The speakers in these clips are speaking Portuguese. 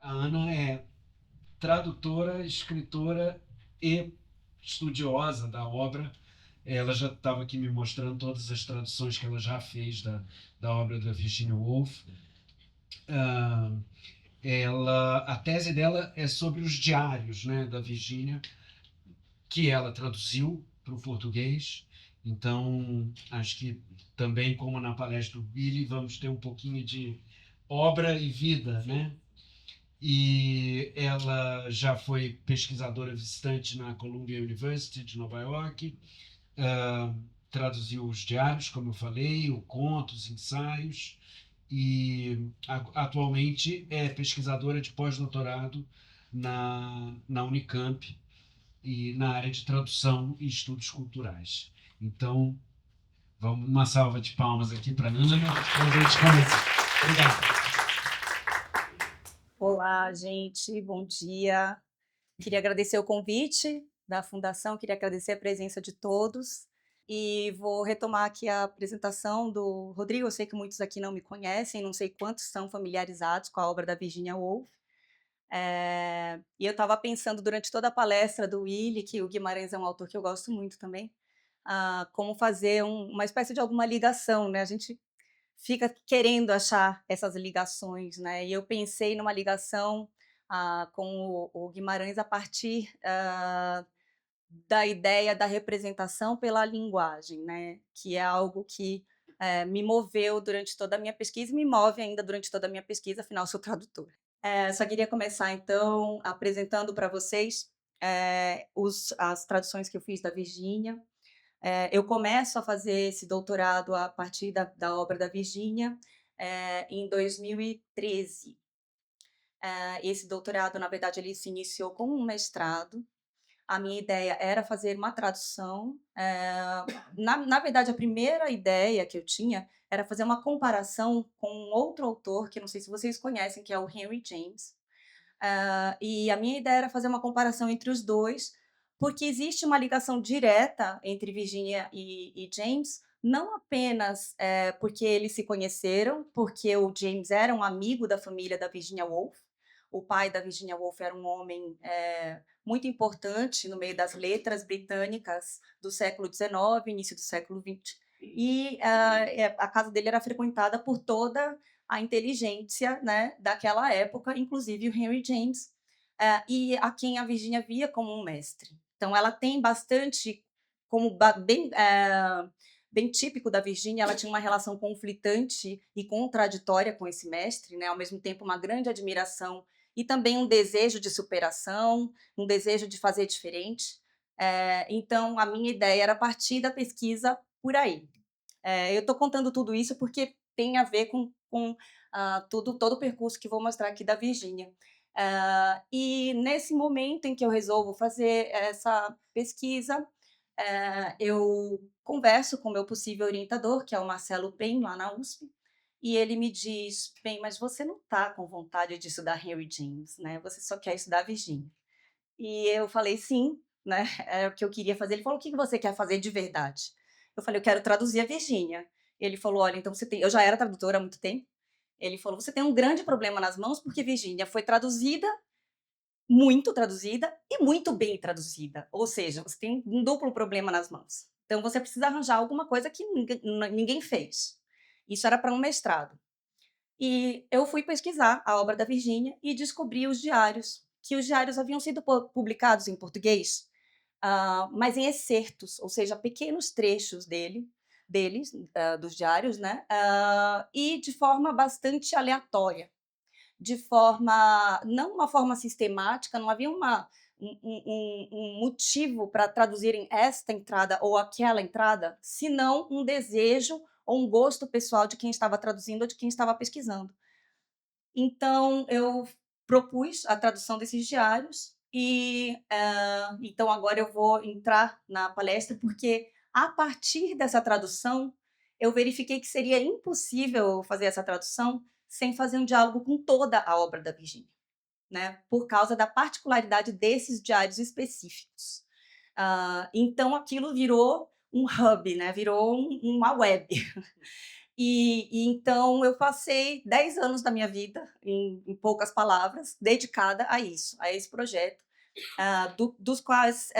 A Ana é tradutora, escritora e estudiosa da obra. Ela já estava aqui me mostrando todas as traduções que ela já fez da obra da Virginia Woolf. Ah, a tese dela é sobre os diários, né, da Virginia, que ela traduziu para o português. Então, acho que também, como na palestra do Billy, vamos ter um pouquinho de obra e vida, né? E ela já foi pesquisadora visitante na Columbia University de Nova York, uh, traduziu os diários, como eu falei, o contos, ensaios, e atualmente é pesquisadora de pós-doutorado na Unicamp e na área de tradução e estudos culturais. Então, vamos uma salva de palmas aqui para a Ana, para a gente começar. Obrigado. Olá, gente, bom dia. Queria agradecer o convite da Fundação, queria agradecer a presença de todos e vou retomar aqui a apresentação do Rodrigo. Eu sei que muitos aqui não me conhecem, não sei quantos são familiarizados com a obra da Virginia Woolf. E eu estava pensando durante toda a palestra do Willy, que o Guimarães é um autor que eu gosto muito também, como fazer uma espécie de alguma ligação, né? A gente fica querendo achar essas ligações, né? E eu pensei numa ligação com o Guimarães a partir da ideia da representação pela linguagem, né? Que é algo que me moveu durante toda a minha pesquisa e me move ainda durante toda a minha pesquisa, afinal sou tradutora. Só queria começar então apresentando para vocês as traduções que eu fiz da Virgínia. Eu começo a fazer esse doutorado a partir da obra da Virgínia em 2013. Esse doutorado, na verdade, ele se iniciou como um mestrado. A minha ideia era fazer uma tradução. Na verdade, a primeira ideia que eu tinha era fazer uma comparação com um outro autor, que não sei se vocês conhecem, que é o Henry James. E a minha ideia era fazer uma comparação entre os dois, porque existe uma ligação direta entre Virginia e James, não apenas porque eles se conheceram, porque o James era um amigo da família da Virginia Woolf. O pai da Virginia Woolf era um homem muito importante no meio das letras britânicas do século XIX, início do século XX. E a casa dele era frequentada por toda a inteligência, né, daquela época, inclusive o Henry James, e a quem a Virginia via como um mestre. Então, ela tem bastante, como bem típico da Virginia, ela tinha uma relação conflitante e contraditória com esse mestre, né, ao mesmo tempo uma grande admiração e também um desejo de superação, um desejo de fazer diferente. Então, a minha ideia era partir da pesquisa por aí. Eu estou contando tudo isso porque tem a ver com todo o percurso que vou mostrar aqui da Virgínia. E nesse momento em que eu resolvo fazer essa pesquisa, eu converso com o meu possível orientador, que é o Marcelo Pen, lá na USP, e ele me diz: bem, mas você não está com vontade de estudar Henry James, né? Você só quer estudar Virgínia. E eu falei: sim, né? É o que eu queria fazer. Ele falou: o que você quer fazer de verdade? Eu falei: eu quero traduzir a Virgínia. Ele falou: olha, então você tem. Eu já era tradutora há muito tempo. Ele falou: você tem um grande problema nas mãos, porque Virgínia foi traduzida, muito traduzida e muito bem traduzida. Ou seja, você tem um duplo problema nas mãos. Então você precisa arranjar alguma coisa que ninguém fez. Isso era para um mestrado. E eu fui pesquisar a obra da Virgínia e descobri os diários, que os diários haviam sido publicados em português, mas em excertos, ou seja, pequenos trechos deles, dos diários, né? E de forma bastante aleatória, não uma forma sistemática, não havia um motivo para traduzirem esta entrada ou aquela entrada, senão um desejo ou um gosto pessoal de quem estava traduzindo ou de quem estava pesquisando. Então, eu propus a tradução desses diários e, então, agora eu vou entrar na palestra, porque, a partir dessa tradução, eu verifiquei que seria impossível fazer essa tradução sem fazer um diálogo com toda a obra da Virginia, né? Por causa da particularidade desses diários específicos. Então, aquilo virou um hub, né? Virou uma web. Então eu passei 10 anos da minha vida, em poucas palavras, dedicada a isso, a esse projeto, dos quais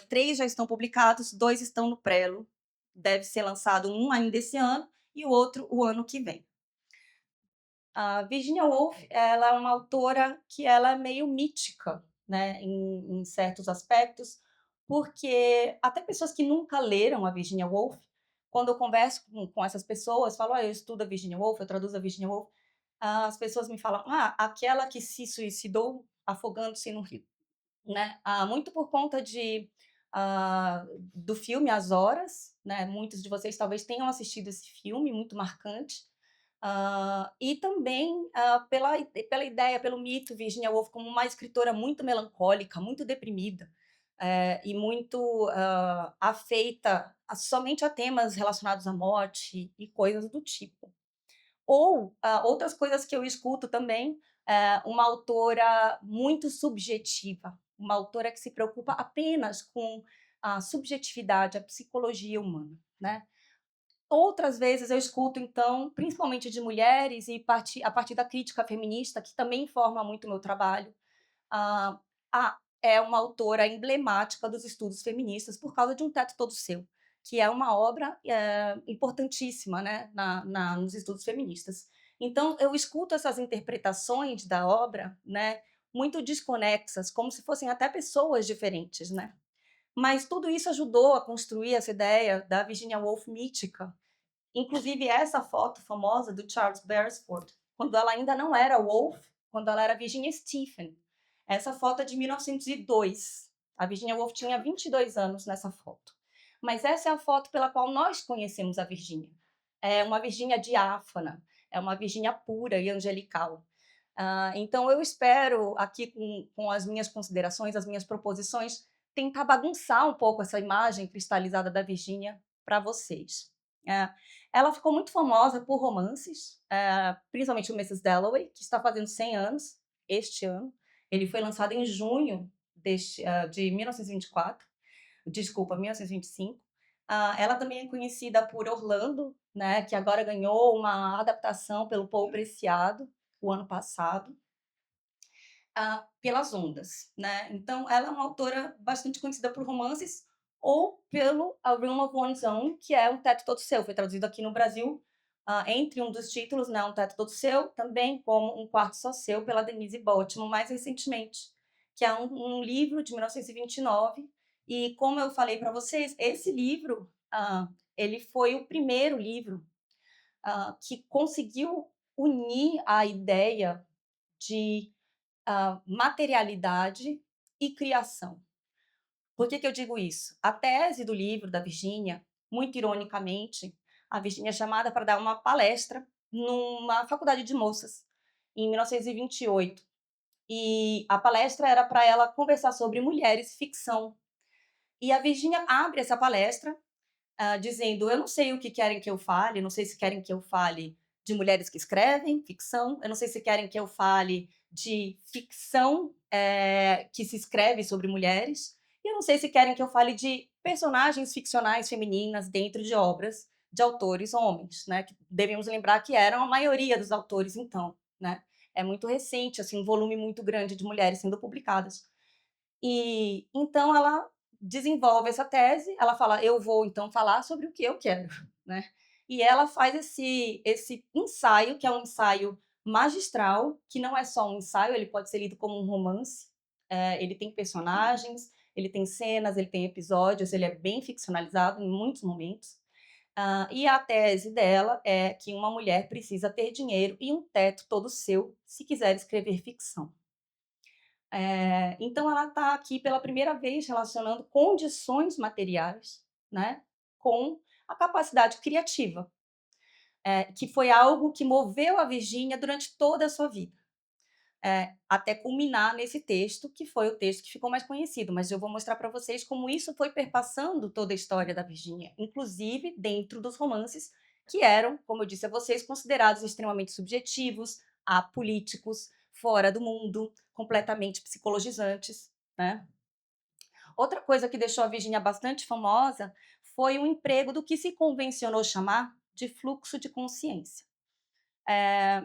3 já estão publicados, 2 estão no prelo, deve ser lançado um ainda esse ano e o outro o ano que vem. A Virginia Woolf, ela é uma autora que ela é meio mítica, né, em certos aspectos, porque até pessoas que nunca leram a Virginia Woolf, quando eu converso com essas pessoas, falo: eu estudo a Virginia Woolf, eu traduzo a Virginia Woolf", as pessoas me falam: aquela que se suicidou afogando-se no rio", né. Muito por conta do filme As Horas, né, muitos de vocês talvez tenham assistido esse filme muito marcante, e também, pela ideia, pelo mito Virginia Woolf como uma escritora muito melancólica, muito deprimida, e muito, afeita somente a temas relacionados à morte e coisas do tipo. Ou, outras coisas que eu escuto também, uma autora muito subjetiva, uma autora que se preocupa apenas com a subjetividade, a psicologia humana, né. Outras vezes eu escuto, então, principalmente de mulheres e a partir da crítica feminista, que também forma muito o meu trabalho, ah, é uma autora emblemática dos estudos feministas por causa de Um Teto Todo Seu, que é uma obra, importantíssima, né, nos estudos feministas. Então eu escuto essas interpretações da obra, né, muito desconexas, como se fossem até pessoas diferentes, né. Mas tudo isso ajudou a construir essa ideia da Virginia Woolf mítica. Inclusive essa foto famosa do Charles Beresford, quando ela ainda não era Woolf, quando ela era Virginia Stephen. Essa foto é de 1902. A Virginia Woolf tinha 22 anos nessa foto. Mas essa é a foto pela qual nós conhecemos a Virginia. É uma Virginia diáfana, é uma Virginia pura e angelical. Então eu espero aqui com as minhas considerações, as minhas proposições, tentar bagunçar um pouco essa imagem cristalizada da Virginia para vocês. É, ela ficou muito famosa por romances, principalmente o Mrs. Dalloway, que está fazendo 100 anos este ano. Ele foi lançado em junho de 1924, desculpa, 1925. Ela também é conhecida por Orlando, né, que agora ganhou uma adaptação pelo Paul Preciado, o ano passado, pelas ondas, né. Então ela é uma autora bastante conhecida por romances ou pelo A Room of One's Own, que é Um Teto Todo Seu, foi traduzido aqui no Brasil, entre um dos títulos, né, Um Teto Todo Seu, também como Um Quarto Só Seu, pela Denise Bottiman, mais recentemente, que é um livro de 1929, e como eu falei para vocês, esse livro, ele foi o primeiro livro, que conseguiu unir a ideia de materialidade e criação. Por que eu digo isso? A tese do livro da Virginia, muito ironicamente, a Virginia é chamada para dar uma palestra numa faculdade de moças, em 1928. E a palestra era para ela conversar sobre mulheres e ficção. E a Virginia abre essa palestra dizendo: eu não sei o que querem que eu fale, não sei se querem que eu fale de mulheres que escrevem ficção, eu não sei se querem que eu fale de ficção que se escreve sobre mulheres, e eu não sei se querem que eu fale de personagens ficcionais femininas dentro de obras de autores homens, né? Que devemos lembrar que eram a maioria dos autores então, né? É muito recente, assim, um volume muito grande de mulheres sendo publicadas. E então ela desenvolve essa tese, ela fala: "Eu vou então falar sobre o que eu quero", né. E ela faz esse ensaio, que é um ensaio magistral, que não é só um ensaio, ele pode ser lido como um romance, ele tem personagens, ele tem cenas, ele tem episódios, ele é bem ficcionalizado em muitos momentos. E a tese dela é que uma mulher precisa ter dinheiro e um teto todo seu, se quiser escrever ficção. Então ela está aqui pela primeira vez relacionando condições materiais, né, com a capacidade criativa, que foi algo que moveu a Virgínia durante toda a sua vida, até culminar nesse texto, que foi o texto que ficou mais conhecido, mas eu vou mostrar para vocês como isso foi perpassando toda a história da Virgínia, inclusive dentro dos romances, que eram, como eu disse a vocês, considerados extremamente subjetivos, apolíticos, fora do mundo, completamente psicologizantes, né. Outra coisa que deixou a Virgínia bastante famosa foi o emprego do que se convencionou chamar de fluxo de consciência.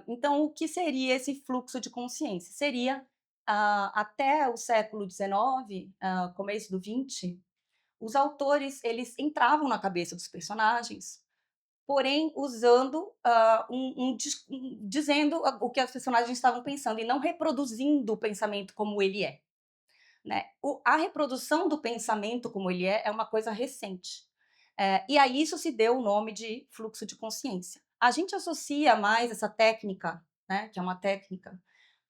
Então, o que seria esse fluxo de consciência? Seria, até o século XIX, começo do XX, os autores eles entravam na cabeça dos personagens, porém usando dizendo o que os personagens estavam pensando e não reproduzindo o pensamento como ele é. Né? A reprodução do pensamento como ele é uma coisa recente. E a isso se deu o nome de fluxo de consciência. A gente associa mais essa técnica, né, que é uma técnica,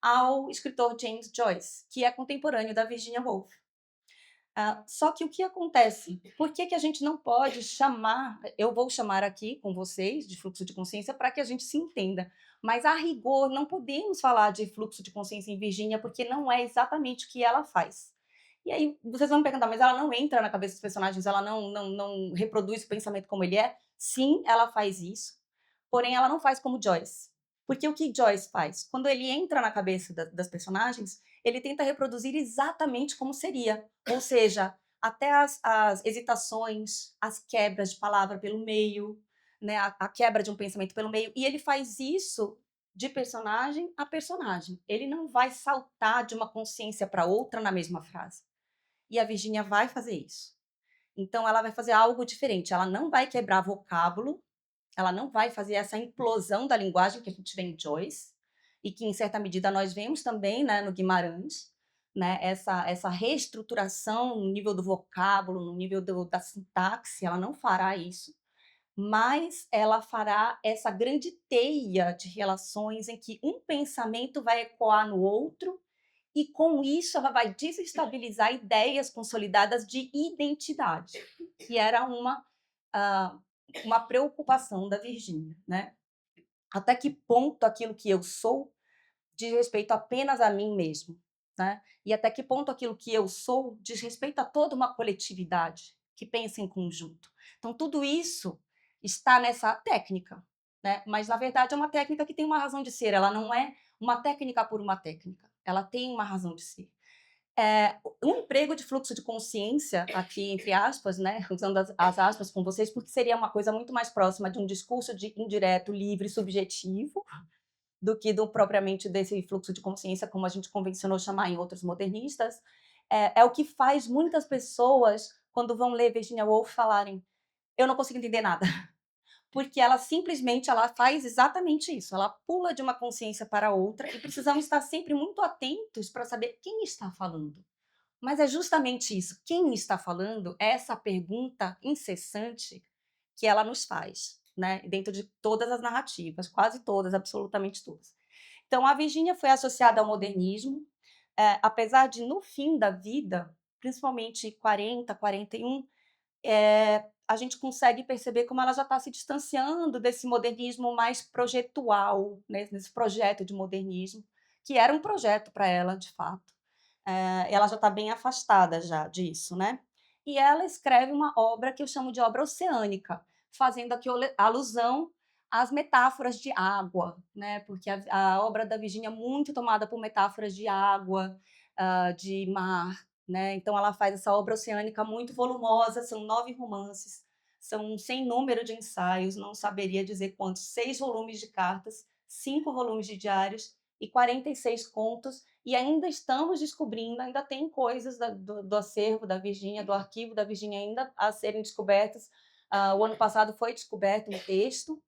ao escritor James Joyce, que é contemporâneo da Virginia Woolf. Só que o que acontece? Por que a gente não pode chamar, eu vou chamar aqui com vocês de fluxo de consciência para que a gente se entenda, mas a rigor não podemos falar de fluxo de consciência em Virginia porque não é exatamente o que ela faz. E aí vocês vão me perguntar, mas ela não entra na cabeça dos personagens, ela não reproduz o pensamento como ele é? Sim, ela faz isso, porém ela não faz como Joyce. Porque o que Joyce faz? Quando ele entra na cabeça das personagens, ele tenta reproduzir exatamente como seria. Ou seja, até as hesitações, as quebras de palavra pelo meio, né, a quebra de um pensamento pelo meio. E ele faz isso de personagem a personagem. Ele não vai saltar de uma consciência para outra na mesma frase. E a Virginia vai fazer isso. Então, ela vai fazer algo diferente. Ela não vai quebrar vocábulo, ela não vai fazer essa implosão da linguagem que a gente vê em Joyce, e que, em certa medida, nós vemos também, né, no Guimarães, né, essa reestruturação no nível do vocábulo, no nível da sintaxe, ela não fará isso, mas ela fará essa grande teia de relações em que um pensamento vai ecoar no outro, e com isso ela vai desestabilizar ideias consolidadas de identidade, que era uma preocupação da Virginia, né? Até que ponto aquilo que eu sou diz respeito apenas a mim mesmo, né? E até que ponto aquilo que eu sou diz respeito a toda uma coletividade que pensa em conjunto. Então, tudo isso está nessa técnica, né? Mas, na verdade, é uma técnica que tem uma razão de ser, ela não é uma técnica por uma técnica, ela tem uma razão de ser. Um emprego de fluxo de consciência, aqui entre aspas, né, usando as aspas com vocês, porque seria uma coisa muito mais próxima de um discurso indireto, livre, subjetivo, do que propriamente desse fluxo de consciência, como a gente convencionou chamar em outros modernistas, é o que faz muitas pessoas, quando vão ler Virginia Woolf, falarem: eu não consigo entender nada. Porque ela simplesmente ela faz exatamente isso, ela pula de uma consciência para outra e precisamos estar sempre muito atentos para saber quem está falando. Mas é justamente isso, quem está falando é essa pergunta incessante que ela nos faz, né? Dentro de todas as narrativas, quase todas, absolutamente todas. Então, a Virginia foi associada ao modernismo, apesar de, no fim da vida, principalmente 40, 41, a gente consegue perceber como ela já está se distanciando desse modernismo mais projetual, né? Nesse projeto de modernismo, que era um projeto para ela, de fato. Ela já está bem afastada já disso, né? E ela escreve uma obra que eu chamo de obra oceânica, fazendo aqui alusão às metáforas de água, né? Porque a obra da Virginia é muito tomada por metáforas de água, de mar, né? Então ela faz essa obra oceânica muito volumosa, são 9 romances, são sem número de ensaios, não saberia dizer quantos, 6 volumes de cartas, 5 volumes de diários e 46 contos, e ainda estamos descobrindo, ainda tem coisas do acervo da Virginia, do arquivo da Virginia ainda a serem descobertas. O ano passado foi descoberto um texto,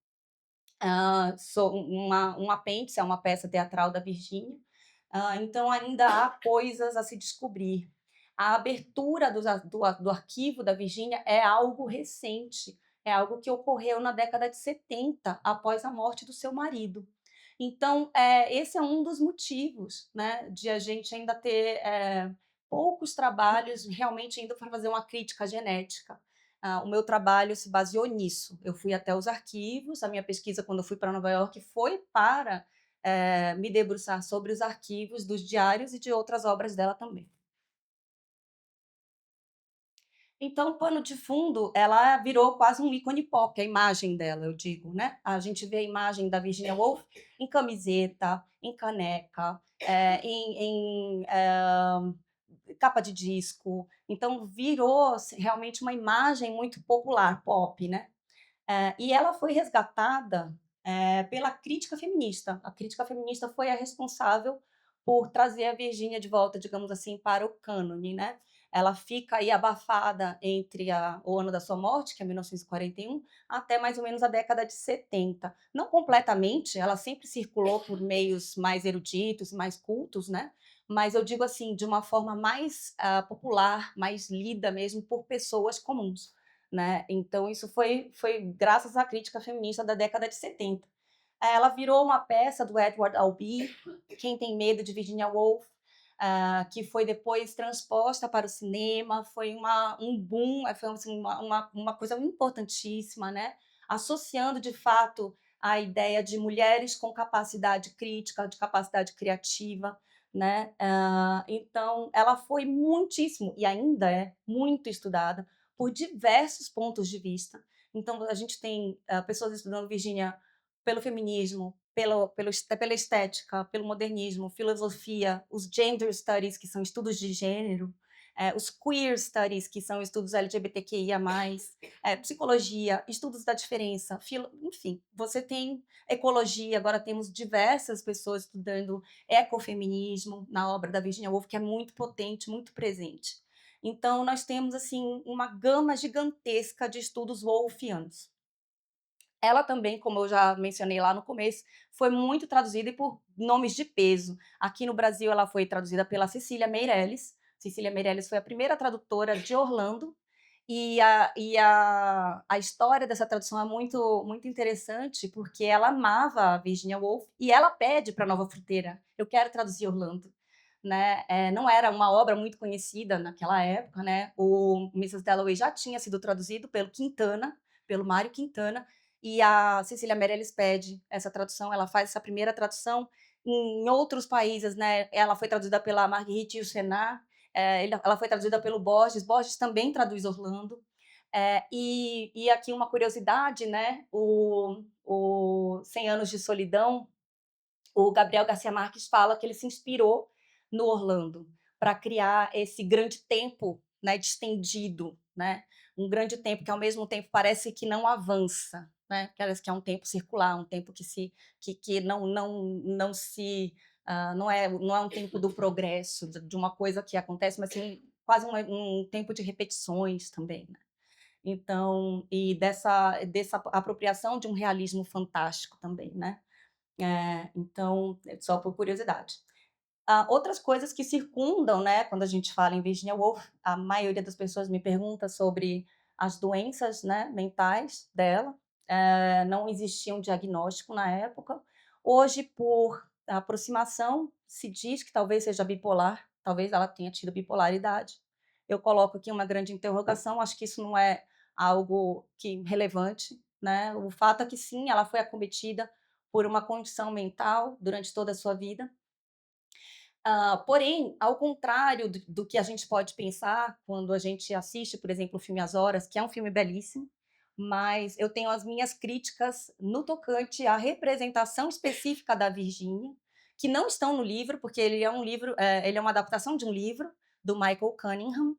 um apêndice a uma peça teatral da Virginia, então ainda há coisas a se descobrir. A abertura do arquivo da Virginia é algo recente, é algo que ocorreu na década de 70, após a morte do seu marido. Então, esse é um dos motivos, né, de a gente ainda ter poucos trabalhos realmente indo para fazer uma crítica genética. O meu trabalho se baseou nisso. Eu fui até os arquivos, a minha pesquisa, quando eu fui para Nova York, foi para me debruçar sobre os arquivos dos diários e de outras obras dela também. Então, Pano de Fundo, ela virou quase um ícone pop, a imagem dela, eu digo, né? A gente vê a imagem da Virginia Woolf em camiseta, em caneca, em capa de disco. Então, virou realmente uma imagem muito popular, pop, né? E ela foi resgatada, pela crítica feminista. A crítica feminista foi a responsável por trazer a Virgínia de volta, digamos assim, para o cânone, né. Ela fica aí abafada entre o ano da sua morte, que é 1941, até mais ou menos a década de 70. Não completamente, ela sempre circulou por meios mais eruditos, mais cultos, né, mas eu digo assim, de uma forma mais, popular, mais lida mesmo por pessoas comuns, né. Então isso foi graças à crítica feminista da década de 70. Ela virou uma peça do Edward Albee, Quem Tem Medo de Virginia Woolf, que foi depois transposta para o cinema, foi um boom, foi assim, uma coisa importantíssima, né, associando de fato a ideia de mulheres com capacidade crítica, de capacidade criativa, né. Então ela foi muitíssimo, e ainda é, muito estudada por diversos pontos de vista. Então a gente tem, pessoas estudando Virginia pelo feminismo, pela estética, pelo modernismo, filosofia, os gender studies, que são estudos de gênero, os queer studies, que são estudos LGBTQIA+, psicologia, estudos da diferença, enfim, você tem ecologia, agora temos diversas pessoas estudando ecofeminismo na obra da Virginia Woolf, que é muito potente, muito presente. Então nós temos, assim, uma gama gigantesca de estudos woolfianos. Ela também, como eu já mencionei lá no começo, foi muito traduzida e por nomes de peso. Aqui no Brasil ela foi traduzida pela Cecília Meirelles. Cecília Meirelles foi a primeira tradutora de Orlando, a história dessa tradução é muito interessante, porque ela amava a Virginia Woolf e ela pede para Nova Fruteira: "Eu quero traduzir Orlando", né. Não era uma obra muito conhecida naquela época, né, o Mrs. Dalloway já tinha sido traduzido pelo Quintana, pelo Mário Quintana, e a Cecília Meirelles pede essa tradução, ela faz essa primeira tradução em outros países, né, ela foi traduzida pela Marguerite Yourcenar, ela foi traduzida pelo Borges, Borges também traduz Orlando. E aqui uma curiosidade, né, o 100 Anos de Solidão, o Gabriel Garcia Marques fala que ele se inspirou no Orlando para criar esse grande tempo, né, distendido, né, um grande tempo que ao mesmo tempo parece que não avança, né, parece que é um tempo circular, um tempo que não se não é um tempo do progresso, de uma coisa que acontece, mas sim quase um tempo de repetições também, né. Então, e dessa apropriação de um realismo fantástico também, né. Então, só por curiosidade. Outras coisas que circundam, né, quando a gente fala em Virginia Woolf, a maioria das pessoas me pergunta sobre as doenças, né, mentais dela. Não existia um diagnóstico na época. Hoje, por aproximação, se diz que talvez seja bipolar, talvez ela tenha tido bipolaridade. Eu coloco aqui uma grande interrogação, acho que isso não é algo relevante, né. O fato é que sim, ela foi acometida por uma condição mental durante toda a sua vida. Porém, ao contrário do que a gente pode pensar quando a gente assiste, por exemplo, o filme As Horas, que é um filme belíssimo, mas eu tenho as minhas críticas no tocante à representação específica da Virginia, que não estão no livro, porque ele é um livro, ele é uma adaptação de um livro do Michael Cunningham,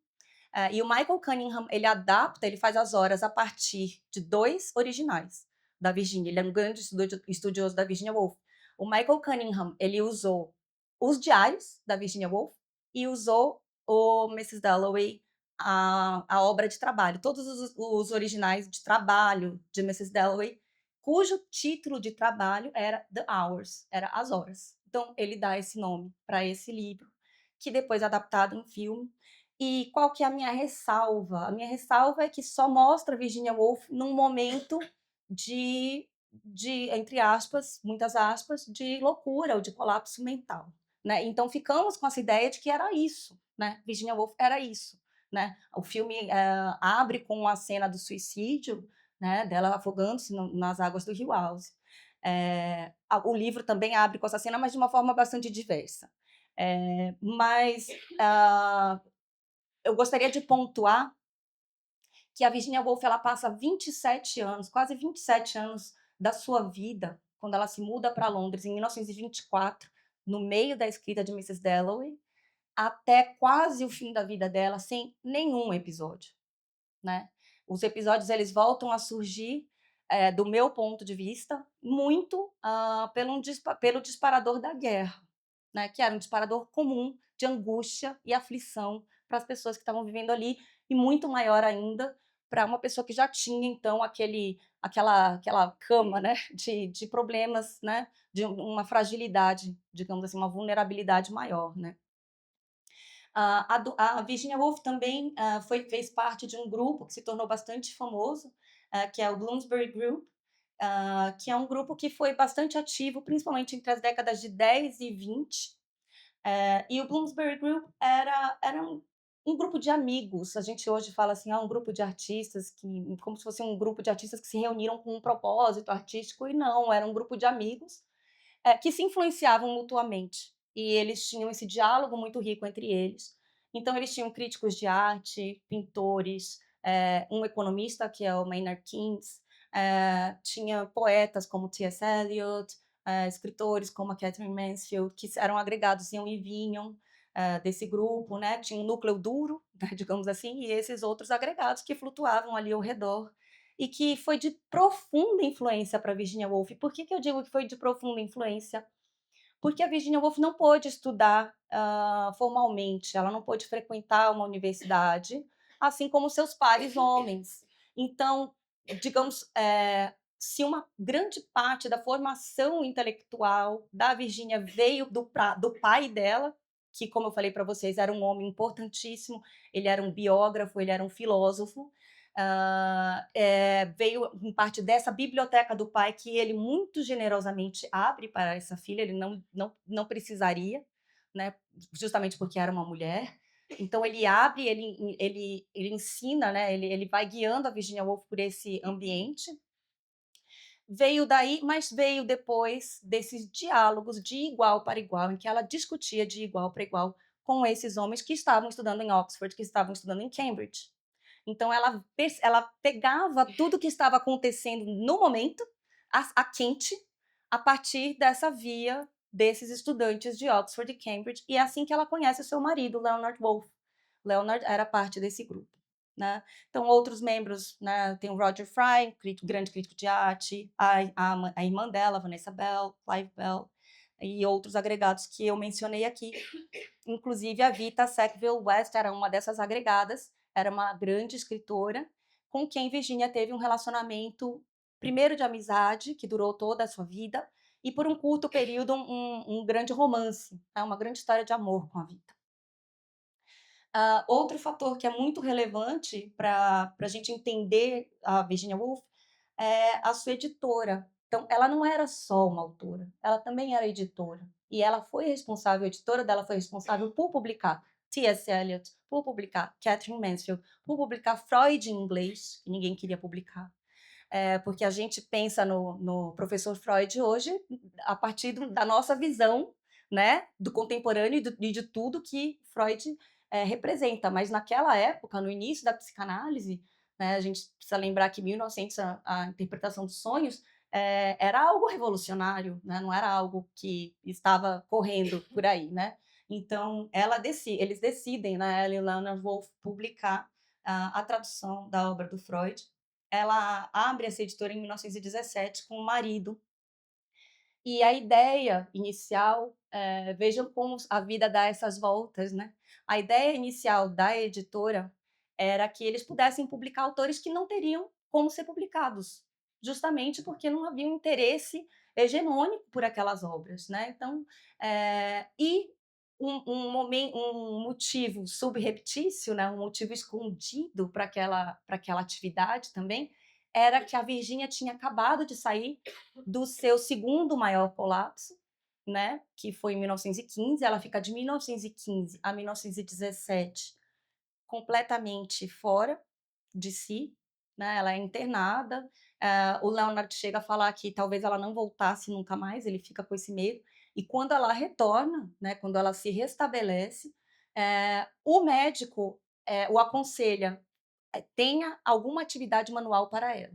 e o Michael Cunningham, ele adapta, ele faz As Horas a partir de 2 originais da Virginia, ele é um grande estudioso da Virginia Woolf. O Michael Cunningham, ele usou os diários da Virginia Woolf e usou o Mrs. Dalloway, a obra de trabalho, todos os originais de trabalho de Mrs. Dalloway, cujo título de trabalho era The Hours, era As Horas. Então ele dá esse nome para esse livro, que depois é adaptado em filme. E qual que é a minha ressalva? A minha ressalva é que só mostra Virginia Woolf num momento de, entre aspas, muitas aspas, de loucura ou de colapso mental, né. Então ficamos com essa ideia de que era isso, né, Virginia Woolf era isso, né. O filme, abre com a cena do suicídio, né, dela afogando-se nas águas do rio Ouse. O livro também abre com essa cena, mas de uma forma bastante diversa. Mas, eu gostaria de pontuar que a Virginia Woolf ela passa 27 anos, quase 27 anos da sua vida, quando ela se muda para Londres em 1924, no meio da escrita de Mrs. Dalloway, até quase o fim da vida dela, sem nenhum episódio, né. Os episódios eles voltam a surgir, do meu ponto de vista, muito pelo disparador da guerra, né, que era um disparador comum de angústia e aflição para as pessoas que estavam vivendo ali, e muito maior ainda para uma pessoa que já tinha, então, aquela cama, né, de problemas, né, de uma fragilidade, digamos assim, uma vulnerabilidade maior, né. A Virginia Woolf também fez parte de um grupo que se tornou bastante famoso, que é o Bloomsbury Group, que é um grupo que foi bastante ativo, principalmente entre as décadas de 10 e 20. E o Bloomsbury Group era um grupo de amigos. A gente hoje fala assim, um grupo de artistas, como se fosse um grupo de artistas que se reuniram com um propósito artístico, e não, era um grupo de amigos que se influenciavam mutuamente. E eles tinham esse diálogo muito rico entre eles. Então, eles tinham críticos de arte, pintores, um economista, que é o Maynard Keynes, tinha poetas como T.S. Eliot, escritores como a Catherine Mansfield, que eram agregados, iam e vinham desse grupo, né? Tinha um núcleo duro, né, digamos assim, e esses outros agregados que flutuavam ali ao redor, e que foi de profunda influência para Virginia Woolf. Por que eu digo que foi de profunda influência? Porque a Virginia Woolf não pôde estudar formalmente, ela não pôde frequentar uma universidade, assim como seus pares homens. Então, digamos, se uma grande parte da formação intelectual da Virginia veio do pai dela, que, como eu falei para vocês, era um homem importantíssimo, ele era um biógrafo, ele era um filósofo, veio em parte dessa biblioteca do pai, que ele muito generosamente abre para essa filha, ele não precisaria, né, justamente porque era uma mulher. Então ele abre, ele ensina, né, ele vai guiando a Virginia Woolf por esse ambiente. Veio daí, mas veio depois desses diálogos de igual para igual, em que ela discutia de igual para igual com esses homens que estavam estudando em Oxford, que estavam estudando em Cambridge. Então ela pegava tudo que estava acontecendo no momento, a quente, a partir dessa via desses estudantes de Oxford e Cambridge, e é assim que ela conhece o seu marido, Leonard Woolf. Leonard era parte desse grupo, né. Então outros membros, né, tem o Roger Fry, grande crítico de arte, a irmã dela, Vanessa Bell, Clive Bell, e outros agregados que eu mencionei aqui. Inclusive a Vita Sackville West era uma dessas agregadas, era uma grande escritora, com quem Virginia teve um relacionamento, primeiro de amizade, que durou toda a sua vida, e por um curto período um grande romance, né, uma grande história de amor com a Vita. Outro fator que é muito relevante para a gente entender a Virginia Woolf é a sua editora. Então, ela não era só uma autora, ela também era editora. E ela foi responsável, a editora dela foi responsável por publicar T.S. Eliot, por publicar Catherine Mansfield, por publicar Freud em inglês, que ninguém queria publicar. Porque a gente pensa no professor Freud hoje a partir da nossa visão, né, do contemporâneo e de tudo que Freud representa. Mas naquela época, no início da psicanálise, né, a gente precisa lembrar que 1900, a interpretação dos sonhos, era algo revolucionário, né, não era algo que estava correndo por aí, né? Então, eles decidem, né, ela e Leonard Woolf, publicar a tradução da obra do Freud. Ela abre essa editora em 1917 com o marido. E a ideia inicial, vejam como a vida dá essas voltas, né? A ideia inicial da editora era que eles pudessem publicar autores que não teriam como ser publicados, justamente porque não havia um interesse hegemônico por aquelas obras, né? Então, e um motivo subreptício, né? Um motivo escondido para aquela atividade também, era que a Virginia tinha acabado de sair do seu segundo maior colapso, né, que foi em 1915. Ela fica de 1915 a 1917 completamente fora de si, né, ela é internada. O Leonard chega a falar que talvez ela não voltasse nunca mais, ele fica com esse medo. E quando ela retorna, né, quando ela se restabelece, o médico o aconselha, tenha alguma atividade manual para ela.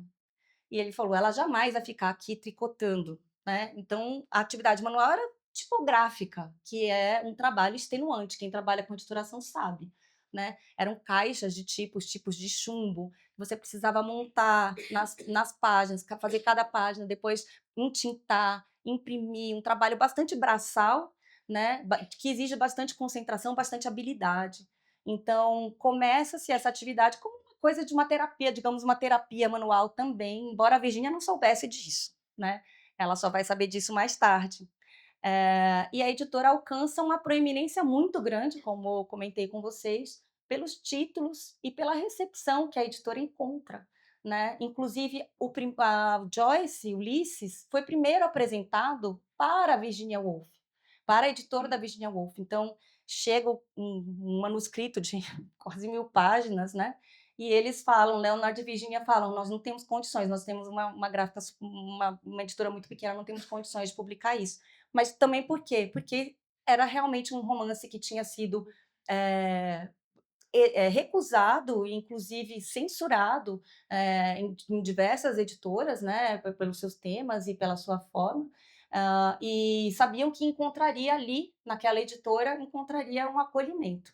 E ele falou: "Ela jamais vai ficar aqui tricotando", né. Então, a atividade manual era tipográfica, que é um trabalho extenuante, quem trabalha com editoração sabe, né. Eram caixas de tipos de chumbo, você precisava montar nas páginas, fazer cada página, depois entintar, imprimir, um trabalho bastante braçal, né, que exige bastante concentração, bastante habilidade. Então, começa-se essa atividade como uma coisa de uma terapia, digamos, uma terapia manual também, embora a Virginia não soubesse disso, né? Ela só vai saber disso mais tarde. E a editora alcança uma proeminência muito grande, como eu comentei com vocês, pelos títulos e pela recepção que a editora encontra, né. Inclusive a Joyce, Ulisses, foi primeiro apresentado para a Virginia Woolf, para a editora da Virginia Woolf. Então, chega um manuscrito de quase 1000 páginas, né, e eles falam, Leonardo e Virginia falam: "Nós não temos condições, nós temos uma gráfica uma editora muito pequena, não temos condições de publicar isso". Mas também por quê? Porque era realmente um romance que tinha sido, eh recusado e inclusive censurado, em diversas editoras, né, pelos seus temas e pela sua forma, e sabiam que encontraria ali, naquela editora, encontraria um acolhimento,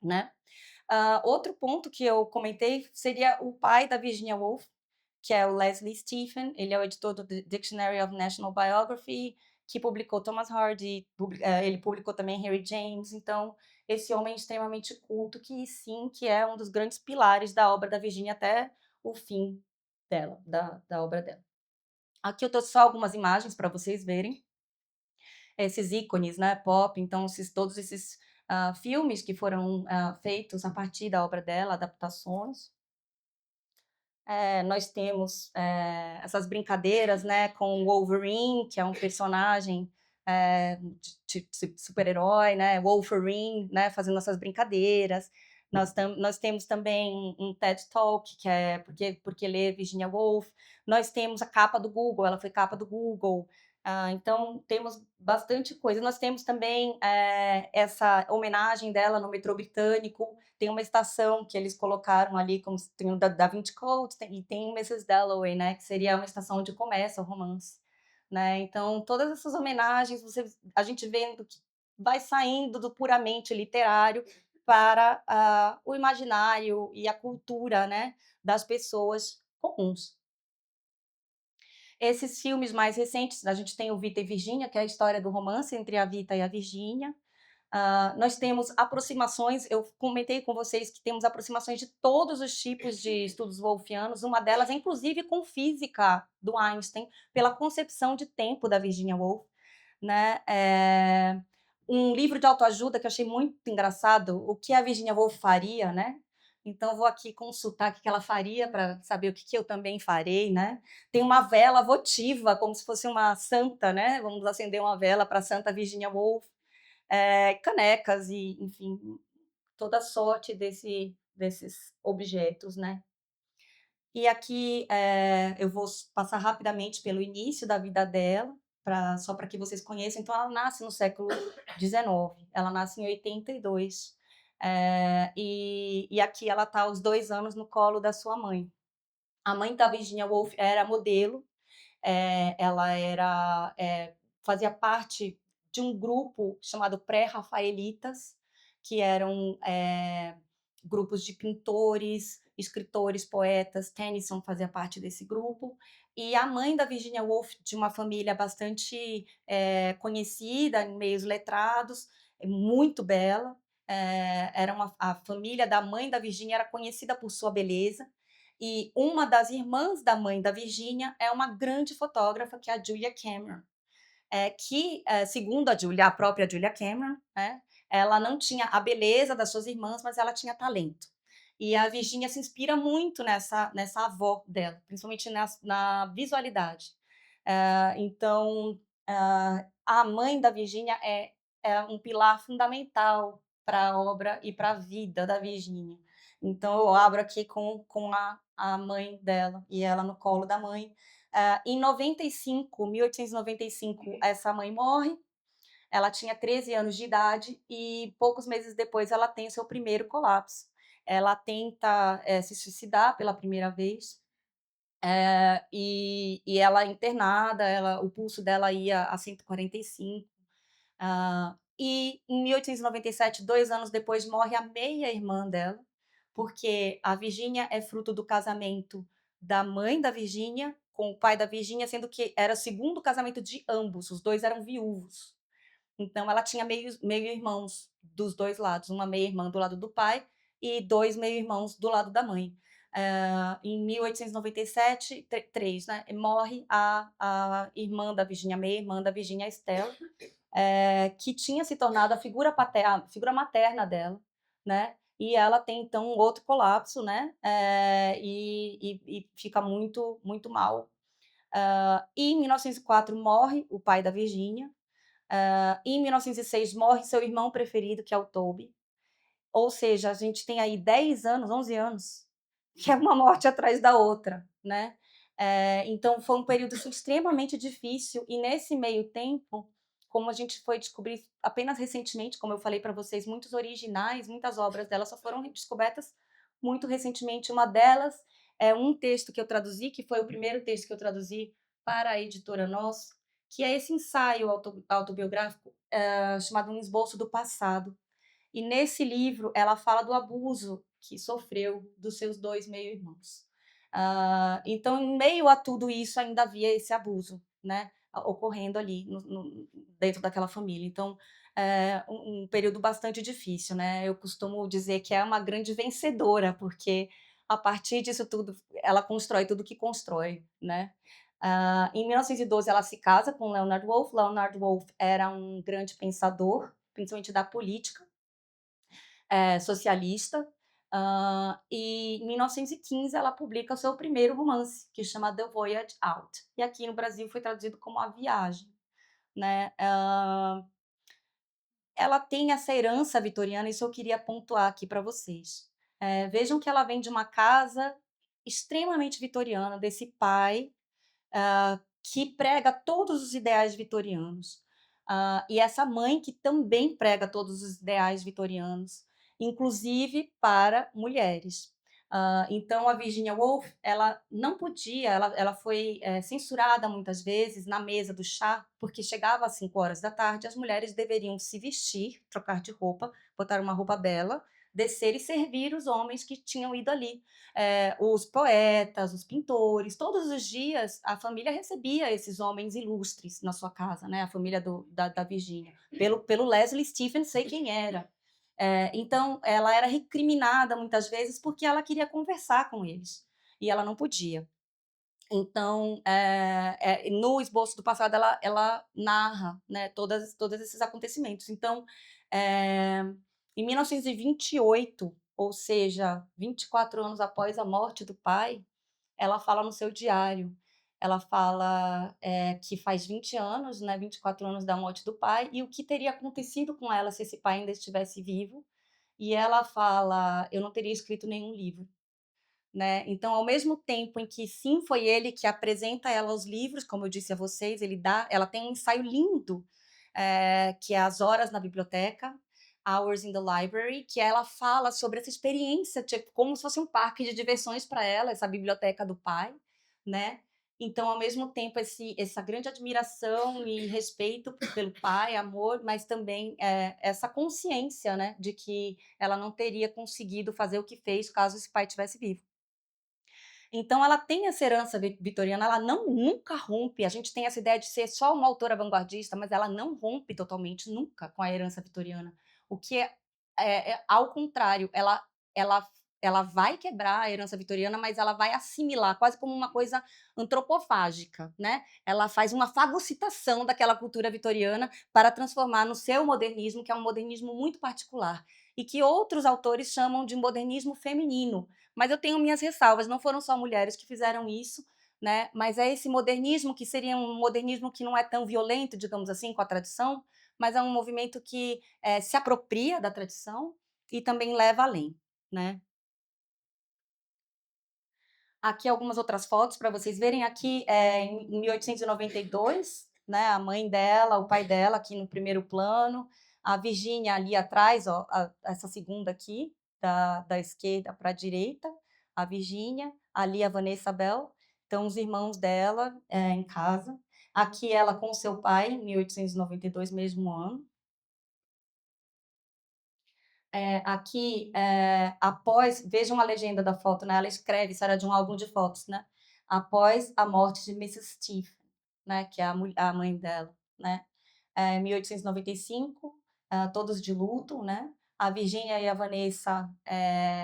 né. Outro ponto que eu comentei seria o pai da Virginia Woolf, que é o Leslie Stephen, ele é o editor do Dictionary of National Biography, que publicou Thomas Hardy, ele publicou também Henry James, então esse homem extremamente culto, que sim, que é um dos grandes pilares da obra da Virginia até o fim dela, da obra dela. Aqui eu trouxe só algumas imagens para vocês verem, esses ícones, né, pop, então todos esses filmes que foram feitos a partir da obra dela, adaptações. Nós temos, essas brincadeiras, né, com o Wolverine, que é um personagem, de super-herói, né, Wolverine, né, fazendo essas brincadeiras. Nós temos também um TED Talk, que é porque lê Virginia Woolf. Nós temos a capa do Google, ela foi capa do Google. Então temos bastante coisa. Nós temos também, essa homenagem dela no metrô britânico, tem uma estação que eles colocaram ali, como se tem o da Vinci Code e tem o Mrs. Dalloway, né, que seria uma estação onde começa o romance, né. Então todas essas homenagens, a gente vendo que vai saindo do puramente literário para, o imaginário e a cultura, né, das pessoas comuns. Esses filmes mais recentes, a gente tem o Vita e Virginia, que é a história do romance entre a Vita e a Virginia. Nós temos aproximações, eu comentei com vocês que temos aproximações de todos os tipos de estudos wolffianos, uma delas é inclusive com física do Einstein, pela concepção de tempo da Virginia Woolf, né. Um livro de autoajuda que eu achei muito engraçado, o que a Virginia Woolf faria, né. Então vou aqui consultar o que que ela faria para saber o que que eu também farei, né. Tem uma vela votiva, como se fosse uma santa, né, vamos acender uma vela para Santa Virginia Woolf. Canecas e, enfim, toda sorte desses objetos, né. E aqui, eu vou passar rapidamente pelo início da vida dela, só para que vocês conheçam. Então ela nasce no século XIX, ela nasce em 82, e aqui ela está aos 2 anos no colo da sua mãe. A mãe da Virginia Woolf era modelo, ela fazia parte de um grupo chamado Pré-Rafaelitas, que eram grupos de pintores, escritores, poetas. Tennyson fazia parte desse grupo. E a mãe da Virginia Woolf, de uma família bastante conhecida em meios letrados, muito bela. A família da mãe da Virginia era conhecida por sua beleza. E uma das irmãs da mãe da Virginia é uma grande fotógrafa, que é a Julia Cameron, segundo a própria Julia Cameron, né, ela não tinha a beleza das suas irmãs, mas ela tinha talento. E a Virginia se inspira muito nessa avó dela, principalmente na visualidade. Então, a mãe da Virginia é um pilar fundamental para a obra e para a vida da Virginia. Então eu abro aqui com a mãe dela, e ela no colo da mãe. Em 1895, essa mãe morre, ela tinha 13 anos de idade e poucos meses depois ela tem o seu primeiro colapso. Ela tenta, se suicidar pela primeira vez, e ela é internada, o pulso dela ia a 145. E em 1897, 2 anos depois, morre a meia-irmã dela, porque a Virgínia é fruto do casamento da mãe da Virgínia com o pai da Virgínia, sendo que era o segundo casamento de ambos, os 2 eram viúvos. Então ela tinha meio-irmãos dos 2 lados, uma meia-irmã do lado do pai e 2 meio-irmãos do lado da mãe. Em 1897, 3, né, morre a irmã da Virgínia, meia-irmã da Virgínia, Estela, que tinha se tornado a figura materna dela, né, e ela tem então um outro colapso, né, e fica muito, muito mal. E em 1904 morre o pai da Virgínia, em 1906 morre seu irmão preferido, que é o Toby. Ou seja, a gente tem aí 10 anos, 11 anos, que é uma morte atrás da outra, né. Então foi um período, assim, extremamente difícil e nesse meio tempo, como a gente foi descobrir apenas recentemente, como eu falei para vocês, muitos originais, muitas obras dela só foram descobertas muito recentemente. Uma delas é um texto que eu traduzi, que foi o primeiro texto que eu traduzi para a editora Nós, que é esse ensaio autobiográfico, chamado Um Esboço do Passado. E nesse livro ela fala do abuso que sofreu dos seus 2 meio-irmãos. Então, em meio a tudo isso, ainda havia esse abuso, né, ocorrendo ali dentro daquela família. Então, é um período bastante difícil, né. Eu costumo dizer que é uma grande vencedora, porque a partir disso tudo, ela constrói tudo que constrói, né. Em 1912 ela se casa com Leonard Woolf. Leonard Woolf era um grande pensador, principalmente da política, socialista, e em 1915 ela publica o seu primeiro romance, que chama The Voyage Out, e aqui no Brasil foi traduzido como A Viagem, né. Ela tem essa herança vitoriana, isso eu queria pontuar aqui para vocês. Vejam que ela vem de uma casa extremamente vitoriana, desse pai que prega todos os ideais vitorianos. E essa mãe que também prega todos os ideais vitorianos, inclusive para mulheres. Então a Virginia Woolf, ela não podia, ela foi censurada muitas vezes na mesa do chá, porque chegava às 5 horas da tarde, as mulheres deveriam se vestir, trocar de roupa, botar uma roupa bela, descer e servir os homens que tinham ido ali, os poetas, os pintores. Todos os dias a família recebia esses homens ilustres na sua casa, né, a família da Virgínia, pelo Leslie Stephen, sei quem era. Então ela era recriminada muitas vezes porque ela queria conversar com eles, e ela não podia. Então, no esboço do passado ela narra, né, todos esses acontecimentos. Então, eh, em 1928, ou seja, 24 anos após a morte do pai, ela fala no seu diário, ela fala, que faz 20 anos, né, 24 anos da morte do pai, e o que teria acontecido com ela se esse pai ainda estivesse vivo, e ela fala: "Eu não teria escrito nenhum livro", né. Então, ao mesmo tempo em que sim, foi ele que apresenta ela aos livros, como eu disse a vocês, ela tem um ensaio lindo, que é As Horas na Biblioteca, Hours in the Library, que ela fala sobre essa experiência, tipo, como se fosse um parque de diversões para ela, essa biblioteca do pai, né. Então, ao mesmo tempo, essa grande admiração e respeito pelo pai, amor, mas também, essa consciência, né, de que ela não teria conseguido fazer o que fez caso esse pai tivesse vivo. Então ela tem essa herança vitoriana, ela nunca rompe. A gente tem essa ideia de ser só uma autora vanguardista, mas ela não rompe totalmente, nunca, com a herança vitoriana. O que ao contrário, ela ela vai quebrar a herança vitoriana, mas ela vai assimilar, quase como uma coisa antropofágica, né. Ela faz uma fagocitação daquela cultura vitoriana para transformar no seu modernismo, que é um modernismo muito particular, e que outros autores chamam de modernismo feminino. Mas eu tenho minhas ressalvas, não foram só mulheres que fizeram isso, né, mas é esse modernismo que seria um modernismo que não é tão violento, digamos assim, com a tradição, mas é um movimento que, se apropria da tradição e também leva além, né. Aqui algumas outras fotos para vocês verem, aqui, em 1892, né, a mãe dela, o pai dela aqui no primeiro plano, a Virgínia ali atrás, ó, essa segunda aqui, da esquerda para a direita, a Virgínia, ali a Vanessa Bell, então os irmãos dela, em casa. Aqui ela com seu pai, em 1892, mesmo ano. Aqui, após, vejam a legenda da foto, né? Ela escreve, isso era de um álbum de fotos, né? Após a morte de Mrs. Stephen, né? Que é a mãe dela, né? 1895, todos de luto, né? A Virginia e a Vanessa,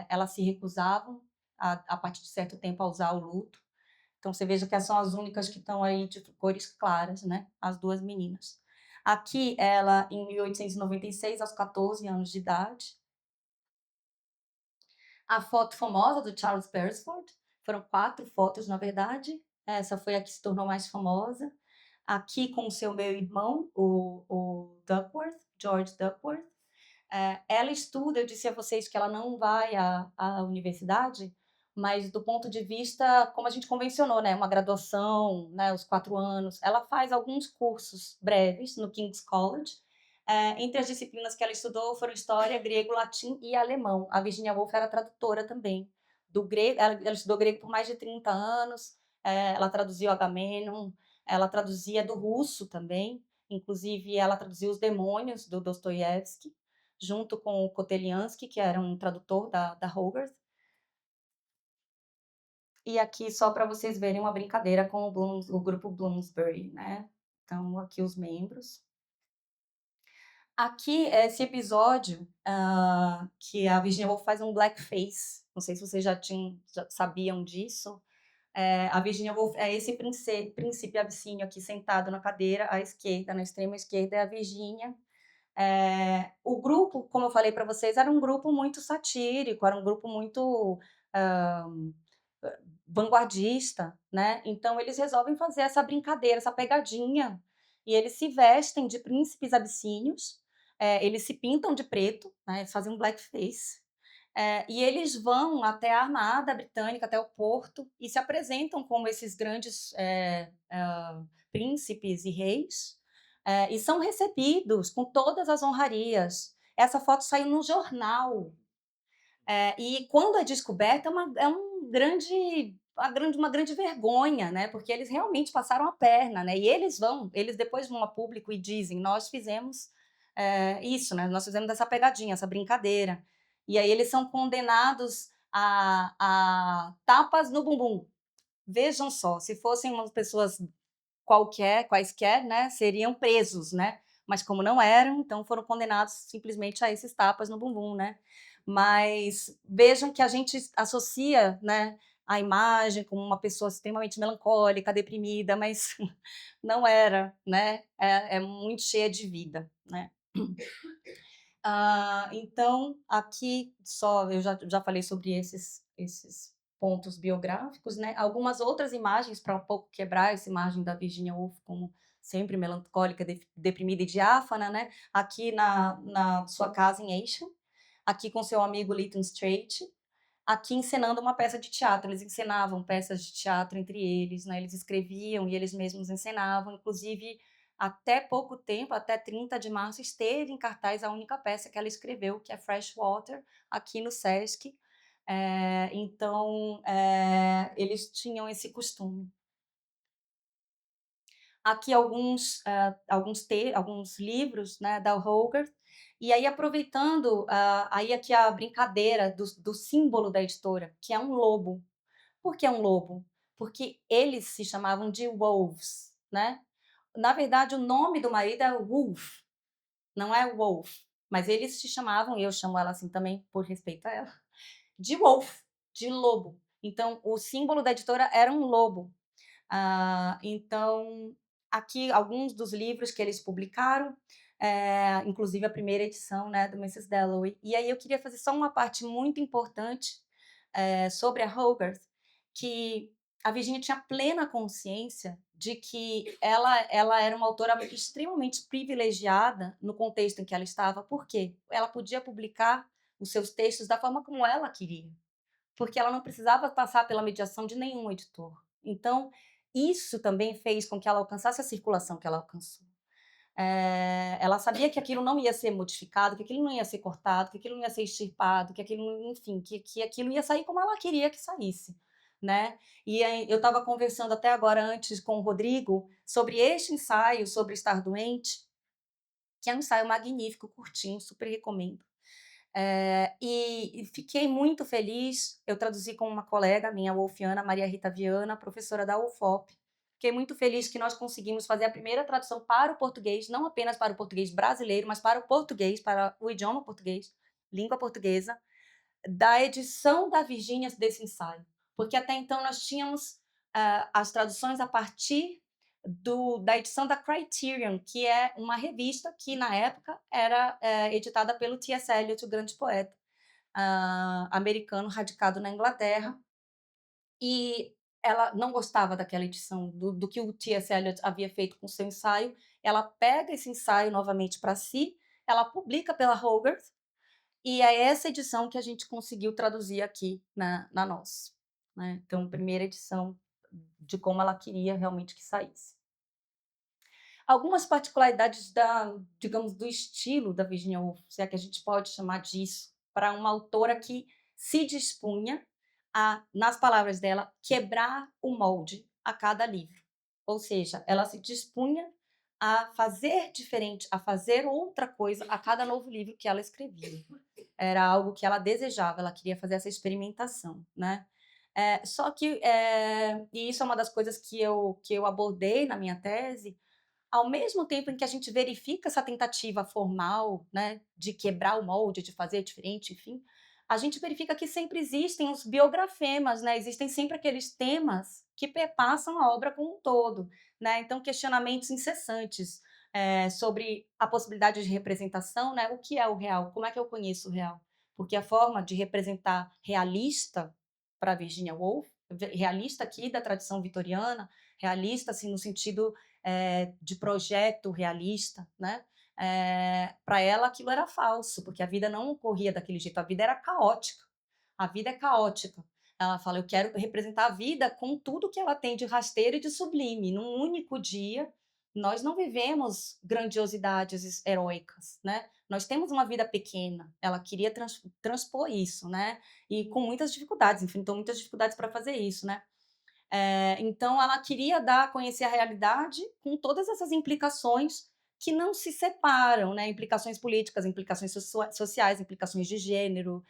elas se recusavam a partir de certo tempo a usar o luto. Então você veja que são as únicas que estão aí de cores claras, né? As duas meninas. Aqui ela em 1896, aos 14 anos de idade. A foto famosa do Charles Beresford, foram 4 fotos, na verdade. Essa foi a que se tornou mais famosa. Aqui com o seu meu-irmão, o Duckworth, George Duckworth. Ela estuda, eu disse a vocês que ela não vai à universidade, mas do ponto de vista, como a gente convencionou, né, uma graduação, né, os 4 anos, ela faz alguns cursos breves no King's College. Entre as disciplinas que ela estudou foram história, grego, latim e alemão. A Virginia Woolf era tradutora também do grego, ela estudou grego por mais de 30 anos, ela traduziu Agamenon, ela traduzia do russo também, inclusive ela traduziu Os Demônios, do Dostoiévski, junto com o Koteliansky, que era um tradutor da Hogarth. E aqui, só para vocês verem uma brincadeira com o grupo Bloomsbury, né? Então, aqui os membros. Aqui, esse episódio que a Virginia Woolf faz um blackface. Não sei se vocês já sabiam disso. A Virginia Woolf é esse príncipe abissínio aqui sentado na cadeira à esquerda, na extrema esquerda é a Virginia. O grupo, como eu falei para vocês, era um grupo muito satírico, era um grupo muito vanguardista, né? Então eles resolvem fazer essa brincadeira, essa pegadinha, e eles se vestem de príncipes abissínios, eles se pintam de preto, né? Eles fazem um blackface, e eles vão até a Armada Britânica, até o porto, e se apresentam como esses grandes príncipes e reis, e são recebidos com todas as honrarias. Essa foto saiu no jornal. E quando é descoberta, uma grande vergonha, né? Porque eles realmente passaram a perna, né? E eles depois vão a público e dizem: nós fizemos isso, né? Nós fizemos essa pegadinha, essa brincadeira. E aí eles são condenados a tapas no bumbum. Vejam só, se fossem umas pessoas quaisquer, né, seriam presos, né? Mas como não eram, então foram condenados simplesmente a esses tapas no bumbum, né? Mas vejam que a gente associa, né, a imagem como uma pessoa extremamente melancólica, deprimida, mas não era, né? É muito cheia de vida, né? Então, aqui só eu já falei sobre esses pontos biográficos, né? Algumas outras imagens para um pouco quebrar essa imagem da Virginia Woolf como sempre melancólica, deprimida e diáfana, né? Aqui na sua casa em Ayrsham, aqui com seu amigo Lytton Straight, aqui encenando uma peça de teatro. Eles encenavam peças de teatro entre eles, né? Eles escreviam e eles mesmos encenavam. Inclusive, até pouco tempo, até 30 de março, esteve em cartaz a única peça que ela escreveu, que é Freshwater, aqui no Sesc. Então, eles tinham esse costume. Aqui alguns livros, né, da Hogarth. E aí, aproveitando, aí aqui a brincadeira do símbolo da editora, que é um lobo. Por que um lobo? Porque eles se chamavam de wolves, né? Na verdade, o nome do marido é Wolf, não é Wolf, mas eles se chamavam, e eu chamo ela assim também por respeito a ela, de Wolf, de lobo. Então, o símbolo da editora era um lobo. Então, aqui alguns dos livros que eles publicaram, inclusive a primeira edição, né, do Mrs. Dalloway. E aí eu queria fazer só uma parte muito importante sobre a Hogarth, que a Virginia tinha plena consciência de que ela era uma autora extremamente privilegiada no contexto em que ela estava. Por quê? Ela podia publicar os seus textos da forma como ela queria, porque ela não precisava passar pela mediação de nenhum editor. Então, isso também fez com que ela alcançasse a circulação que ela alcançou. Ela sabia que aquilo não ia ser modificado, que aquilo não ia ser cortado, que aquilo não ia ser extirpado, que aquilo, enfim, que aquilo ia sair como ela queria que saísse, né? E aí, eu estava conversando até agora antes com o Rodrigo sobre este ensaio sobre estar doente, que é um ensaio magnífico, curtinho, super recomendo. E fiquei muito feliz, eu traduzi com uma colega minha, wolfiana, Maria Rita Viana, professora da UFOP. Fiquei muito feliz que nós conseguimos fazer a primeira tradução para o português, não apenas para o português brasileiro, mas para o português, para o idioma português, língua portuguesa, da edição da Virgínia desse ensaio. Porque até então nós tínhamos as traduções a partir da edição da Criterion, que é uma revista que, na época, era editada pelo T.S. Eliot, o grande poeta americano radicado na Inglaterra. E ela não gostava daquela edição, do que o T.S. Eliot havia feito com o seu ensaio. Ela pega esse ensaio novamente para si, ela publica pela Hogarth, e é essa edição que a gente conseguiu traduzir aqui na nossa. Né? Então, primeira edição de como ela queria realmente que saísse. Algumas particularidades digamos, do estilo da Virginia Woolf, se é que a gente pode chamar disso, para uma autora que se dispunha a, nas palavras dela, quebrar o molde a cada livro. Ou seja, ela se dispunha a fazer diferente, a fazer outra coisa a cada novo livro que ela escrevia. Era algo que ela desejava, ela queria fazer essa experimentação, né? Só que, e isso é uma das coisas que eu abordei na minha tese, ao mesmo tempo em que a gente verifica essa tentativa formal, né, de quebrar o molde, de fazer diferente, enfim, a gente verifica que sempre existem os biografemas, né, existem sempre aqueles temas que perpassam a obra como um todo, né, então questionamentos incessantes sobre a possibilidade de representação, né, o que é o real, como é que eu conheço o real, porque a forma de representar realista para Virginia Woolf, realista aqui da tradição vitoriana, realista assim no sentido de projeto realista, né? Para ela aquilo era falso, porque a vida não ocorria daquele jeito, a vida era caótica. A vida é caótica. Ela fala, eu quero representar a vida com tudo que ela tem de rasteiro e de sublime. Num único dia, nós não vivemos grandiosidades heróicas, né? Nós temos uma vida pequena. Ela queria transpor isso, né? E com muitas dificuldades, enfrentou muitas dificuldades para fazer isso, né? Então, ela queria dar a conhecer a realidade com todas essas implicações que não se separam, né? Implicações políticas, implicações sociais, implicações de gênero.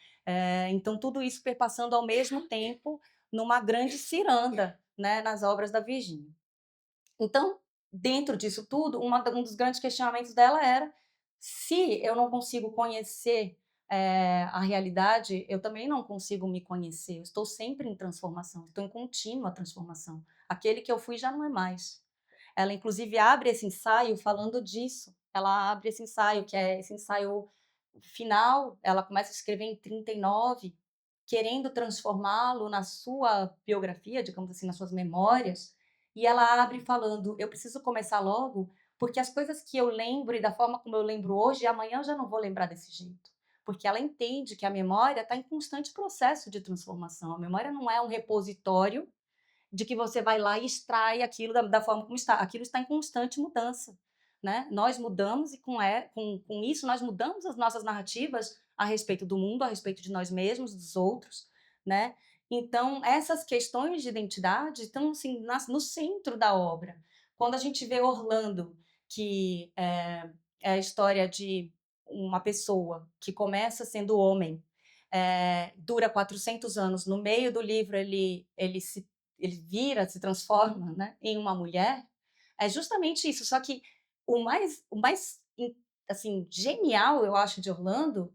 Então, tudo isso perpassando ao mesmo tempo numa grande ciranda, né? Nas obras da Virginia. Então, dentro disso tudo, um dos grandes questionamentos dela era se eu não consigo conhecer a realidade, eu também não consigo me conhecer. Eu estou sempre em transformação, estou em contínua transformação. Aquele que eu fui já não é mais. Ela, inclusive, abre esse ensaio falando disso. Ela abre esse ensaio, que é esse ensaio final. Ela começa a escrever em 39, querendo transformá-lo na sua biografia, digamos assim, nas suas memórias. E ela abre falando: eu preciso começar logo, porque as coisas que eu lembro e da forma como eu lembro hoje, amanhã eu já não vou lembrar desse jeito. Porque ela entende que a memória está em constante processo de transformação. A memória não é um repositório de que você vai lá e extrai aquilo da forma como está. Aquilo está em constante mudança. Né? Nós mudamos e com isso nós mudamos as nossas narrativas a respeito do mundo, a respeito de nós mesmos, dos outros. Né? Então, essas questões de identidade estão assim, no centro da obra. Quando a gente vê Orlando, que é a história de uma pessoa que começa sendo homem, dura 400 anos, no meio do livro ele vira, se transforma, né, em uma mulher, é justamente isso. Só que o mais assim, genial, eu acho, de Orlando,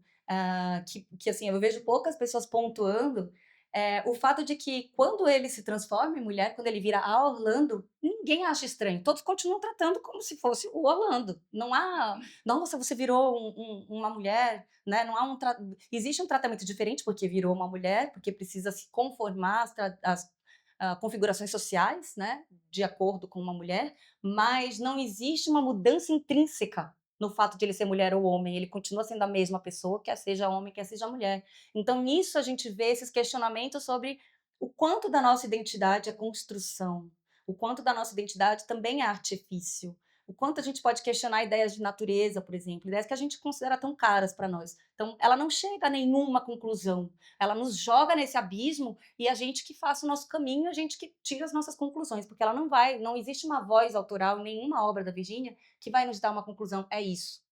que assim, eu vejo poucas pessoas pontuando, o fato de que quando ele se transforma em mulher, quando ele vira a Orlando, ninguém acha estranho. Todos continuam tratando como se fosse o Orlando. Não há, nossa, você virou uma mulher, né? Não há existe um tratamento diferente porque virou uma mulher, porque precisa se conformar às configurações sociais, né? De acordo com uma mulher, mas não existe uma mudança intrínseca no fato de ele ser mulher ou homem, ele continua sendo a mesma pessoa, quer seja homem, quer seja mulher. Então, nisso a gente vê esses questionamentos sobre o quanto da nossa identidade é construção, o quanto da nossa identidade também é artifício, o quanto a gente pode questionar ideias de natureza, por exemplo, ideias que a gente considera tão caras para nós. Então, ela não chega a nenhuma conclusão, ela nos joga nesse abismo e a gente que faça o nosso caminho, a gente que tira as nossas conclusões, porque ela não existe uma voz autoral em nenhuma obra da Virginia que vai nos dar uma conclusão, é isso.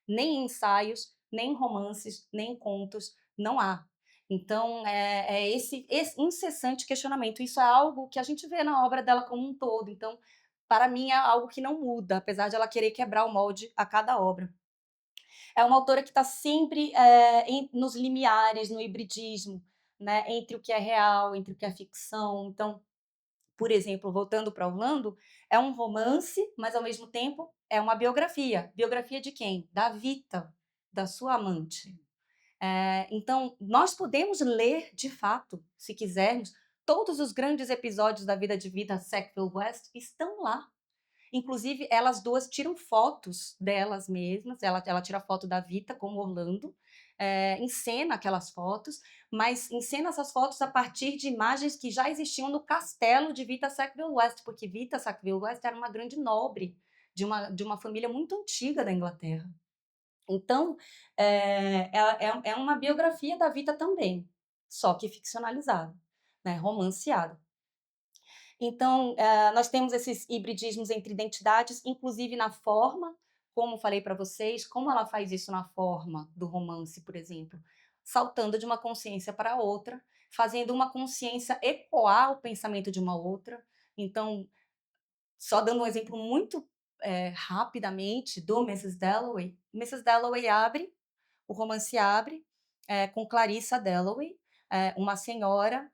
Nem em ensaios, nem romances, nem contos, não há. Então, é esse incessante questionamento. Isso é algo que a gente vê na obra dela como um todo. Então, para mim, é algo que não muda, apesar de ela querer quebrar o molde a cada obra. É uma autora que está sempre nos limiares, no hibridismo, né, entre o que é real, entre o que é ficção. Então, por exemplo, voltando para Orlando, é um romance, mas ao mesmo tempo é uma biografia. Biografia de quem? Da Vita, da sua amante. Então, nós podemos ler, de fato, se quisermos, todos os grandes episódios da vida de Vita Sackville West estão lá. Inclusive, elas duas tiram fotos delas mesmas. Ela tira foto da Vita como Orlando, encena aquelas fotos, mas encena essas fotos a partir de imagens que já existiam no castelo de Vita Sackville West, porque Vita Sackville West era uma grande nobre de uma família muito antiga da Inglaterra. Então, é uma biografia da Vita também, só que ficcionalizada, né, romanceada. Então, nós temos esses hibridismos entre identidades, inclusive na forma, como falei para vocês, como ela faz isso na forma do romance, por exemplo, saltando de uma consciência para outra, fazendo uma consciência ecoar o pensamento de uma outra. Então, só dando um exemplo muito rapidamente do Mrs. Dalloway. Mrs. Dalloway abre, o romance abre com Clarissa Dalloway, uma senhora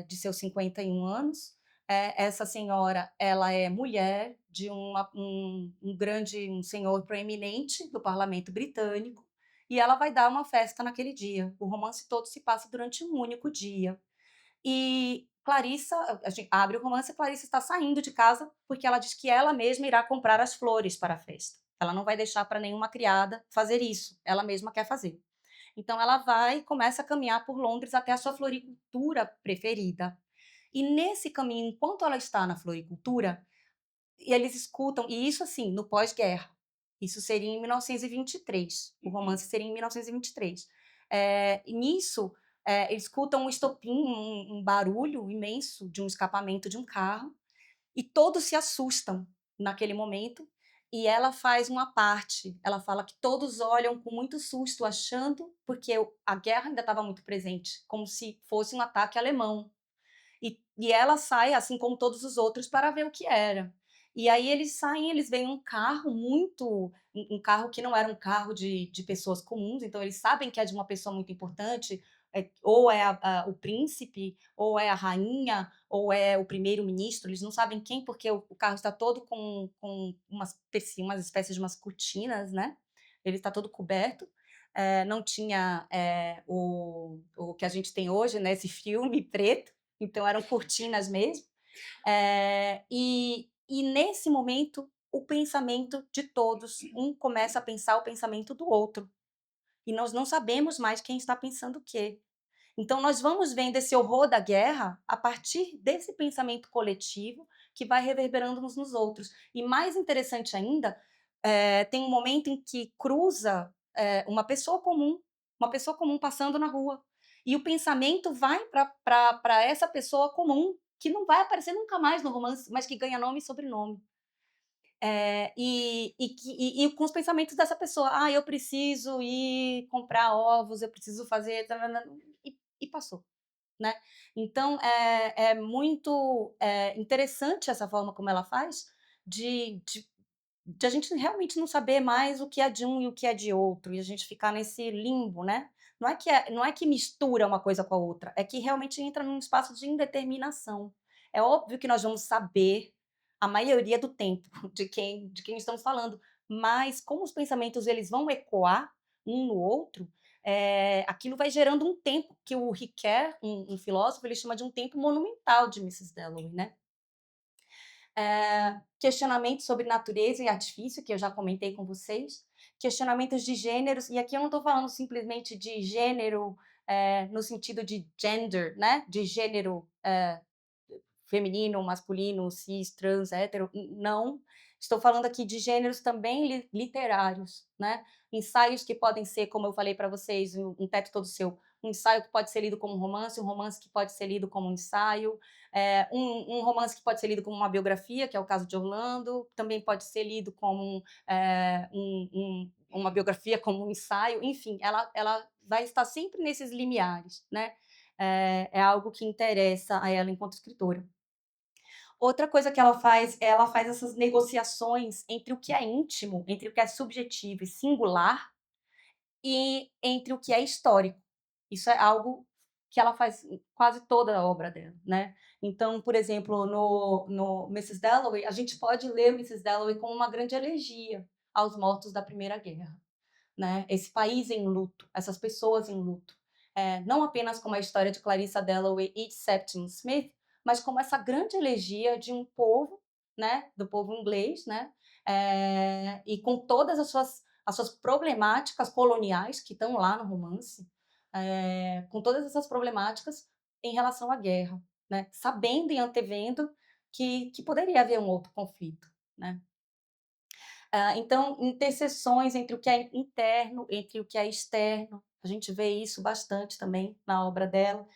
de seus 51 anos. Essa senhora, ela é mulher de um senhor proeminente do parlamento britânico, e ela vai dar uma festa naquele dia. O romance todo se passa durante um único dia. E Clarissa, a gente abre o romance, e Clarissa está saindo de casa porque ela diz que ela mesma irá comprar as flores para a festa. Ela não vai deixar para nenhuma criada fazer isso, ela mesma quer fazer. Então ela vai e começa a caminhar por Londres até a sua floricultura preferida. E nesse caminho, enquanto ela está na floricultura, eles escutam, e isso assim, no pós-guerra, isso seria em 1923, o romance seria em 1923. E nisso, eles escutam um estopim, um barulho imenso de um escapamento de um carro, e todos se assustam naquele momento, e ela faz uma parte, ela fala que todos olham com muito susto, achando, porque a guerra ainda estava muito presente, como se fosse um ataque alemão. E ela sai, assim como todos os outros, para ver o que era. E aí eles saem, eles veem um carro um carro que não era um carro de pessoas comuns, então eles sabem que é de uma pessoa muito importante, ou é o príncipe, ou é a rainha, ou é o primeiro-ministro, eles não sabem quem, porque o carro está todo com umas espécies de umas cortinas, né? Ele está todo coberto. Não tinha o que a gente tem hoje, né? Esse filme preto, então eram cortinas mesmo. E nesse momento, o pensamento de todos, um começa a pensar o pensamento do outro. E nós não sabemos mais quem está pensando o quê. Então, nós vamos vendo esse horror da guerra a partir desse pensamento coletivo que vai reverberando uns nos outros. E mais interessante ainda, tem um momento em que cruza uma pessoa comum passando na rua. E o pensamento vai para essa pessoa comum, que não vai aparecer nunca mais no romance, mas que ganha nome e sobrenome. E com os pensamentos dessa pessoa, eu preciso ir comprar ovos, eu preciso fazer. E passou. Né? Então, é muito interessante essa forma como ela faz de a gente realmente não saber mais o que é de um e o que é de outro, e a gente ficar nesse limbo, né? Não é que mistura uma coisa com a outra, é que realmente entra num espaço de indeterminação. É óbvio que nós vamos saber a maioria do tempo de quem estamos falando, mas como os pensamentos eles vão ecoar um no outro, aquilo vai gerando um tempo que o Ricoeur, um filósofo, ele chama de um tempo monumental de Mrs. Dalloway, né? Questionamentos sobre natureza e artifício, que eu já comentei com vocês, questionamentos de gêneros, e aqui eu não estou falando simplesmente de gênero no sentido de gender, né? De gênero feminino, masculino, cis, trans, hétero, não. Estou falando aqui de gêneros também literários, né? Ensaios que podem ser, como eu falei para vocês, um teto todo seu, um ensaio que pode ser lido como um romance que pode ser lido como um ensaio, um romance que pode ser lido como uma biografia, que é o caso de Orlando, também pode ser lido como uma biografia como um ensaio, enfim, ela vai estar sempre nesses limiares, né? É algo que interessa a ela enquanto escritora. Outra coisa que ela faz essas negociações entre o que é íntimo, entre o que é subjetivo e singular, e entre o que é histórico. Isso é algo que ela faz em quase toda a obra dela, né. Então, por exemplo, no Mrs. Dalloway, a gente pode ler Mrs. Dalloway como uma grande elegia aos mortos da Primeira Guerra, né. Esse país em luto, essas pessoas em luto. Não apenas como a história de Clarissa Dalloway e de Septimus Smith, mas como essa grande elegia de um povo, né, do povo inglês, né, e com todas as suas problemáticas coloniais que estão lá no romance, com todas essas problemáticas em relação à guerra, né, sabendo e antevendo que poderia haver um outro conflito, né. Então, interseções entre o que é interno, entre o que é externo, a gente vê isso bastante também na obra dela.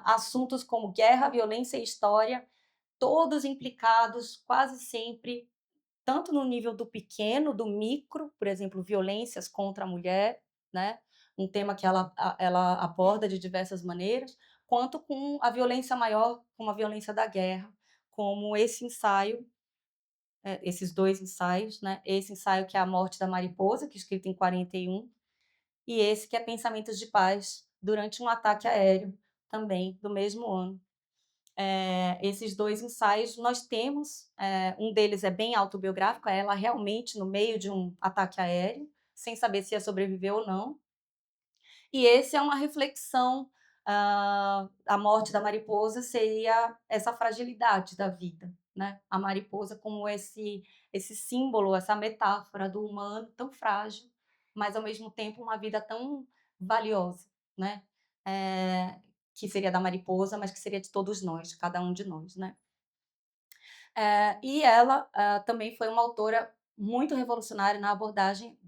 Assuntos como guerra, violência e história, todos implicados quase sempre tanto no nível do pequeno, do micro, por exemplo, violências contra a mulher, né, um tema que ela aborda de diversas maneiras, quanto com a violência maior, como a violência da guerra, como esse ensaio, esses 2 ensaios, né, esse ensaio que é A Morte da Mariposa, que é escrito em 41, e esse que é Pensamentos de Paz, durante um ataque aéreo, também do mesmo ano. Esses 2 ensaios nós temos, um deles é bem autobiográfico, é ela realmente no meio de um ataque aéreo, sem saber se ia sobreviver ou não. E esse é uma reflexão, a morte da mariposa seria essa fragilidade da vida, né, a mariposa como esse símbolo, essa metáfora do humano tão frágil, mas ao mesmo tempo uma vida tão valiosa, né, que seria da mariposa, mas que seria de todos nós, de cada um de nós, né. E ela, também foi uma autora muito revolucionária na abordagem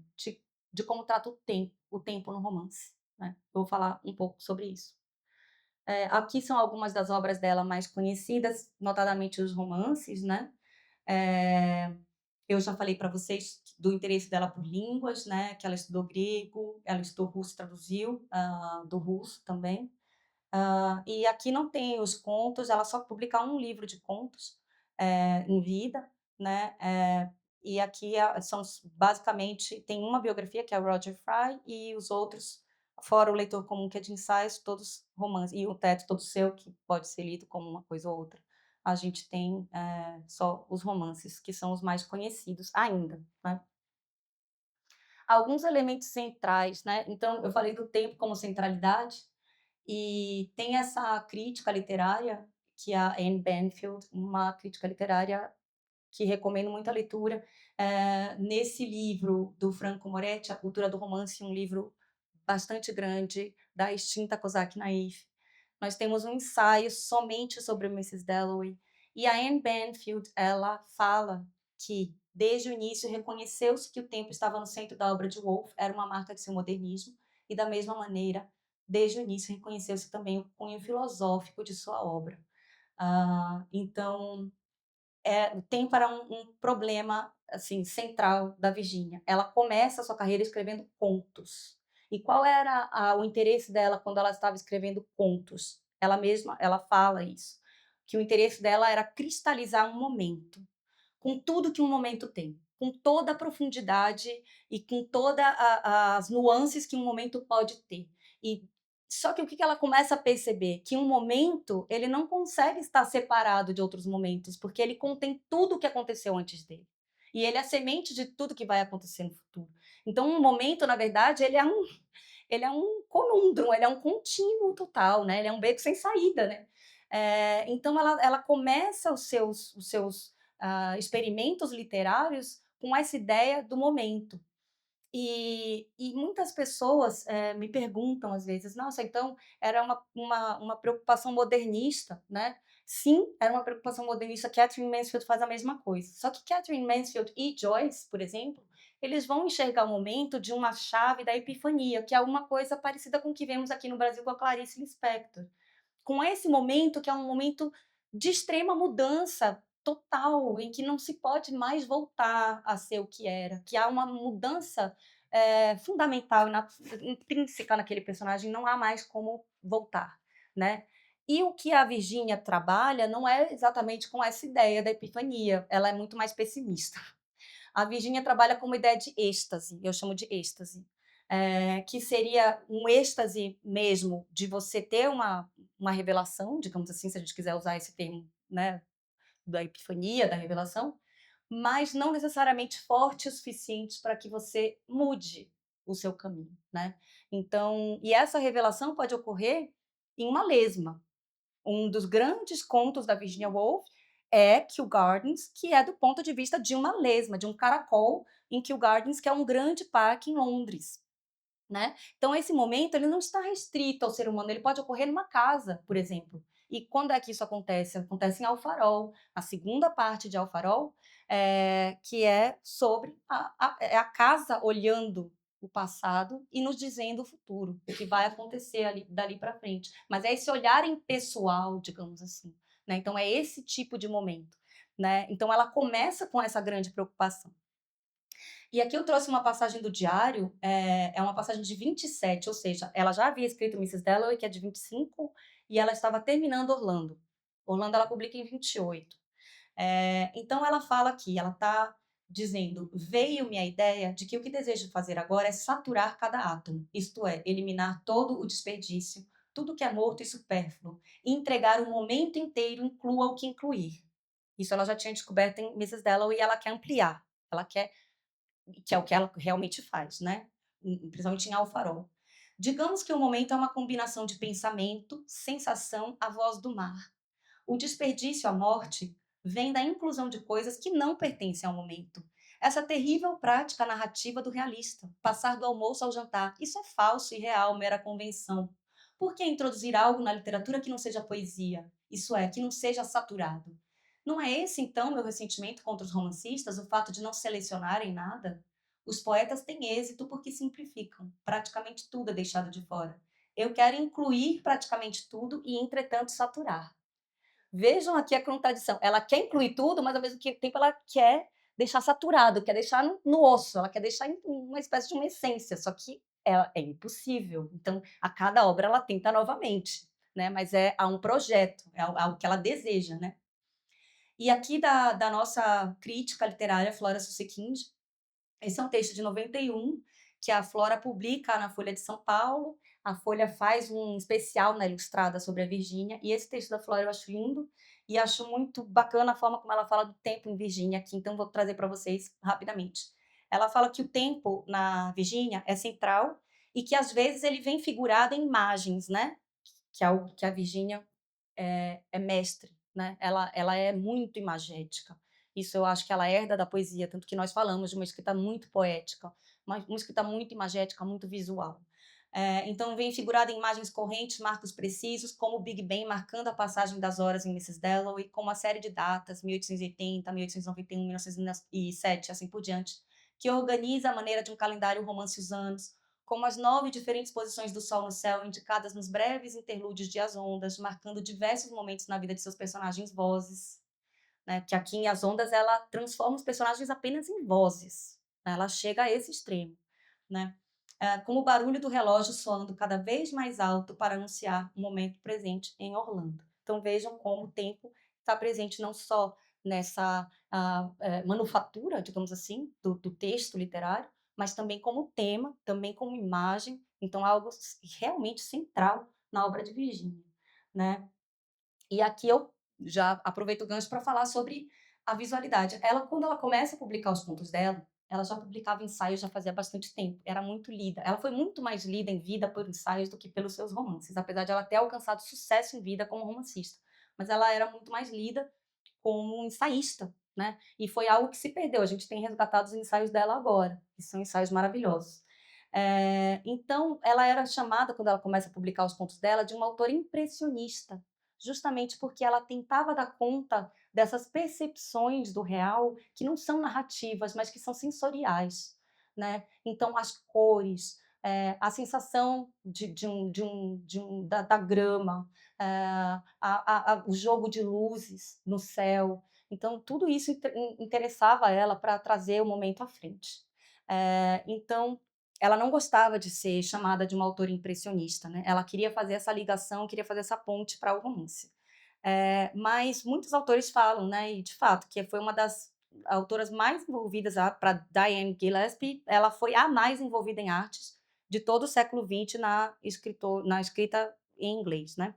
de como trata o tempo no romance, né. Eu vou falar um pouco sobre isso. Aqui são algumas das obras dela mais conhecidas, notadamente os romances, né. Eh, eu já falei para vocês do interesse dela por línguas, né, que ela estudou grego, ela estudou russo, traduziu, do russo também. E aqui não tem os contos, ela só publica um livro de contos, em vida, né, e aqui são basicamente tem uma biografia que é o Roger Fry e os outros, fora o Leitor Comum que é de ensaios, todos romances, e O Teto Todo Seu, que pode ser lido como uma coisa ou outra. A gente tem, só os romances, que são os mais conhecidos ainda, né. Alguns elementos centrais, né, então eu falei do tempo como centralidade, e tem essa crítica literária, que é a Anne Banfield, uma crítica literária que recomendo muito a leitura. Nesse livro do Franco Moretti, A Cultura do Romance, um livro bastante grande, da extinta Kozak Naif, nós temos um ensaio somente sobre Mrs. Dalloway, e a Anne Banfield, ela fala que, desde o início, reconheceu-se que o tempo estava no centro da obra de Woolf, era uma marca de seu modernismo, e da mesma maneira, desde o início, reconheceu-se também o cunho filosófico de sua obra. Então, tem para um problema, assim, central da Virginia. Ela começa a sua carreira escrevendo contos. E qual era o interesse dela quando ela estava escrevendo contos? Ela mesma, ela fala isso, que o interesse dela era cristalizar um momento, com tudo que um momento tem, com toda a profundidade e com todas as nuances que um momento pode ter. E só que o que ela começa a perceber? Que um momento, ele não consegue estar separado de outros momentos, porque ele contém tudo o que aconteceu antes dele. E ele é a semente de tudo que vai acontecer no futuro. Então, um momento, na verdade, ele é um conundrum, ele é um contínuo total, né? Ele é um beco sem saída, né? Então, ela começa os seus experimentos literários com essa ideia do momento. E muitas pessoas me perguntam às vezes: "Nossa, então era uma preocupação modernista, né?" Sim, era uma preocupação modernista. Catherine Mansfield faz a mesma coisa. Só que Catherine Mansfield e Joyce, por exemplo, eles vão enxergar o momento de uma chave da epifania, que é alguma coisa parecida com o que vemos aqui no Brasil com a Clarice Lispector. Com esse momento que é um momento de extrema mudança total, em que não se pode mais voltar a ser o que era, que há uma mudança, fundamental e intrínseca naquele personagem, não há mais como voltar, né. E o que a Virgínia trabalha não é exatamente com essa ideia da epifania, ela é muito mais pessimista. A Virgínia trabalha com uma ideia de êxtase, eu chamo de êxtase, que seria um êxtase mesmo de você ter uma revelação, digamos assim, se a gente quiser usar esse termo, né, da epifania, da revelação, mas não necessariamente forte o suficiente para que você mude o seu caminho, né. Então e essa revelação pode ocorrer em uma lesma. Um dos grandes contos da Virginia Woolf é Kew Gardens, que é do ponto de vista de uma lesma, de um caracol em Kew Gardens, que é um grande parque em Londres, né. Então esse momento ele não está restrito ao ser humano, ele pode ocorrer numa casa, por exemplo. E quando é que isso acontece? Acontece em Alfarol, a segunda parte de Alfarol, que é sobre a casa olhando o passado e nos dizendo o futuro, o que vai acontecer ali dali para frente. Mas é esse olhar impessoal, digamos assim, né, então é esse tipo de momento, né. Então ela começa com essa grande preocupação. E aqui eu trouxe uma passagem do diário, é uma passagem de 27, ou seja, ela já havia escrito Mrs. Dalloway, que é de 25, e ela estava terminando Orlando. Orlando ela publica em 28. Então ela fala aqui, ela está dizendo: "Veio-me a ideia de que o que desejo fazer agora é saturar cada átomo, isto é, eliminar todo o desperdício, tudo que é morto e supérfluo, e entregar o momento inteiro inclua o que incluir." Isso ela já tinha descoberto em Mrs. Dalloway e ela quer ampliar, ela quer que é o que ela realmente faz, né, principalmente em Alfarol. Digamos que o momento é uma combinação de pensamento, sensação, a voz do mar. O desperdício, a morte, vem da inclusão de coisas que não pertencem ao momento. Essa terrível prática narrativa do realista, passar do almoço ao jantar, isso é falso e real, mera convenção. Por que introduzir algo na literatura que não seja poesia? Isso é, que não seja saturado. Não é esse, então, meu ressentimento contra os romancistas, o fato de não selecionarem nada? Os poetas têm êxito porque simplificam. Praticamente tudo é deixado de fora. Eu quero incluir praticamente tudo e, entretanto, saturar. Vejam aqui a contradição. Ela quer incluir tudo, mas ao mesmo tempo ela quer deixar saturado, quer deixar no osso, ela quer deixar em uma espécie de uma essência, só que é impossível. Então, a cada obra ela tenta novamente, né? Mas há um projeto, algo que ela deseja, né? E aqui da nossa crítica literária, Flora Susekind, esse é um texto de 91, que a Flora publica na Folha de São Paulo. A Folha faz um especial na Ilustrada sobre a Virgínia, e esse texto da Flora eu acho lindo, e acho muito bacana a forma como ela fala do tempo em Virgínia aqui, então vou trazer para vocês rapidamente. Ela fala que o tempo na Virgínia é central e que às vezes ele vem figurado em imagens, né? Que é algo que a Virgínia é mestre, né? Ela é muito imagética. Isso eu acho que ela herda da poesia, tanto que nós falamos de uma escrita muito poética, uma escrita muito imagética, muito visual. Então vem figurada em imagens correntes, marcos precisos, como o Big Ben marcando a passagem das horas em Mrs. Dalloway, com uma série de datas, 1880, 1891, 1907, assim por diante, que organiza a maneira de um calendário romance os anos, como as 9 diferentes posições do Sol no céu, indicadas nos breves interlúdios de As Ondas, marcando diversos momentos na vida de seus personagens vozes, né, que aqui em As Ondas ela transforma os personagens apenas em vozes, né, ela chega a esse extremo, né. Com o barulho do relógio soando cada vez mais alto para anunciar o momento presente em Orlando. Então vejam como o tempo está presente não só nessa manufatura, digamos assim, do texto literário, mas também como tema, também como imagem, então algo realmente central na obra de Virginia, né. E aqui eu já aproveito o gancho para falar sobre a visualidade. Ela, quando ela começa a publicar os contos dela, ela já publicava ensaios já fazia bastante tempo, era muito lida. Ela foi muito mais lida em vida por ensaios do que pelos seus romances, apesar de ela ter alcançado sucesso em vida como romancista. Mas ela era muito mais lida como ensaísta, né? E foi algo que se perdeu. A gente tem resgatado os ensaios dela agora, que são ensaios maravilhosos. Então, ela era chamada, quando ela começa a publicar os contos dela, de uma autora impressionista, justamente porque ela tentava dar conta dessas percepções do real que não são narrativas, mas que são sensoriais, né? Então, as cores, a sensação da grama, o jogo de luzes no céu. Então, tudo isso interessava a ela para trazer o momento à frente. Então, ela não gostava de ser chamada de uma autora impressionista, né, ela queria fazer essa ligação, queria fazer essa ponte para o romance. Mas muitos autores falam, né, e de fato, que foi uma das autoras mais envolvidas, para Diane Gillespie, ela foi a mais envolvida em artes de todo o século XX na escrita em inglês, né.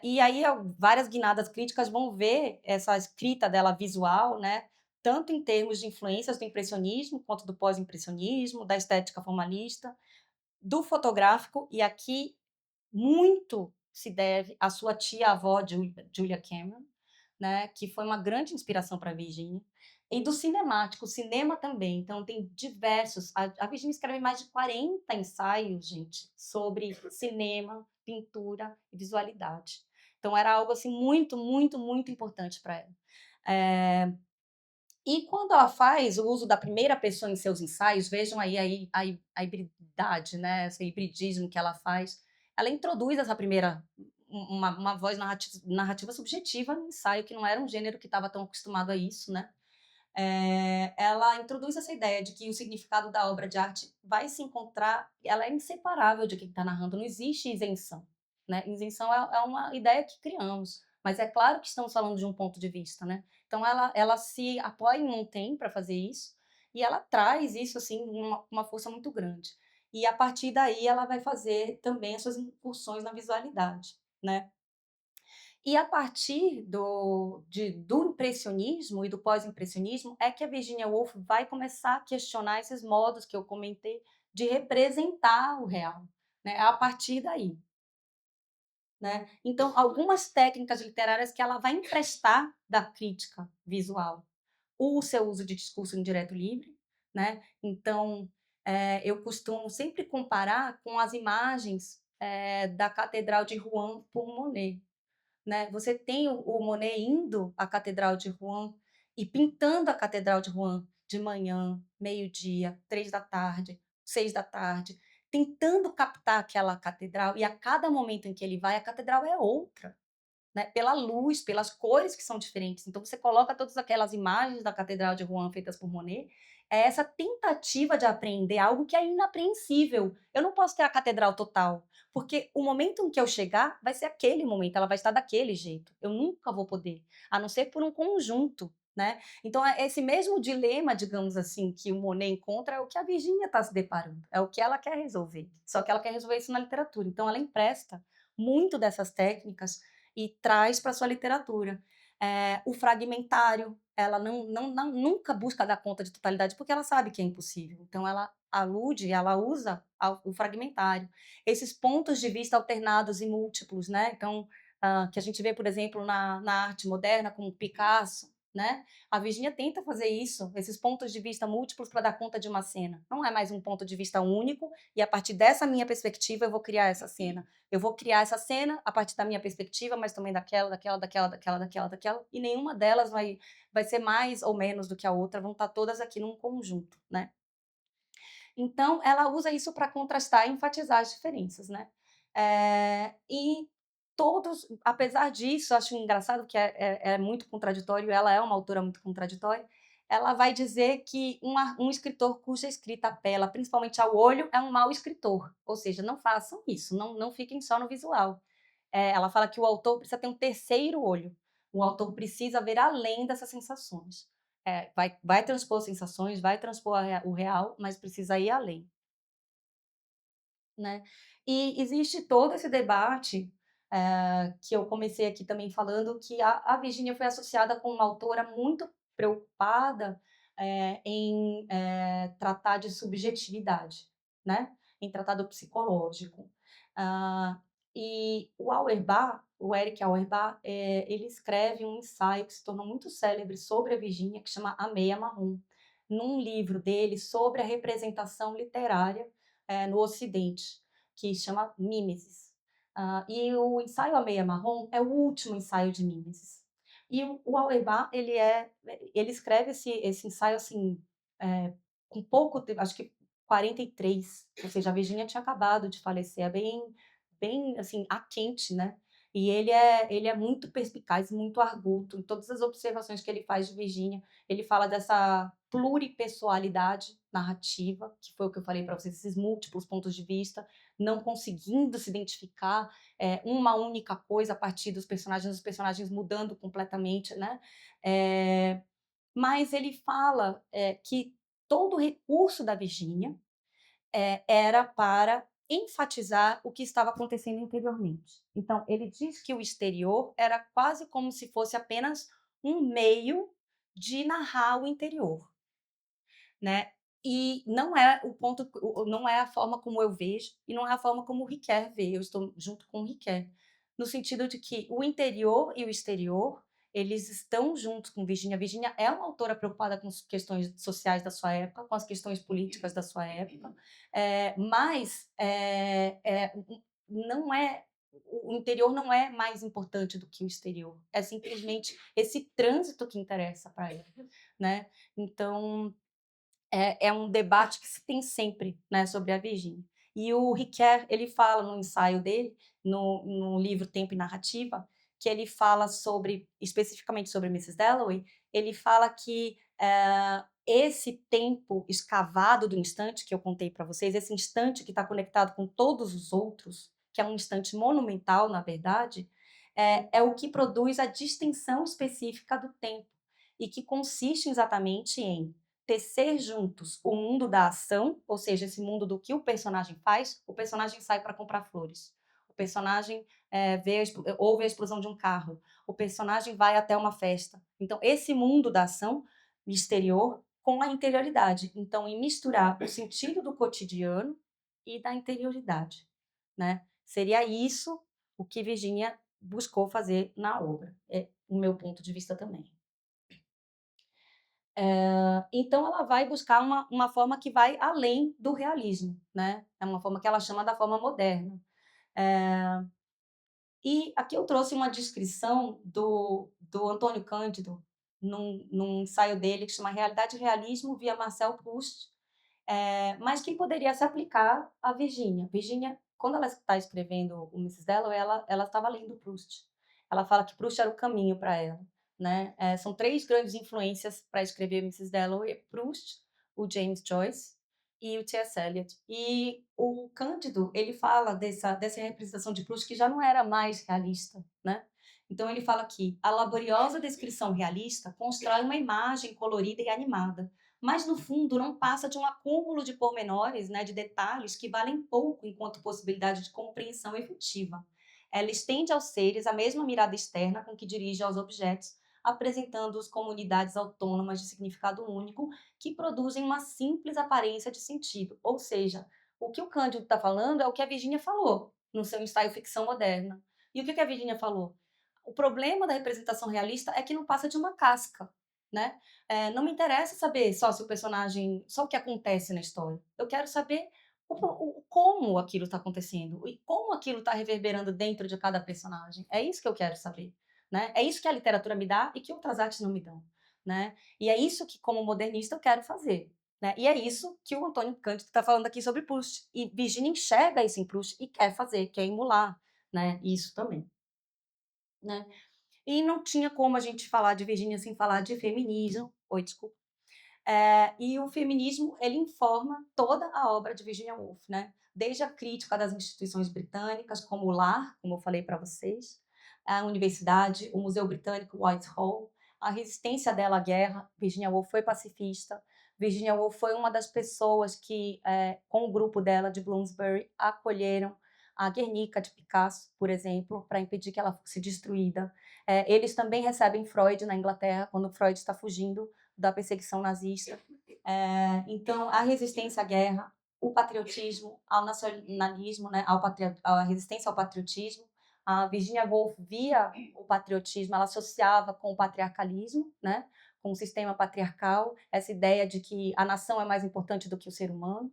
E aí várias guinadas críticas vão ver essa escrita dela visual, né, tanto em termos de influências do impressionismo, quanto do pós-impressionismo, da estética formalista, do fotográfico, e aqui muito se deve à sua tia-avó Julia Cameron, né, que foi uma grande inspiração para a Virginia, e do cinemático, o cinema também. Então tem diversos, a Virginia escreve mais de 40 ensaios, gente, sobre cinema, pintura e visualidade. Então era algo assim muito, muito, muito importante para ela. Eh, e quando ela faz o uso da primeira pessoa em seus ensaios, vejam aí a hibridade, né, esse hibridismo que ela faz, ela introduz essa primeira uma voz narrativa subjetiva no ensaio, que não era um gênero que estava tão acostumado a isso, né. Ela introduz essa ideia de que o significado da obra de arte vai se encontrar, ela é inseparável de quem está narrando, não existe isenção, né. Isenção é uma ideia que criamos, mas é claro que estamos falando de um ponto de vista, né. Então ela se apoia em Montaigne para fazer isso, e ela traz isso, assim, uma força muito grande. E a partir daí ela vai fazer também as suas incursões na visualidade, né. E a partir do impressionismo e do pós-impressionismo é que a Virginia Woolf vai começar a questionar esses modos que eu comentei de representar o real, né, é a partir daí, né. Então, algumas técnicas literárias que ela vai emprestar da crítica visual, o seu uso de discurso indireto livre, né, então, eu costumo sempre comparar com as imagens, da Catedral de Rouen por Monet. Né, você tem o Monet indo à catedral de Rouen e pintando a catedral de Rouen de manhã, meio-dia, 3 da tarde, 6 da tarde, tentando captar aquela catedral, e a cada momento em que ele vai, a catedral é outra, né, pela luz, pelas cores que são diferentes. Então você coloca todas aquelas imagens da catedral de Rouen feitas por Monet, é essa tentativa de apreender algo que é inapreensível. Eu não posso ter a catedral total, porque o momento em que eu chegar vai ser aquele momento, ela vai estar daquele jeito. Eu nunca vou poder, a não ser por um conjunto, né. Então é esse mesmo dilema, digamos assim, que o Monet encontra, é o que a Virginia está se deparando, é o que ela quer resolver, só que ela quer resolver isso na literatura. Então ela empresta muito dessas técnicas e traz para sua literatura. O fragmentário, ela nunca busca dar conta de totalidade, porque ela sabe que é impossível. Então ela alude, ela usa o fragmentário. Esses pontos de vista alternados e múltiplos, né? Então, que a gente vê, por exemplo, na arte moderna, como Picasso, né? A Virginia tenta fazer isso, esses pontos de vista múltiplos para dar conta de uma cena. Não é mais um ponto de vista único, e a partir dessa minha perspectiva eu vou criar essa cena. Eu vou criar essa cena a partir da minha perspectiva, mas também daquela, e nenhuma delas vai ser mais ou menos do que a outra, vão estar todas aqui num conjunto, né. Então ela usa isso para contrastar e enfatizar as diferenças, né. E todos, apesar disso, acho engraçado que é muito contraditório, ela é uma autora muito contraditória, ela vai dizer que um escritor cuja escrita apela principalmente ao olho é um mau escritor, ou seja, não façam isso, não fiquem só no visual. Ela fala que o autor precisa ter um terceiro olho, o autor precisa ver além dessas sensações. Vai transpor sensações, vai transpor o real, mas precisa ir além, né. E existe todo esse debate, que eu comecei aqui também falando, que a Virginia foi associada com uma autora muito preocupada, em, tratar de subjetividade, né, em tratar do psicológico. Ah, e o Eric Auerbach, ele escreve um ensaio que se tornou muito célebre sobre a Virginia, que chama A Meia Marrom, num livro dele sobre a representação literária, no Ocidente, que chama Mimesis. E o ensaio A Meia Marrom é o último ensaio de Mimesis. E o Auerbach, ele escreve esse ensaio, assim, com pouco tempo, acho que 43, ou seja, a Virginia tinha acabado de falecer, é bem, assim, a quente, né. E ele é muito perspicaz, muito arguto em todas as observações que ele faz de Virgínia. Ele fala dessa pluripessoalidade narrativa, que foi o que eu falei para vocês, esses múltiplos pontos de vista, não conseguindo se identificar uma única coisa a partir dos personagens, os personagens mudando completamente, né? Mas ele fala que todo o recurso da Virgínia era para enfatizar o que estava acontecendo interiormente. Então, ele diz que o exterior era quase como se fosse apenas um meio de narrar o interior, né? E não é o ponto, não é a forma como eu vejo e não é a forma como o Riquet vê. Eu estou junto com o Riquet, no sentido de que o interior e o exterior eles estão juntos com Virginia. Virginia é uma autora preocupada com as questões sociais da sua época, com as questões políticas da sua época, mas não é o interior não é mais importante do que o exterior. É simplesmente esse trânsito que interessa para ela, né? Então é um debate que se tem sempre, né, sobre a Virgínia. E o Riquet, ele fala no ensaio dele, no livro Tempo e Narrativa, que ele fala sobre, especificamente sobre Mrs. Dalloway, ele fala que esse tempo escavado do instante que eu contei para vocês, esse instante que está conectado com todos os outros, que é um instante monumental, na verdade, é o que produz a distinção específica do tempo, e que consiste exatamente em tecer juntos o mundo da ação, ou seja, esse mundo do que o personagem faz. O personagem sai para comprar flores, o personagem ouve a explosão de um carro, o personagem vai até uma festa. Então, esse mundo da ação exterior com a interioridade. Então, em misturar o sentido do cotidiano e da interioridade, né? Seria isso o que Virginia buscou fazer na obra. É o meu ponto de vista também. Então, ela vai buscar uma forma que vai além do realismo, né? É uma forma que ela chama da forma moderna. E aqui eu trouxe uma descrição do Antônio Cândido, num ensaio dele que chama Realidade e Realismo via Marcel Proust, mas que poderia se aplicar a Virginia. Virginia, quando ela está escrevendo o Mrs. Dalloway, ela estava lendo Proust. Ela fala que Proust era o caminho para ela, né? São 3 grandes influências para escrever Mrs. Dalloway: Proust, o James Joyce e o T.S. Eliot. E o Cândido, ele fala dessa representação de Proust que já não era mais realista, né? Então ele fala que a laboriosa descrição realista constrói uma imagem colorida e animada, mas no fundo não passa de um acúmulo de pormenores, né, de detalhes que valem pouco enquanto possibilidade de compreensão efetiva. Ela estende aos seres a mesma mirada externa com que dirige aos objetos, apresentando-os como unidades autônomas de significado único que produzem uma simples aparência de sentido. Ou seja, o que o Cândido está falando é o que a Virginia falou no seu ensaio Ficção Moderna. E o que a Virginia falou? O problema da representação realista é que não passa de uma casca, né? Não me interessa saber só se o personagem, só o que acontece na história. Eu quero saber como aquilo está acontecendo e como aquilo está reverberando dentro de cada personagem. É isso que eu quero saber, né? É isso que a literatura me dá e que outras artes não me dão, né? E é isso que, como modernista, eu quero fazer. Né? E é isso que o Antônio Cândido está falando aqui sobre Proust. E Virginia enxerga isso em Proust e quer fazer, quer emular, né? Isso também. Né? E não tinha como a gente falar de Virginia sem falar de feminismo. Oi, desculpa. E o feminismo, ele informa toda a obra de Virginia Woolf, né? Desde a crítica das instituições britânicas, como o lar, como eu falei para vocês, a universidade, o Museu Britânico Whitehall, a resistência dela à guerra. Virginia Woolf foi pacifista. Virginia Woolf foi uma das pessoas que, com o grupo dela de Bloomsbury, acolheram a Guernica de Picasso, por exemplo, para impedir que ela fosse destruída. Eles também recebem Freud na Inglaterra, quando Freud está fugindo da perseguição nazista. Então, a resistência à guerra, o patriotismo, ao nacionalismo, né, à resistência ao patriotismo. A Virginia Woolf via o patriotismo, ela associava com o patriarcalismo, né, com o sistema patriarcal, essa ideia de que a nação é mais importante do que o ser humano,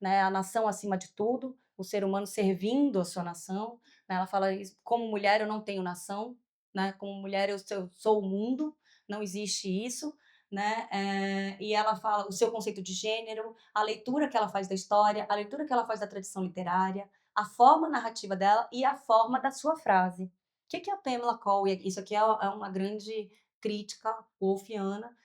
né, a nação acima de tudo, o ser humano servindo a sua nação. Né, ela fala, como mulher eu não tenho nação, né, como mulher eu sou o mundo, não existe isso. Né? E ela fala o seu conceito de gênero, a leitura que ela faz da história, a leitura que ela faz da tradição literária, a forma narrativa dela e a forma da sua frase, que a Pamela Cole, isso aqui é uma grande crítica wolfiana,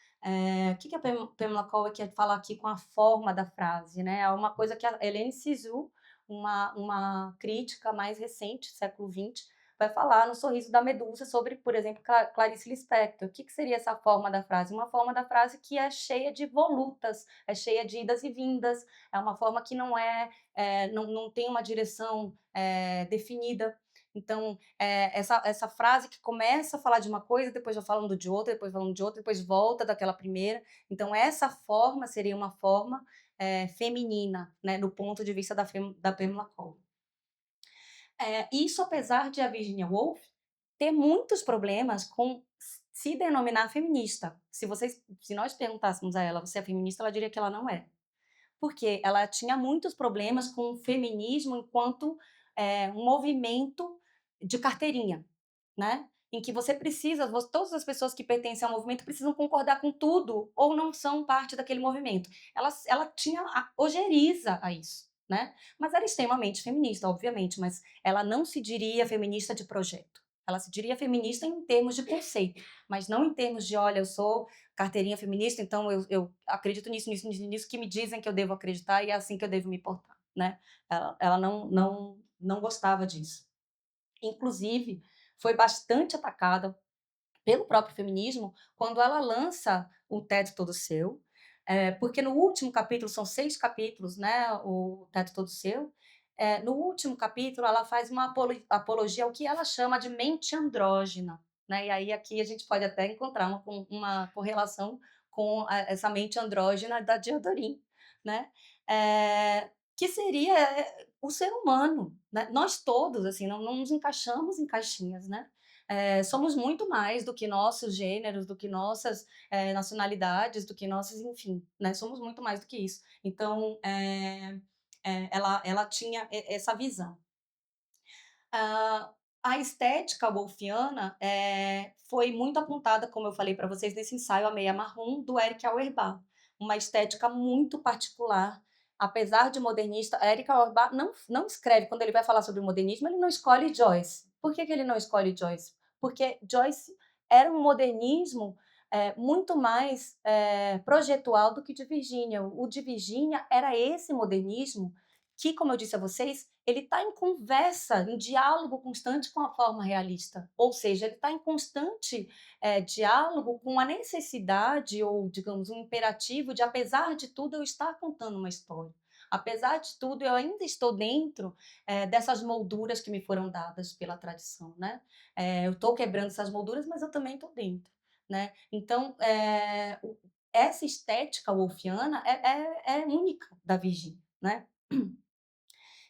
que a Pamela Cole quer falar aqui com a forma da frase, né? É uma coisa que a Hélène Cixous, uma crítica mais recente, século XX, vai falar no Sorriso da Medusa sobre, por exemplo, Clarice Lispector. O que seria essa forma da frase? Uma forma da frase que é cheia de volutas, é cheia de idas e vindas, é uma forma que não tem uma direção definida. Então, essa frase que começa a falar de uma coisa, depois vai falando de outra, depois falando de outra, depois volta daquela primeira. Então, essa forma seria uma forma feminina, né, do ponto de vista da Pamela Cole. Isso apesar de a Virginia Woolf ter muitos problemas com se denominar feminista. Se nós perguntássemos a ela, você é feminista, ela diria que ela não é. Porque ela tinha muitos problemas com o feminismo enquanto um movimento de carteirinha, né? Em que todas as pessoas que pertencem ao movimento precisam concordar com tudo ou não são parte daquele movimento. Ela tinha ojeriza a isso, né? Mas era extremamente feminista, obviamente, mas ela não se diria feminista de projeto. Ela se diria feminista em termos de conceito, mas não em termos de, olha, eu sou carteirinha feminista, então eu acredito nisso que me dizem que eu devo acreditar e é assim que eu devo me portar, né? Ela não gostava disso. Inclusive, foi bastante atacada pelo próprio feminismo quando ela lança o Teto Todo Seu, porque no último capítulo, são 6 capítulos, né, o Teto Todo Seu, no último capítulo ela faz uma apologia ao que ela chama de mente andrógena, né, e aí aqui a gente pode até encontrar uma correlação com essa mente andrógena da Diodorin, né, que seria o ser humano, né? Nós todos, assim, não nos encaixamos em caixinhas, né? Somos muito mais do que nossos gêneros, do que nossas nacionalidades, do que nossas, enfim, né? Somos muito mais do que isso. Então, ela tinha essa visão. A estética wolfiana foi muito apontada, como eu falei para vocês, nesse ensaio A Meia Marrom, do Eric Auerbach. Uma estética muito particular. Apesar de modernista, Eric Auerbach não escreve, quando ele vai falar sobre o modernismo, ele não escolhe Joyce. Por que ele não escolhe Joyce? Porque Joyce era um modernismo muito mais projetual do que de Virginia. O de Virginia era esse modernismo que, como eu disse a vocês, ele está em conversa, em diálogo constante com a forma realista. Ou seja, ele está em constante diálogo com a necessidade, ou, digamos, um imperativo de, apesar de tudo, eu estar contando uma história. Apesar de tudo, eu ainda estou dentro dessas molduras que me foram dadas pela tradição, né? Eu estou quebrando essas molduras, mas eu também estou dentro, né? Então, essa estética wolfiana é única da Virginia, né?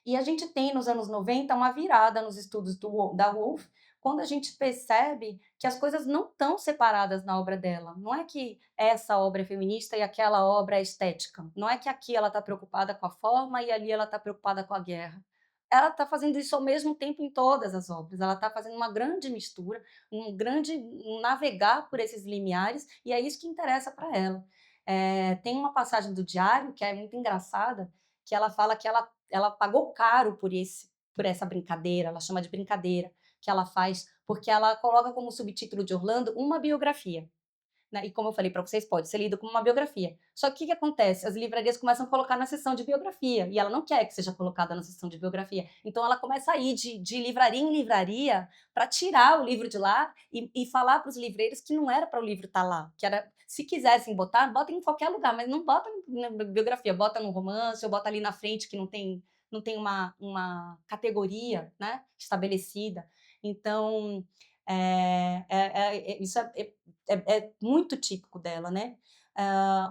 E a gente tem, nos anos 90, uma virada nos estudos da Woolf, quando a gente percebe que as coisas não estão separadas na obra dela. Não é que essa obra é feminista e aquela obra é estética. Não é que aqui ela está preocupada com a forma e ali ela está preocupada com a guerra. Ela está fazendo isso ao mesmo tempo em todas as obras. Ela está fazendo uma grande mistura, um grande navegar por esses limiares, e é isso que interessa para ela. Tem uma passagem do diário que é muito engraçada, que ela fala que ela pagou caro por essa brincadeira, ela chama de brincadeira, que ela faz, porque ela coloca como subtítulo de Orlando uma biografia. Né? E como eu falei para vocês, pode ser lido como uma biografia. Só que o que acontece? As livrarias começam a colocar na seção de biografia, e ela não quer que seja colocada na seção de biografia. Então ela começa a ir de livraria em livraria para tirar o livro de lá e falar para os livreiros que não era para o livro estar lá, que era, se quisessem botar, botem em qualquer lugar, mas não bota na biografia, bota no romance, ou bota ali na frente que não tem uma categoria, né, estabelecida. Então, isso é muito típico dela, né?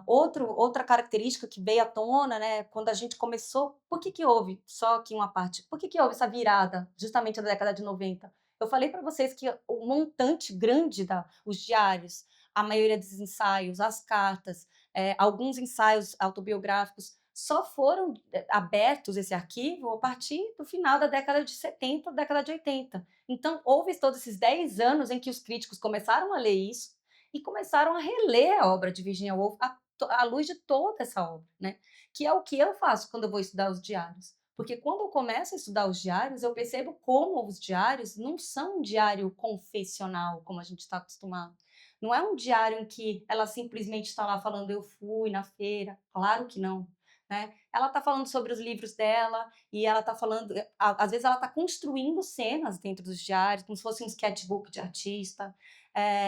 Outra característica que veio à tona, né, quando a gente começou, por que houve, só aqui uma parte, por que houve essa virada justamente na década de 90? Eu falei para vocês que o montante grande os diários, a maioria dos ensaios, as cartas, alguns ensaios autobiográficos, só foram abertos esse arquivo a partir do final da década de 70, década de 80. Então, houve todos esses 10 anos em que os críticos começaram a ler isso e começaram a reler a obra de Virginia Woolf à luz de toda essa obra, né? Que é o que eu faço quando eu vou estudar os diários. Porque quando eu começo a estudar os diários, eu percebo como os diários não são um diário confessional, como a gente está acostumado. Não é um diário em que ela simplesmente está lá falando, eu fui na feira. Claro que não. Né? Ela está falando sobre os livros dela e ela está falando, às vezes ela está construindo cenas dentro dos diários, como se fosse um sketchbook de artista.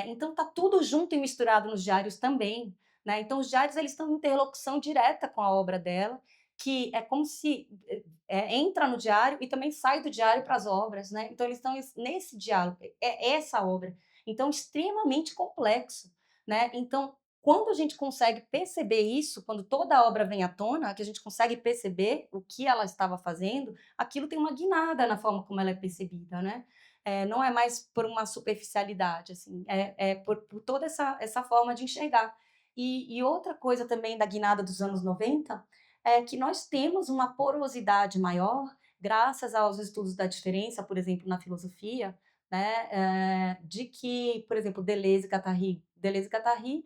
Então está tudo junto e misturado nos diários também. Né? Então os diários eles estão em interlocução direta com a obra dela, que é como se entra no diário e também sai do diário para as obras, né? Então eles estão nesse diálogo, é essa obra. Então extremamente complexo, né? Então quando a gente consegue perceber isso, quando toda a obra vem à tona, que a gente consegue perceber o que ela estava fazendo, aquilo tem uma guinada na forma como ela é percebida, né? Não é mais por uma superficialidade, assim, por toda essa forma de enxergar. E outra coisa também da guinada dos anos 90 é que nós temos uma porosidade maior, graças aos estudos da diferença, por exemplo, na filosofia, né, de que, por exemplo, Deleuze e Guattari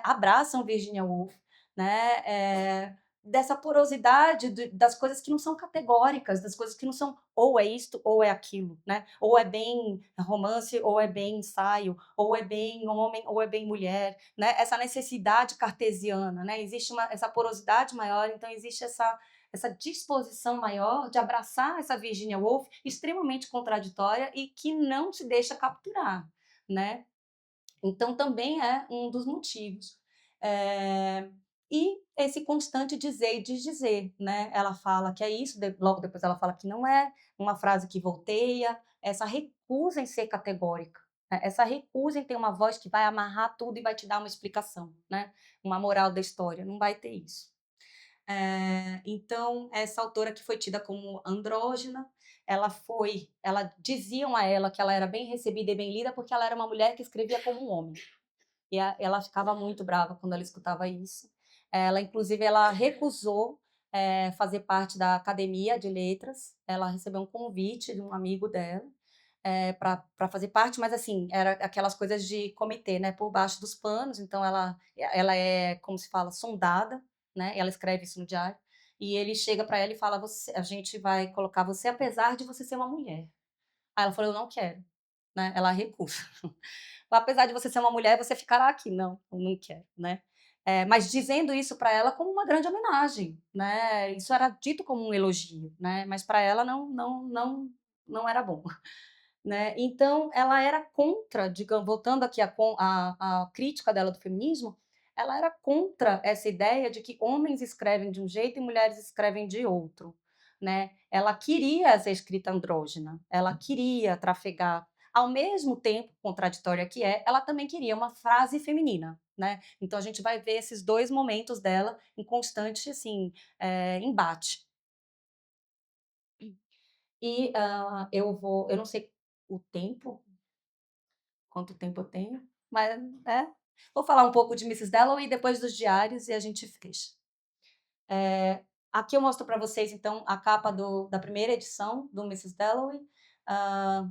abraçam Virginia Woolf, né, dessa porosidade das coisas que não são categóricas, das coisas que não são ou é isto ou é aquilo, né? Ou é bem romance ou é bem ensaio, ou é bem homem ou é bem mulher, né? Essa necessidade cartesiana, né? Existe essa porosidade maior, então existe essa disposição maior de abraçar essa Virginia Woolf extremamente contraditória e que não se deixa capturar, né? Então, também é um dos motivos. E esse constante dizer e desdizer, né? Ela fala que é isso, logo depois ela fala que não é, uma frase que volteia, essa recusa em ser categórica, né? Essa recusa em ter uma voz que vai amarrar tudo e vai te dar uma explicação, né? Uma moral da história, não vai ter isso. Então, essa autora que foi tida como andrógina, diziam a ela que ela era bem recebida e bem lida porque ela era uma mulher que escrevia como um homem. E ela ficava muito brava quando ela escutava isso. Inclusive, ela recusou fazer parte da Academia de Letras. Ela recebeu um convite de um amigo dela para fazer parte, mas assim, era aquelas coisas de comitê, né, por baixo dos panos. Então, ela é, como se fala, sondada, né? Ela escreve isso no diário. E ele chega para ela e fala: a gente vai colocar você apesar de você ser uma mulher. Aí ela falou: eu não quero. Né? Ela recusa. Apesar de você ser uma mulher, você ficará aqui. Não, eu não quero, né? Mas dizendo isso para ela como uma grande homenagem, né? Isso era dito como um elogio, né? Mas para ela não era bom, né? Então ela era contra, digamos, voltando aqui a crítica dela do feminismo, ela era contra essa ideia de que homens escrevem de um jeito e mulheres escrevem de outro, né? Ela queria essa escrita andrógina, ela queria trafegar. Ao mesmo tempo, contraditória que ela também queria uma frase feminina, né? Então a gente vai ver esses dois momentos dela em constante assim, embate. E eu não sei o tempo, quanto tempo eu tenho, mas vou falar um pouco de Mrs. Dalloway e depois dos diários e a gente fecha. Aqui eu mostro para vocês, então, a capa da primeira edição do Mrs. Dalloway. Ah,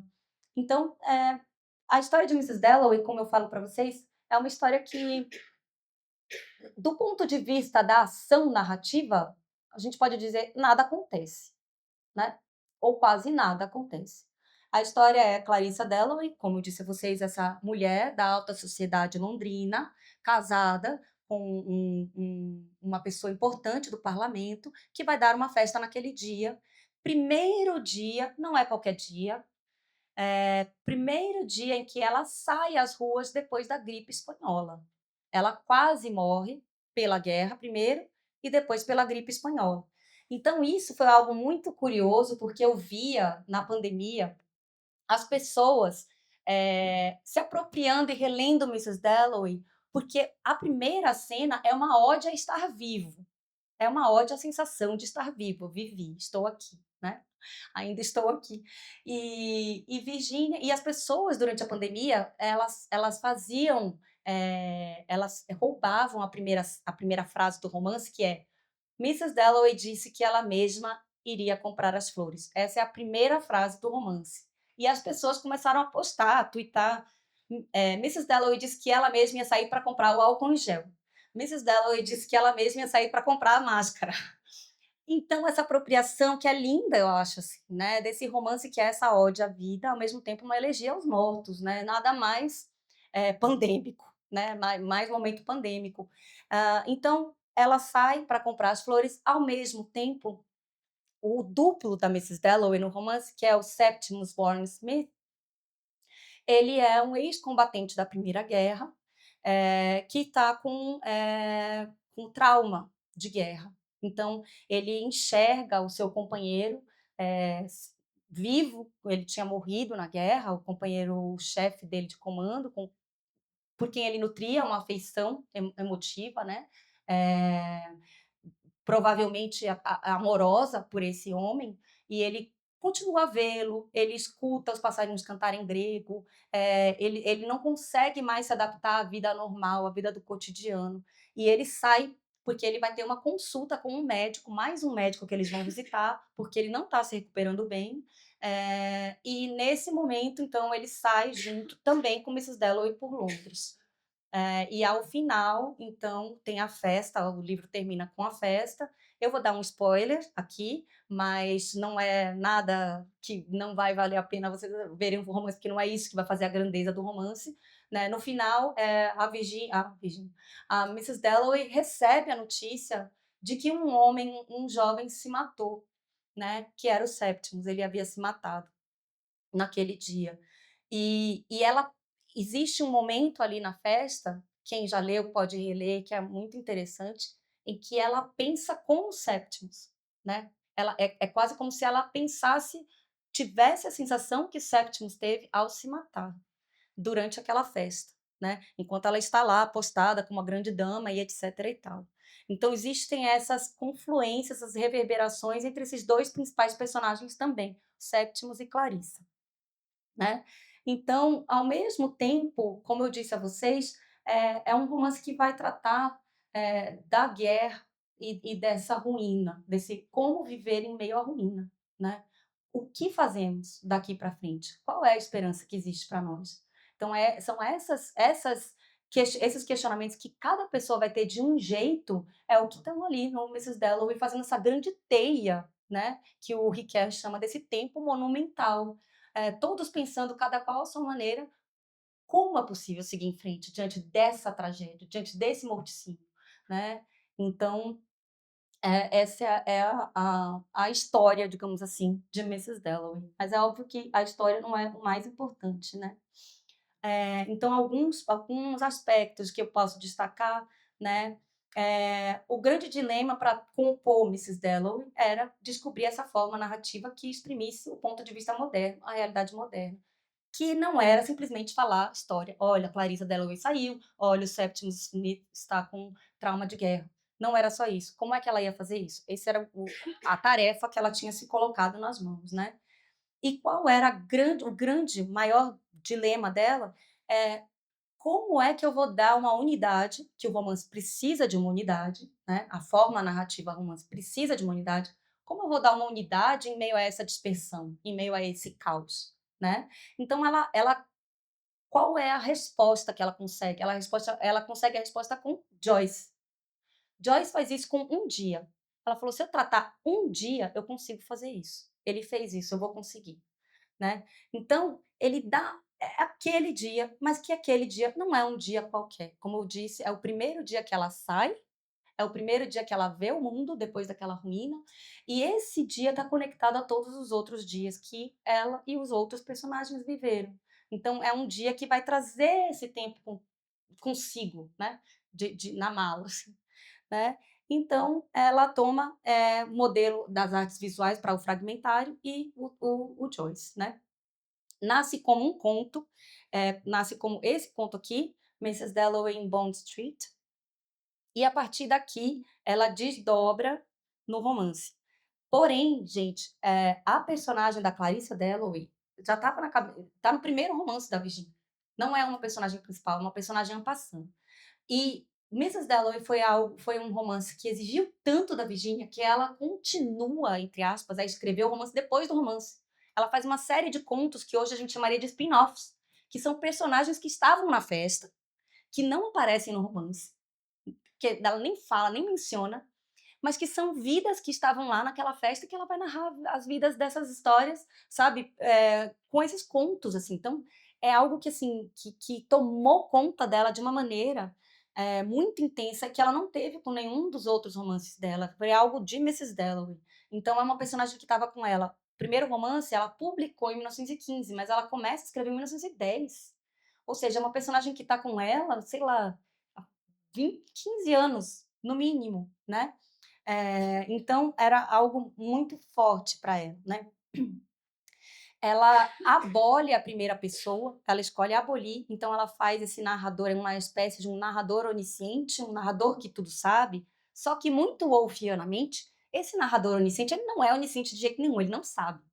então, a história de Mrs. Dalloway, como eu falo para vocês, é uma história que, do ponto de vista da ação narrativa, a gente pode dizer nada acontece, né? Ou quase nada acontece. A história é Clarissa Dalloway, como eu disse a vocês, essa mulher da alta sociedade londrina, casada com uma pessoa importante do parlamento, que vai dar uma festa naquele dia. Primeiro dia, não é qualquer dia, primeiro dia em que ela sai às ruas depois da gripe espanhola. Ela quase morre pela guerra primeiro e depois pela gripe espanhola. Então isso foi algo muito curioso, porque eu via na pandemia as pessoas se apropriando e relendo Mrs. Dalloway, porque a primeira cena é uma ode a estar vivo, é uma ode à sensação de estar vivo. Vivi, estou aqui, né? Ainda estou aqui. E Virginia, e as pessoas durante a pandemia, elas faziam, elas roubavam a primeira frase do romance, que é: Mrs. Dalloway disse que ela mesma iria comprar as flores. Essa é a primeira frase do romance. E as pessoas começaram a postar, a twittar. Mrs. Dalloway disse que ela mesma ia sair para comprar o álcool em gel. Mrs. Dalloway disse que ela mesma ia sair para comprar a máscara. Então essa apropriação que é linda, eu acho, assim, né, desse romance que é essa ode à vida, ao mesmo tempo uma elegia aos mortos, né, nada mais, pandêmico, né, mais momento pandêmico. Então ela sai para comprar as flores, ao mesmo tempo, o duplo da Mrs. Dalloway no romance, que é o Septimus Warren Smith, ele é um ex-combatente da Primeira Guerra, que está com trauma de guerra. Então, ele enxerga o seu companheiro vivo, ele tinha morrido na guerra, o companheiro, o chefe dele de comando, por quem ele nutria uma afeição emotiva, né? É, provavelmente amorosa por esse homem, e ele continua a vê-lo, ele escuta os passarinhos cantarem grego, ele não consegue mais se adaptar à vida normal, à vida do cotidiano, e ele sai porque ele vai ter uma consulta com um médico, mais um médico que eles vão visitar, porque ele não está se recuperando bem, e nesse momento, então, ele sai junto também com Mrs. Dalloway por Londres. E ao final, então, tem a festa, o livro termina com a festa. Eu vou dar um spoiler aqui, mas não é nada que não vai valer a pena vocês verem o romance, porque não é isso que vai fazer a grandeza do romance. Né? No final, a Mrs. Dalloway recebe a notícia de que um homem, um jovem, se matou, né? Que era o Septimus, ele havia se matado naquele dia. E ela existe um momento ali na festa, quem já leu pode reler, que é muito interessante, em que ela pensa com o Septimus, né? Ela é quase como se ela pensasse, tivesse a sensação que Septimus teve ao se matar durante aquela festa, né? Enquanto ela está lá postada como uma grande dama e etc e tal. Então existem essas confluências, essas reverberações entre esses dois principais personagens também, Septimus e Clarissa, né? Então, ao mesmo tempo, como eu disse a vocês, é um romance que vai tratar da guerra e dessa ruína, desse como viver em meio à ruína, né? O que fazemos daqui para frente? Qual é a esperança que existe para nós? Então, são esses questionamentos que cada pessoa vai ter de um jeito, é o que estão ali no Mrs. Dalloway fazendo essa grande teia, né? Que o Riquet chama desse tempo monumental, todos pensando cada qual a sua maneira, como é possível seguir em frente diante dessa tragédia, diante desse morticínio, né? Então, essa é a história, digamos assim, de Mrs. Dalloway. Mas é óbvio que a história não é o mais importante, né? Então, alguns aspectos que eu posso destacar, né? O grande dilema para compor Mrs. Dalloway era descobrir essa forma narrativa que exprimisse o ponto de vista moderno, a realidade moderna, que não era simplesmente falar história. Olha, Clarissa Dalloway saiu, olha, o Septimus Smith está com trauma de guerra. Não era só isso. Como é que ela ia fazer isso? Essa era a tarefa que ela tinha se colocado nas mãos, né? E qual era maior dilema dela? É como é que eu vou dar uma unidade, que o romance precisa de uma unidade, né? A forma narrativa romance precisa de uma unidade. Como eu vou dar uma unidade em meio a essa dispersão, em meio a esse caos, né? Então ela qual é a resposta que ela consegue? Ela consegue a resposta com Joyce. Joyce faz isso com um dia. Ela falou: se eu tratar um dia, eu consigo fazer isso. Ele fez isso, eu vou conseguir, né? Então, ele dá aquele dia, mas que aquele dia não é um dia qualquer. Como eu disse, é o primeiro dia que ela sai, é o primeiro dia que ela vê o mundo depois daquela ruína, e esse dia está conectado a todos os outros dias que ela e os outros personagens viveram. Então, é um dia que vai trazer esse tempo consigo, né? Na mala, assim, né? Então, ela toma modelo das artes visuais para o fragmentário e o Joyce, né? Nasce como um conto, nasce como esse conto aqui, Mrs. Dalloway in Bond Street, e a partir daqui ela desdobra no romance. Porém, gente, a personagem da Clarissa Dalloway já estava tá no primeiro romance da Virginia. Não é uma personagem principal, é uma personagem en passant. E Mrs. Dalloway foi um romance que exigiu tanto da Virginia que ela continua, entre aspas, a escrever o romance depois do romance. Ela faz uma série de contos que hoje a gente chamaria de spin-offs, que são personagens que estavam na festa, que não aparecem no romance, que ela nem fala, nem menciona, mas que são vidas que estavam lá naquela festa e que ela vai narrar as vidas dessas histórias, sabe, com esses contos, assim. Então, é algo que, assim, que tomou conta dela de uma maneira, muito intensa, que ela não teve com nenhum dos outros romances dela, foi algo de Mrs. Dalloway. Então é uma personagem que estava com ela. O primeiro romance ela publicou em 1915, mas ela começa a escrever em 1910. Ou seja, é uma personagem que está com ela, sei lá, há 20, 15 anos, no mínimo, né? Então era algo muito forte para ela, né? Ela abole a primeira pessoa, ela escolhe abolir, então ela faz esse narrador, é uma espécie de um narrador onisciente, um narrador que tudo sabe, só que muito wolfianamente, esse narrador onisciente, ele não é onisciente de jeito nenhum, ele não sabe,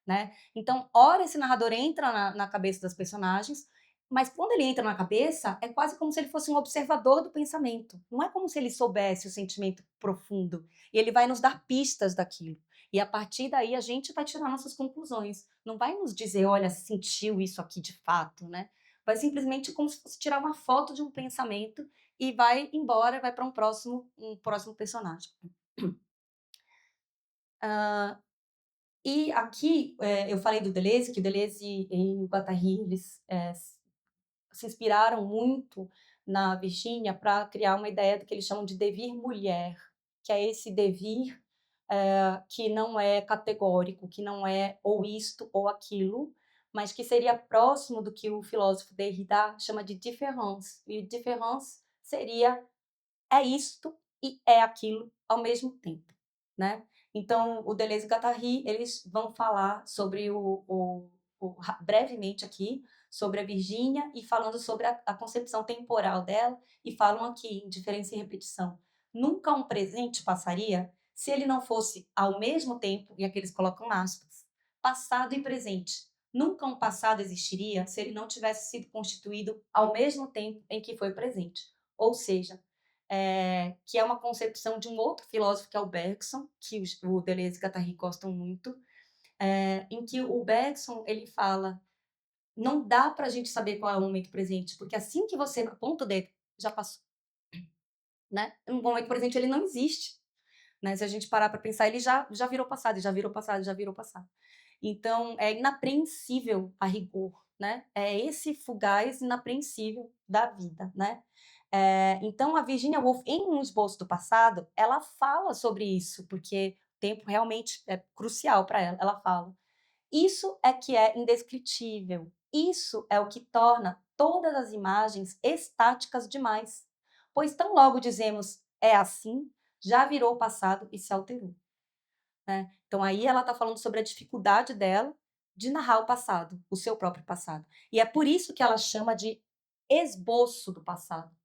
né? Então, ora esse narrador entra na cabeça das personagens, mas quando ele entra na cabeça, é quase como se ele fosse um observador do pensamento. Não é como se ele soubesse o sentimento profundo. E ele vai nos dar pistas daquilo. E a partir daí a gente vai tirar nossas conclusões. Não vai nos dizer, olha, sentiu isso aqui de fato, né? Vai simplesmente como se fosse tirar uma foto de um pensamento e vai embora, vai para um próximo personagem. E aqui eu falei do Deleuze, que o Deleuze e o Guattari, eles se inspiraram muito na Virginia para criar uma ideia do que eles chamam de devir mulher, que é esse devir que não é categórico, que não é ou isto ou aquilo, mas que seria próximo do que o filósofo Derrida chama de différance. E différance seria é isto e é aquilo ao mesmo tempo, né? Então, o Deleuze e o Guattari, eles vão falar sobre brevemente aqui, sobre a Virgínia e falando sobre a concepção temporal dela, e falam aqui em diferença e repetição. Nunca um presente passaria se ele não fosse ao mesmo tempo, e aqui eles colocam aspas, passado e presente. Nunca um passado existiria se ele não tivesse sido constituído ao mesmo tempo em que foi presente. Ou seja, que é uma concepção de um outro filósofo, que é o Bergson, que o Deleuze e o Guattari gostam muito, em que o Bergson ele fala: não dá para a gente saber qual é o momento presente, porque assim que você aponta o dedo, já passou, né? Um momento presente ele não existe, né? Se a gente parar para pensar, ele já virou passado, já virou passado, já virou passado. Então é inapreensível a rigor, né? É esse fugaz inapreensível da vida, né? Então, a Virginia Woolf, em Um Esboço do Passado, ela fala sobre isso, porque o tempo realmente é crucial para ela. Ela fala: isso é que é indescritível. Isso é o que torna todas as imagens estáticas demais. Pois tão logo dizemos é assim, já virou passado e se alterou. Né? Então, aí ela está falando sobre a dificuldade dela de narrar o passado, o seu próprio passado. E é por isso que ela chama de esboço do passado.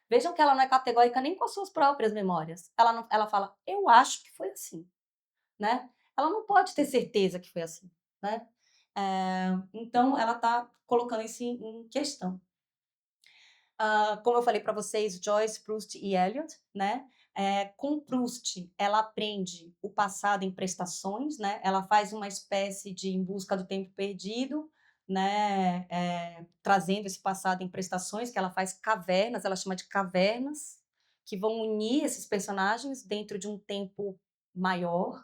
Vejam que ela não é categórica nem com as suas próprias memórias. Ela fala, eu acho que foi assim, né? Ela não pode ter certeza que foi assim, né? Então, ela está colocando isso em questão. Como eu falei para vocês, Joyce, Proust e Eliot, né? Com Proust, ela aprende o passado em prestações, né? Ela faz uma espécie de Em Busca do Tempo Perdido, né? Trazendo esse passado em prestações, que ela faz cavernas, ela chama de cavernas, que vão unir esses personagens dentro de um tempo maior,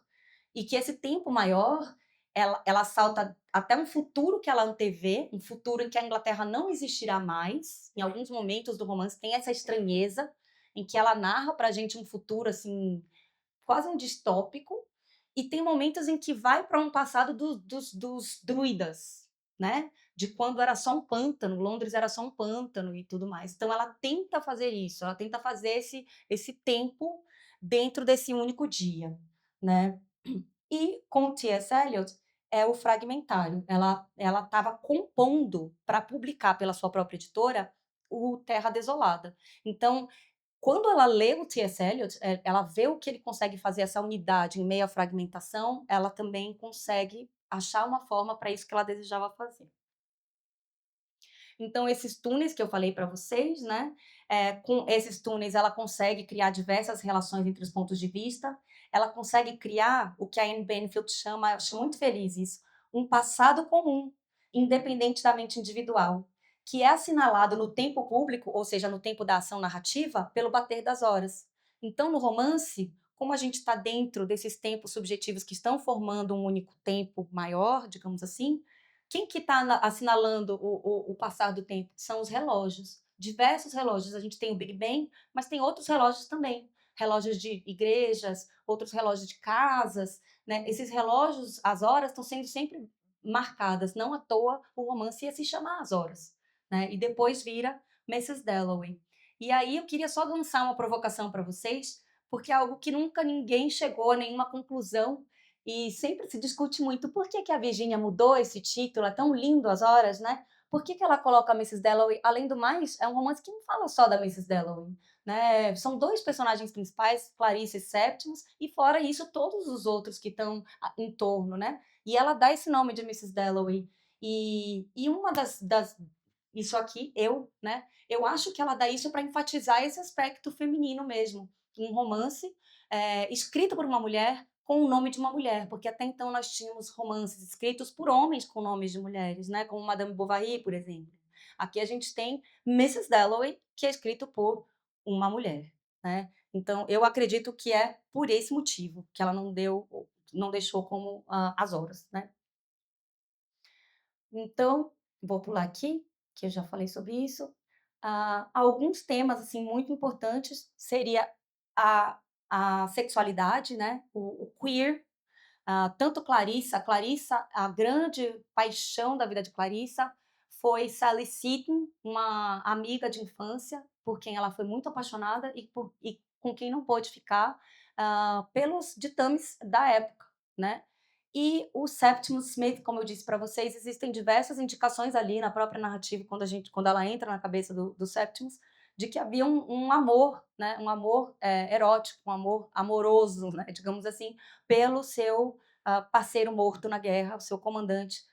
e que esse tempo maior ela salta até um futuro que ela antevê, um futuro em que a Inglaterra não existirá mais. Em alguns momentos do romance tem essa estranheza em que ela narra para a gente um futuro assim quase um distópico, e tem momentos em que vai para um passado dos druidas, né? De quando era só um pântano, Londres era só um pântano e tudo mais. Então ela tenta fazer isso, ela tenta fazer esse tempo dentro desse único dia, né? E com T.S. Eliot é o fragmentário. Ela estava compondo para publicar pela sua própria editora o Terra Desolada. Então, quando ela lê o T.S. Eliot, ela vê o que ele consegue fazer essa unidade em meio à fragmentação, ela também consegue achar uma forma para isso que ela desejava fazer. Então, esses túneis que eu falei para vocês, né? Com esses túneis, ela consegue criar diversas relações entre os pontos de vista, ela consegue criar o que a Anne Benfield chama, eu acho muito feliz isso, um passado comum, independente da mente individual, que é assinalado no tempo público, ou seja, no tempo da ação narrativa, pelo bater das horas. Então, no romance, como a gente está dentro desses tempos subjetivos que estão formando um único tempo maior, digamos assim, quem que está assinalando o passar do tempo? São os relógios. Diversos relógios. A gente tem o Big Bang, mas tem outros relógios também. Relógios de igrejas, outros relógios de casas, né? Esses relógios, as horas estão sendo sempre marcadas. Não à toa o romance ia se chamar As Horas, né? E depois vira Mrs. Dalloway. E aí eu queria só lançar uma provocação para vocês, porque é algo que nunca ninguém chegou a nenhuma conclusão e sempre se discute muito por que, que a Virginia mudou esse título, é tão lindo As Horas, né? Por que, que ela coloca a Mrs. Dalloway? Além do mais, é um romance que não fala só da Mrs. Dalloway, né? São dois personagens principais, Clarice e Septimus, e fora isso, todos os outros que estão em torno, né? E ela dá esse nome de Mrs. Dalloway. E uma das isso aqui, né? Eu acho que ela dá isso para enfatizar esse aspecto feminino mesmo. Um romance escrito por uma mulher com o nome de uma mulher, porque até então nós tínhamos romances escritos por homens com nomes de mulheres, né? Como Madame Bovary, por exemplo. Aqui a gente tem Mrs. Dalloway, que é escrito por uma mulher, né? Então eu acredito que é por esse motivo que ela não deixou como As Horas, né? Então, vou pular aqui, que eu já falei sobre isso. Alguns temas assim muito importantes seria a, a sexualidade, né? O queer. Tanto Clarissa, a grande paixão da vida de Clarissa foi Sally Seton, uma amiga de infância, por quem ela foi muito apaixonada e com quem não pôde ficar pelos ditames da época, né? E o Septimus Smith, como eu disse para vocês, existem diversas indicações ali na própria narrativa, quando ela entra na cabeça do Septimus, de que havia um amor, né? Um amor erótico, um amor amoroso, né? Digamos assim, pelo seu parceiro morto na guerra, o seu comandante,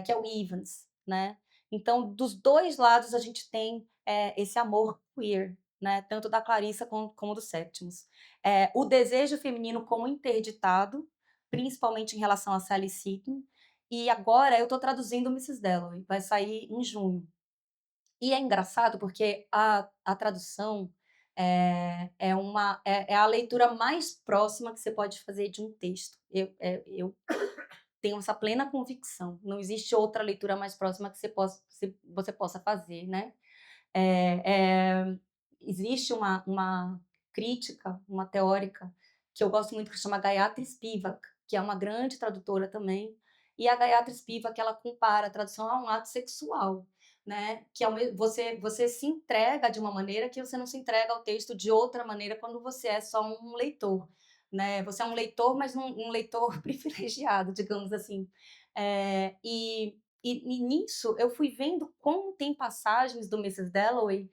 que é o Evans, né? Então, dos dois lados a gente tem esse amor queer, né? Tanto da Clarissa como do Septimus. O desejo feminino como interditado, principalmente em relação a Sally Seton. E agora eu estou traduzindo Mrs. Dalloway, vai sair em junho. E é engraçado porque a tradução é a leitura mais próxima que você pode fazer de um texto. Eu tenho essa plena convicção. Não existe outra leitura mais próxima que você possa fazer, né? Existe uma crítica, uma teórica, que eu gosto muito, que se chama Gayatri Spivak, que é uma grande tradutora também, e a Gayatri Spivak, ela compara a tradução a um ato sexual, né? Que você se entrega de uma maneira que você não se entrega ao texto de outra maneira quando você é só um leitor, né? Você é um leitor, mas um leitor privilegiado, digamos assim. E nisso eu fui vendo como tem passagens do Mrs. Dalloway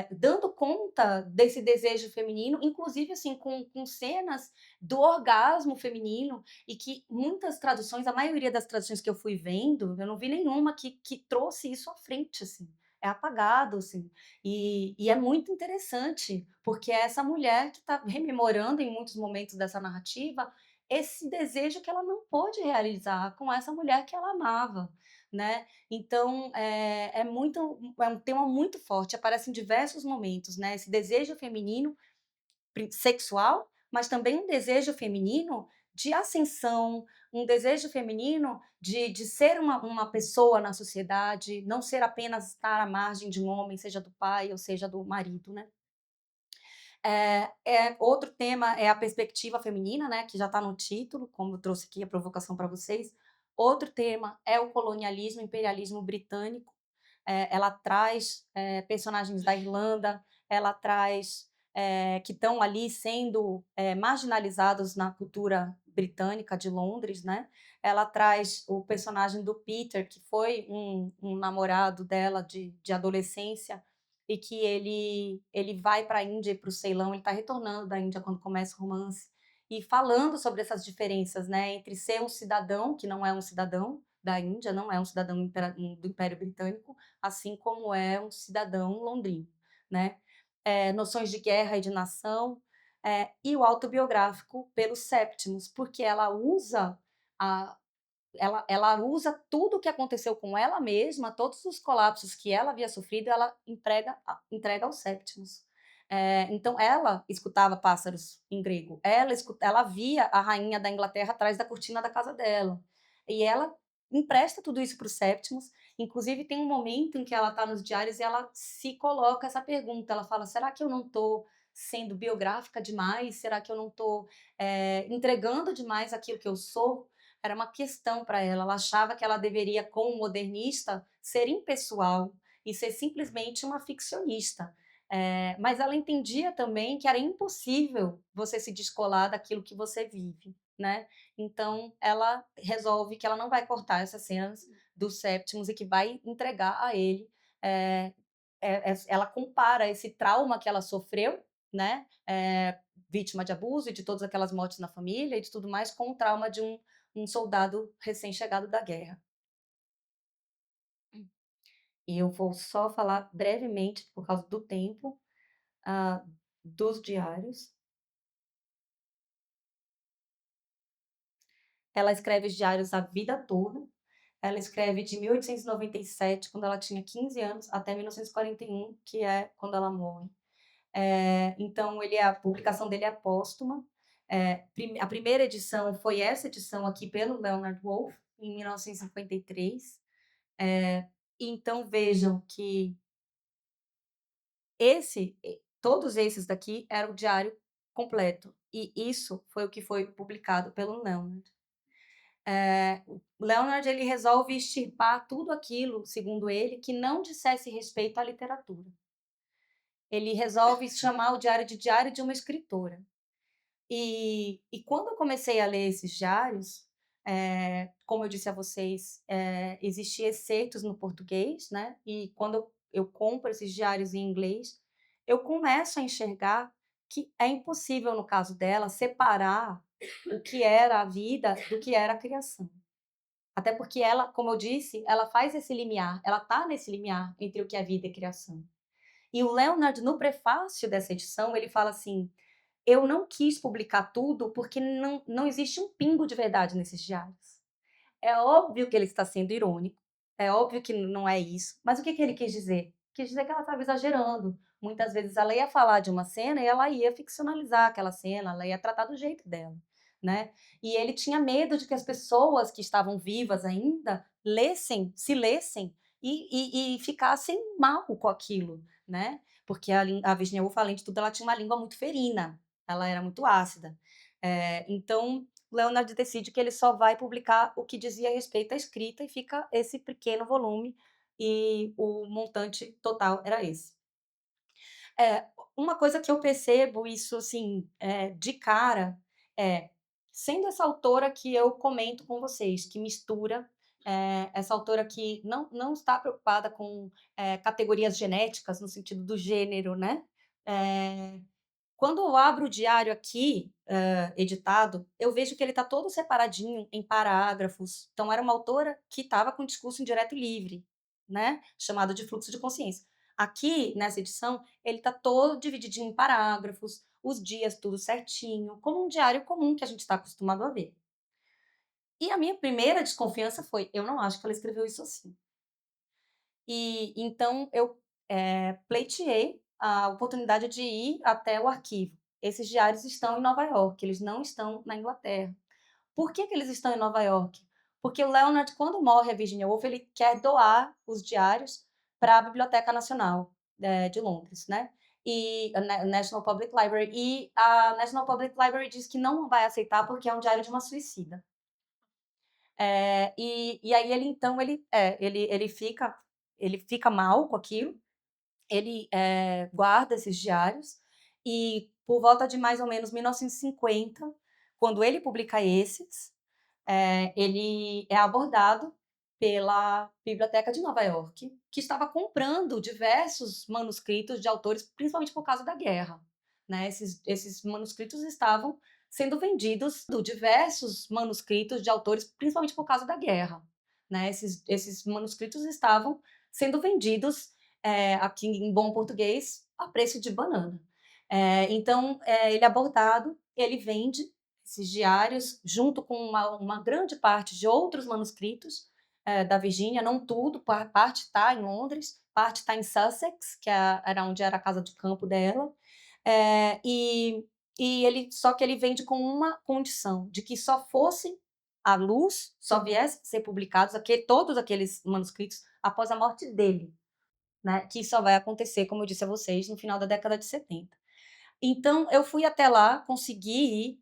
dando conta desse desejo feminino, inclusive assim com cenas do orgasmo feminino, e que muitas traduções, a maioria das traduções que eu fui vendo, eu não vi nenhuma que trouxe isso à frente, assim. É apagado, assim. E é muito interessante, porque é essa mulher que está rememorando em muitos momentos dessa narrativa esse desejo que ela não pôde realizar com essa mulher que ela amava, né? Então, é um tema muito forte, aparece em diversos momentos, né? Esse desejo feminino sexual, mas também um desejo feminino de ascensão, um desejo feminino de ser uma pessoa na sociedade, não ser apenas estar à margem de um homem, seja do pai ou seja do marido, né? Outro tema é a perspectiva feminina, né, que já está no título, como eu trouxe aqui a provocação para vocês. Outro tema é o colonialismo, o imperialismo britânico. Ela traz personagens da Irlanda, ela traz que estão ali sendo marginalizados na cultura britânica de Londres, né? Ela traz o personagem do Peter, que foi um namorado dela de adolescência, e que ele vai para a Índia e para o Ceilão, ele está retornando da Índia quando começa o romance, e falando sobre essas diferenças, né, entre ser um cidadão, que não é um cidadão da Índia, não é um cidadão do Império Britânico, assim como é um cidadão londrino, né? Noções de guerra e de nação, e o autobiográfico pelo Septimus, porque a, ela usa tudo o que aconteceu com ela mesma, todos os colapsos que ela havia sofrido, ela entrega ao Septimus. Então ela escutava pássaros em grego, ela via a rainha da Inglaterra atrás da cortina da casa dela, e ela empresta tudo isso para o Septimus. Inclusive tem um momento em que ela está nos diários e ela se coloca essa pergunta, ela fala: "Será que eu não estou sendo biográfica demais? Será que eu não estou entregando demais aquilo que eu sou?" Era uma questão para ela, ela achava que ela deveria, como modernista, ser impessoal e ser simplesmente uma ficcionista. Mas ela entendia também que era impossível você se descolar daquilo que você vive, né. Então ela resolve que ela não vai cortar essas cenas do Septimus e que vai entregar a ele, eh ela compara esse trauma que ela sofreu, né, vítima de abuso e de todas aquelas mortes na família e de tudo mais, com o trauma de um soldado recém-chegado da guerra. E eu vou só falar brevemente, por causa do tempo, ah, dos diários. Ela escreve os diários a vida toda. Ela escreve de 1897, quando ela tinha 15 anos, até 1941, que é quando ela morre. Então a publicação dele é póstuma. A primeira edição foi essa edição aqui pelo Leonard Woolf, em 1953. Então vejam que todos esses daqui eram o diário completo, e isso foi o que foi publicado pelo Leonard. O Leonard, ele resolve extirpar tudo aquilo, segundo ele, que não dissesse respeito à literatura. Ele resolve chamar o diário de uma escritora. E quando eu comecei a ler esses diários, como eu disse a vocês, existia excertos no português, né, e quando eu compro esses diários em inglês, eu começo a enxergar que é impossível, no caso dela, separar o que era a vida do que era a criação. Até porque ela, como eu disse, ela faz esse limiar, ela está nesse limiar entre o que é vida e criação. E o Leonard, no prefácio dessa edição, ele fala assim: "Eu não quis publicar tudo porque não existe um pingo de verdade nesses diários." É óbvio que ele está sendo irônico, é óbvio que não é isso, mas o que que ele quis dizer? Quis dizer que ela estava exagerando. Muitas vezes ela ia falar de uma cena e ela ia ficcionalizar aquela cena, ela ia tratar do jeito dela, né. E ele tinha medo de que as pessoas que estavam vivas ainda lessem e ficassem mal com aquilo, né. Porque a Virginia Woolf, além de tudo, ela tinha uma língua muito ferina, ela era muito ácida. Então Leonard decide que ele só vai publicar o que dizia respeito à escrita e fica esse pequeno volume, e o montante total era esse. É, uma coisa que eu percebo isso, assim, de cara, é, sendo essa autora que eu comento com vocês, que mistura, essa autora que não está preocupada com, categorias genéticas, no sentido do gênero, né, eh quando eu abro o diário aqui, editado, eu vejo que ele está todo separadinho em parágrafos. Então era uma autora que estava com discurso indireto e livre, né, chamado de fluxo de consciência. Aqui, nessa edição, ele está todo divididinho em parágrafos, os dias tudo certinho, como um diário comum que a gente está acostumado a ver. E a minha primeira desconfiança foi: "Eu não acho que ela escreveu isso assim." E então eu, pleiteei a oportunidade de ir até o arquivo. Esses diários estão em Nova York, eles não estão na Inglaterra. Por que que eles estão em Nova York? Porque o Leonard, quando morre a Virginia Woolf, ele quer doar os diários para a Biblioteca Nacional, de Londres, né, e a National Public Library. E a National Public Library diz que não vai aceitar, porque é um diário de uma suicida. E aí ele então ele fica mal com aquilo, ele, guarda esses diários, e por volta de mais ou menos 1950, quando ele publica esses, ele é abordado pela Biblioteca de Nova York, que estava comprando diversos manuscritos de autores, principalmente por causa da guerra, né. Esses manuscritos estavam sendo vendidos, diversos manuscritos de autores, principalmente por causa da guerra, né. Esses manuscritos estavam sendo vendidos, aqui em bom português, a preço de banana. Então, ele é abordado, ele vende esses diários, junto com uma grande parte de outros manuscritos, da Virgínia, não tudo, parte está em Londres, parte está em Sussex, que era onde era a casa de campo dela, E só que ele vende com uma condição, de que só fossem à luz, só viessem a ser publicados todos aqueles manuscritos após a morte dele, né? Que só vai acontecer, como eu disse a vocês, no final da década de 70. Então, eu fui até lá, consegui ir,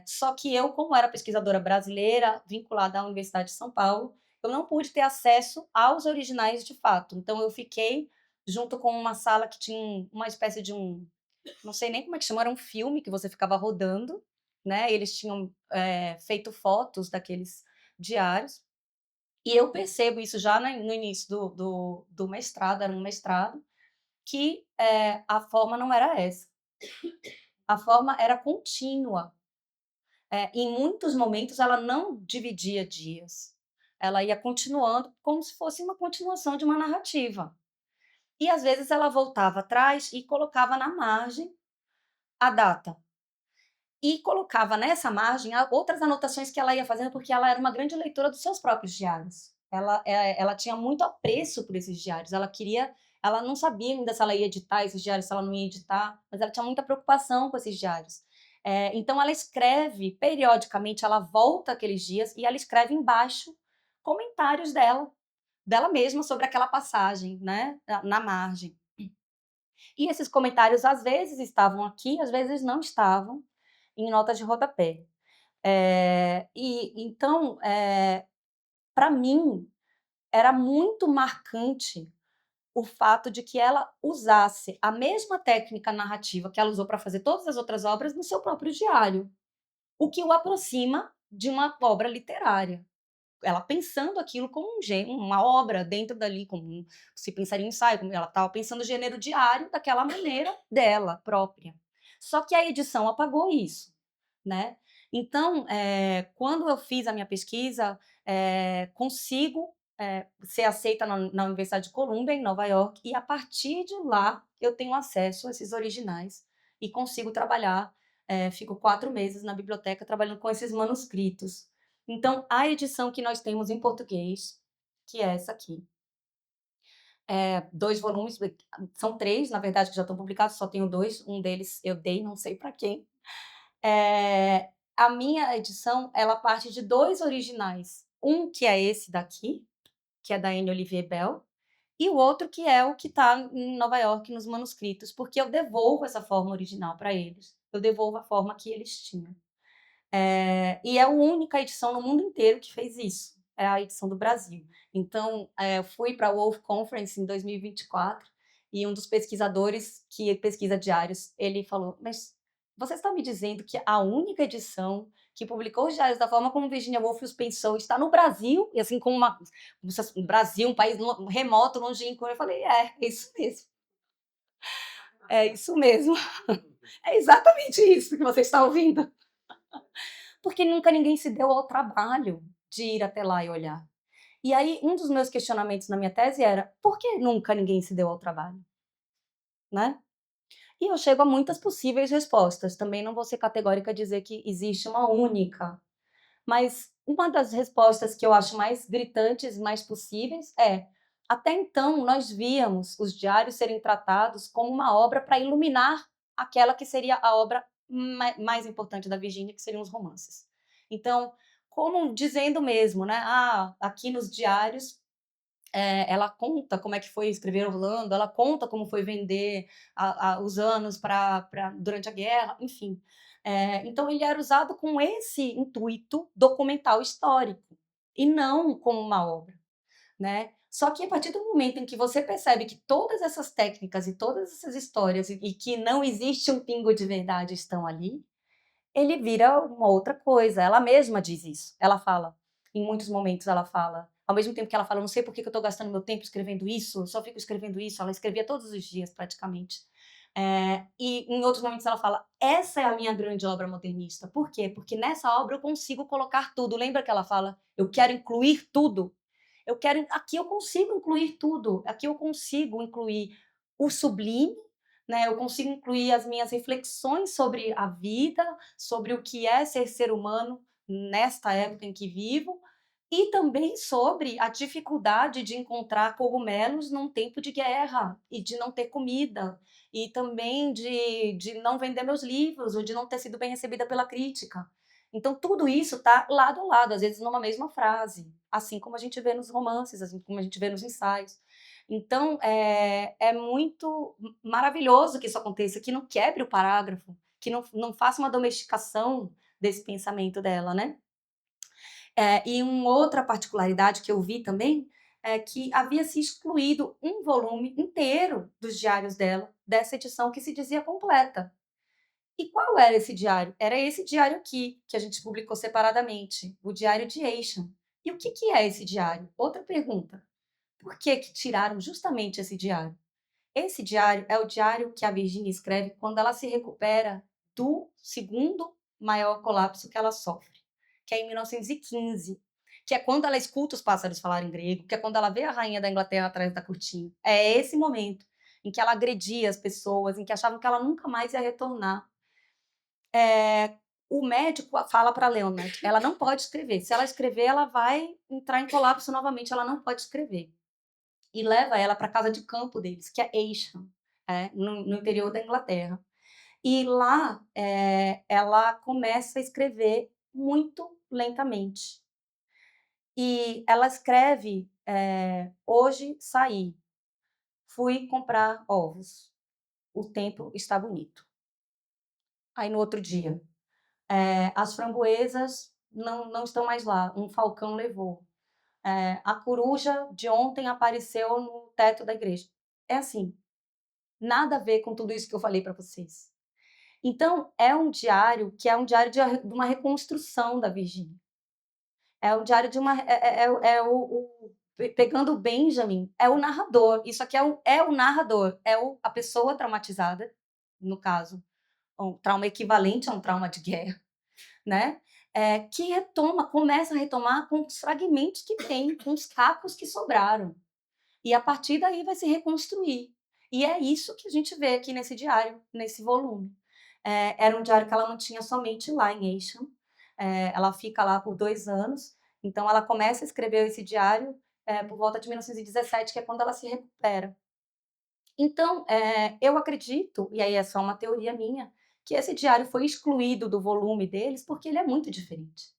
só que eu, como era pesquisadora brasileira, vinculada à Universidade de São Paulo, eu não pude ter acesso aos originais de fato. Então, eu fiquei junto com uma sala que tinha uma espécie de não sei nem como é que chama, era um filme que você ficava rodando, né? Eles tinham feito fotos daqueles diários. E eu percebo isso já no início do mestrado, era um mestrado, que a forma não era essa. A forma era contínua. Em muitos momentos, ela não dividia dias. Ela ia continuando como se fosse uma continuação de uma narrativa. E, às vezes, ela voltava atrás e colocava na margem a data. E colocava nessa margem outras anotações que ela ia fazendo, porque ela era uma grande leitora dos seus próprios diários. Ela tinha muito apreço por esses diários. Ela não sabia ainda se ela ia editar esses diários, se ela não ia editar, mas ela tinha muita preocupação com esses diários. Então, ela escreve, periodicamente, ela volta aqueles dias e ela escreve embaixo comentários dela mesma sobre aquela passagem, né, na margem. E esses comentários, às vezes, estavam aqui, às vezes não estavam, em notas de rodapé. Então, para mim, era muito marcante o fato de que ela usasse a mesma técnica narrativa que ela usou para fazer todas as outras obras no seu próprio diário, o que o aproxima de uma obra literária. Ela pensando aquilo como uma obra dentro dali, como se pensaria em ensaio, como ela estava pensando o gênero diário daquela maneira dela própria. Só que a edição apagou isso, né? Então, quando eu fiz a minha pesquisa, consigo ser aceita na Universidade de Columbia, em Nova York, e a partir de lá eu tenho acesso a esses originais e consigo trabalhar. Fico 4 meses na biblioteca trabalhando com esses manuscritos. Então, a edição que nós temos em português, que é essa aqui, 2 volumes, são 3, na verdade, que já estão publicados, só tenho 2, um deles eu dei, não sei para quem. A minha edição, ela parte de 2 originais, um que é esse daqui, que é da Anne Olivier Bell, e o outro que é o que está em Nova York nos manuscritos, porque eu devolvo essa forma original para eles, eu devolvo a forma que eles tinham. E é a única edição no mundo inteiro que fez isso, é a edição do Brasil. Então, eu fui para a Wolf Conference em 2024 e um dos pesquisadores que pesquisa diários, ele falou: mas você está me dizendo que a única edição que publicou os diários da forma como Virginia Woolf os pensou está no Brasil? E assim, como um Brasil, um país remoto, longínquo. Eu falei: é isso mesmo. É isso mesmo. É exatamente isso que você está ouvindo. Porque nunca ninguém se deu ao trabalho de ir até lá e olhar. E aí, um dos meus questionamentos na minha tese era: por que nunca ninguém se deu ao trabalho? Né? E eu chego a muitas possíveis respostas. Também não vou ser categórica a dizer que existe uma única. Mas uma das respostas que eu acho mais gritantes, mais possíveis, até então nós víamos os diários serem tratados como uma obra para iluminar aquela que seria a obra mais importante da Virginia, que seriam os romances. Então, como dizendo mesmo, né? Aqui nos diários ela conta como é que foi escrever Orlando, ela conta como foi vender os anos durante a guerra, enfim. Então, ele era usado com esse intuito documental histórico, e não como uma obra, né? Só que a partir do momento em que você percebe que todas essas técnicas e todas essas histórias e que não existe um pingo de verdade estão ali, ele vira uma outra coisa. Ela mesma diz isso. Ela fala, em muitos momentos ela fala, ao mesmo tempo que ela fala: não sei por que eu estou gastando meu tempo escrevendo isso, eu só fico escrevendo isso. Ela escrevia todos os dias, praticamente. E em outros momentos ela fala: essa é a minha grande obra modernista. Por quê? Porque nessa obra eu consigo colocar tudo. Lembra que ela fala: eu quero incluir tudo? Aqui eu consigo incluir tudo. Aqui eu consigo incluir o sublime, né? Eu consigo incluir as minhas reflexões sobre a vida, sobre o que é ser humano nesta época em que vivo, E também sobre a dificuldade de encontrar cogumelos num tempo de guerra e de não ter comida, e também de não vender meus livros ou de não ter sido bem recebida pela crítica. Então, tudo isso está lado a lado, às vezes numa mesma frase, assim como a gente vê nos romances, assim como a gente vê nos ensaios. Então, é muito maravilhoso que isso aconteça, que não quebre o parágrafo, que não faça uma domesticação desse pensamento dela, né? E uma outra particularidade que eu vi também é que havia se excluído um volume inteiro dos diários dela, dessa edição que se dizia completa. E qual era esse diário? Era esse diário aqui, que a gente publicou separadamente, o Diário de Ascham. E o que é esse diário? Outra pergunta. Por que tiraram justamente esse diário? Esse diário é o diário que a Virginia escreve quando ela se recupera do segundo maior colapso que ela sofre, que é em 1915, que é quando ela escuta os pássaros falarem grego, que é quando ela vê a rainha da Inglaterra atrás da cortina. É esse momento em que ela agredia as pessoas, em que achavam que ela nunca mais ia retornar. O médico fala para Leonard, ela não pode escrever. Se ela escrever, ela vai entrar em colapso novamente, ela não pode escrever. E leva ela para a casa de campo deles, que é Ascham, no interior da Inglaterra. E lá ela começa a escrever muito lentamente. E ela escreve: hoje saí, fui comprar ovos, o tempo está bonito. Aí no outro dia, as framboesas não estão mais lá, um falcão levou. A coruja de ontem apareceu no teto da igreja. É assim, nada a ver com tudo isso que eu falei para vocês. Então, é um diário que é um diário de uma reconstrução da Virgínia. É um diário de uma. Pegando o Benjamin, é o narrador. Isso aqui é o narrador, a pessoa traumatizada, no caso, um trauma equivalente a um trauma de guerra, né? Que começa a retomar com os fragmentos que tem, com os cacos que sobraram. E a partir daí vai se reconstruir. E é isso que a gente vê aqui nesse diário, nesse volume. Era um diário que ela mantinha somente lá em Ascham. Ela fica lá por 2 anos. Então, ela começa a escrever esse diário por volta de 1917, que é quando ela se recupera. Então, eu acredito, e aí é só uma teoria minha, que esse diário foi excluído do volume deles porque ele é muito diferente.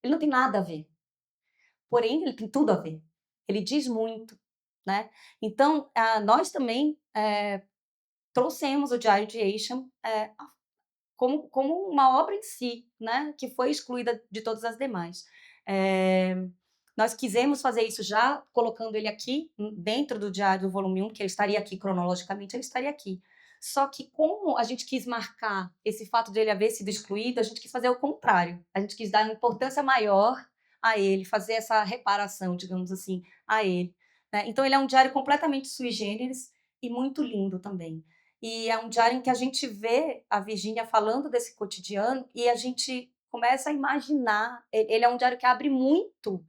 Ele não tem nada a ver. Porém, ele tem tudo a ver. Ele diz muito, né? Então, nós também trouxemos o Diário de Ascham como uma obra em si, né? Que foi excluída de todas as demais. Nós quisemos fazer isso já colocando ele aqui dentro do Diário do volume 1, que ele estaria aqui cronologicamente, ele estaria aqui. Só que como a gente quis marcar esse fato de ele haver sido excluído, a gente quis fazer o contrário. A gente quis dar uma importância maior a ele, fazer essa reparação, digamos assim, a ele, né? Então ele é um diário completamente sui generis e muito lindo também. E é um diário em que a gente vê a Virgínia falando desse cotidiano e a gente começa a imaginar. Ele é um diário que abre muito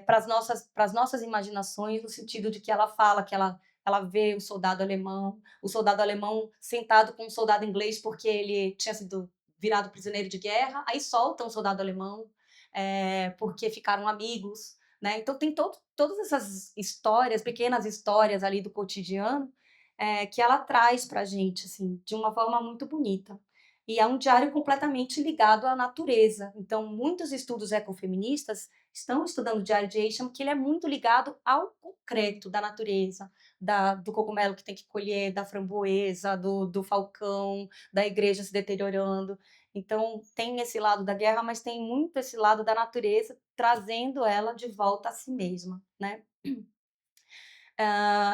para as nossas imaginações, no sentido de que ela fala que ela vê o soldado alemão sentado com um soldado inglês porque ele tinha sido virado prisioneiro de guerra, aí solta um soldado alemão porque ficaram amigos, né? Então tem todas essas histórias, pequenas histórias ali do cotidiano, que ela traz para a gente, assim, de uma forma muito bonita. E é um diário completamente ligado à natureza. Então, muitos estudos ecofeministas estão estudando o Diário de Ascham, que ele é muito ligado ao concreto da natureza, do cogumelo que tem que colher, da framboesa, do falcão, da igreja se deteriorando. Então, tem esse lado da guerra, mas tem muito esse lado da natureza, trazendo ela de volta a si mesma, né?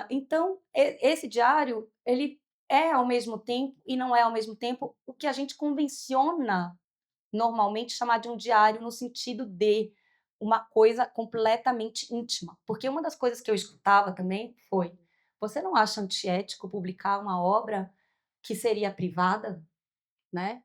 Então, esse diário, ele é ao mesmo tempo e não é ao mesmo tempo o que a gente convenciona normalmente chamar de um diário no sentido de uma coisa completamente íntima. Porque uma das coisas que eu escutava também foi: você não acha antiético publicar uma obra que seria privada? Né?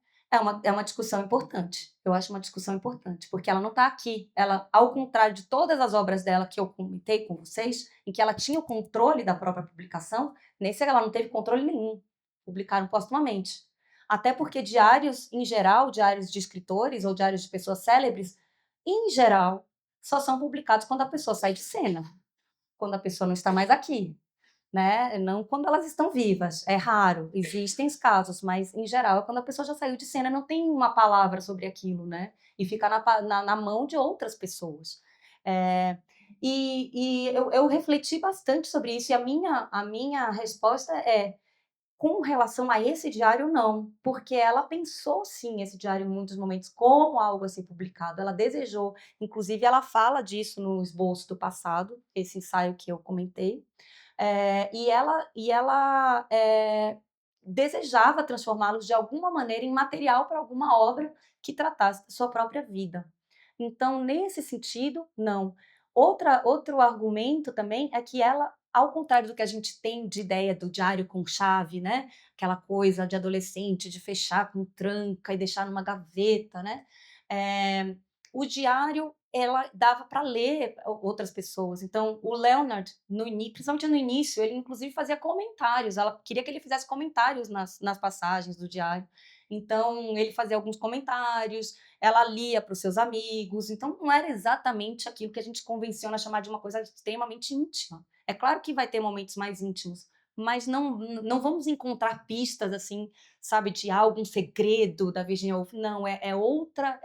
É uma discussão importante. Eu acho uma discussão importante, porque ela não está aqui. Ela, ao contrário de todas as obras dela que eu comentei com vocês, em que ela tinha o controle da própria publicação, nesse ela não teve controle nenhum. Publicaram postumamente. Até porque diários, em geral, diários de escritores ou diários de pessoas célebres, em geral, só são publicados quando a pessoa sai de cena, quando a pessoa não está mais aqui, né? Não quando elas estão vivas. É raro, existem os casos, mas em geral é quando a pessoa já saiu de cena, não tem uma palavra sobre aquilo, né? E fica na mão de outras pessoas. É, eu refleti bastante sobre isso, e a minha resposta é: com relação a esse diário, não, porque ela pensou sim esse diário em muitos momentos como algo a ser publicado, ela desejou, inclusive ela fala disso no esboço do passado, esse ensaio que eu comentei, desejava transformá-los de alguma maneira em material para alguma obra que tratasse da sua própria vida. Então, nesse sentido, não. Outro argumento também é que ela, ao contrário do que a gente tem de ideia do diário com chave, né? Aquela coisa de adolescente, de fechar com tranca e deixar numa gaveta, né? Eh, o diário ela dava para ler outras pessoas. Então, o Leonard, principalmente no início, ele inclusive fazia comentários. Ela queria que ele fizesse comentários nas passagens do diário. Então, ele fazia alguns comentários, ela lia para os seus amigos. Então, não era exatamente aquilo que a gente convenciona chamar de uma coisa extremamente íntima. É claro que vai ter momentos mais íntimos, mas não vamos encontrar pistas assim, sabe, de algum segredo da Virginia Woolf. Não, é outra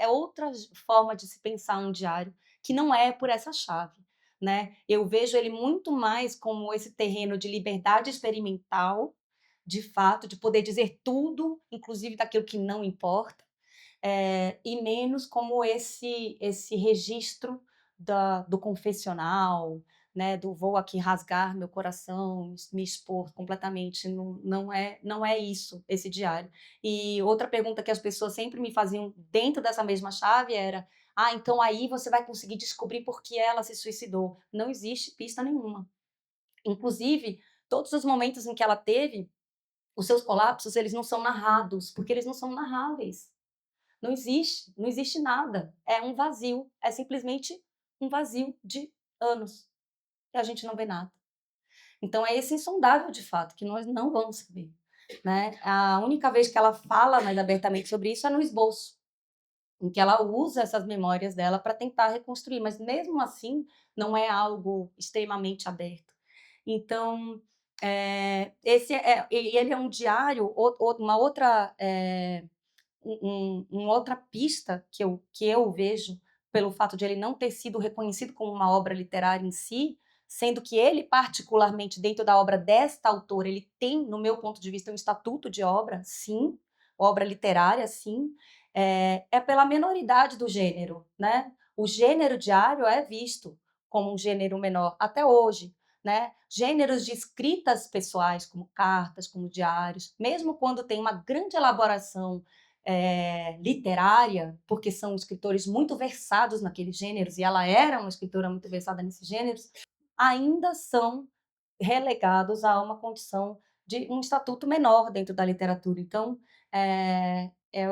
forma de se pensar um diário, que não é por essa chave, né. Eu vejo ele muito mais como esse terreno de liberdade experimental, de fato, de poder dizer tudo, inclusive daquilo que não importa, e menos como esse registro do confessional, né, do vou aqui rasgar meu coração, me expor completamente, não é isso, esse diário. E outra pergunta que as pessoas sempre me faziam dentro dessa mesma chave era: "Ah, então aí você vai conseguir descobrir por que ela se suicidou". Não existe pista nenhuma. Inclusive, todos os momentos em que ela teve os seus colapsos, eles não são narrados, porque eles não são narráveis. Não existe nada. É um vazio, é simplesmente um vazio de anos, e a gente não vê nada. Então é esse insondável de fato, que nós não vamos saber, né. A única vez que ela fala mais abertamente sobre isso é no esboço, em que ela usa essas memórias dela para tentar reconstruir, mas mesmo assim não é algo extremamente aberto. Então, ele é um diário, uma outra, outra pista que eu vejo, pelo fato de ele não ter sido reconhecido como uma obra literária em si, sendo que ele particularmente dentro da obra desta autora, ele tem, no meu ponto de vista, um estatuto de obra, sim, obra literária, sim, é pela menoridade do gênero, né. O gênero diário é visto como um gênero menor até hoje, né. Gêneros de escritas pessoais, como cartas, como diários, mesmo quando tem uma grande elaboração literária, porque são escritores muito versados naqueles gêneros, e ela era uma escritora muito versada nesses gêneros, ainda são relegados a uma condição de um estatuto menor dentro da literatura. Então,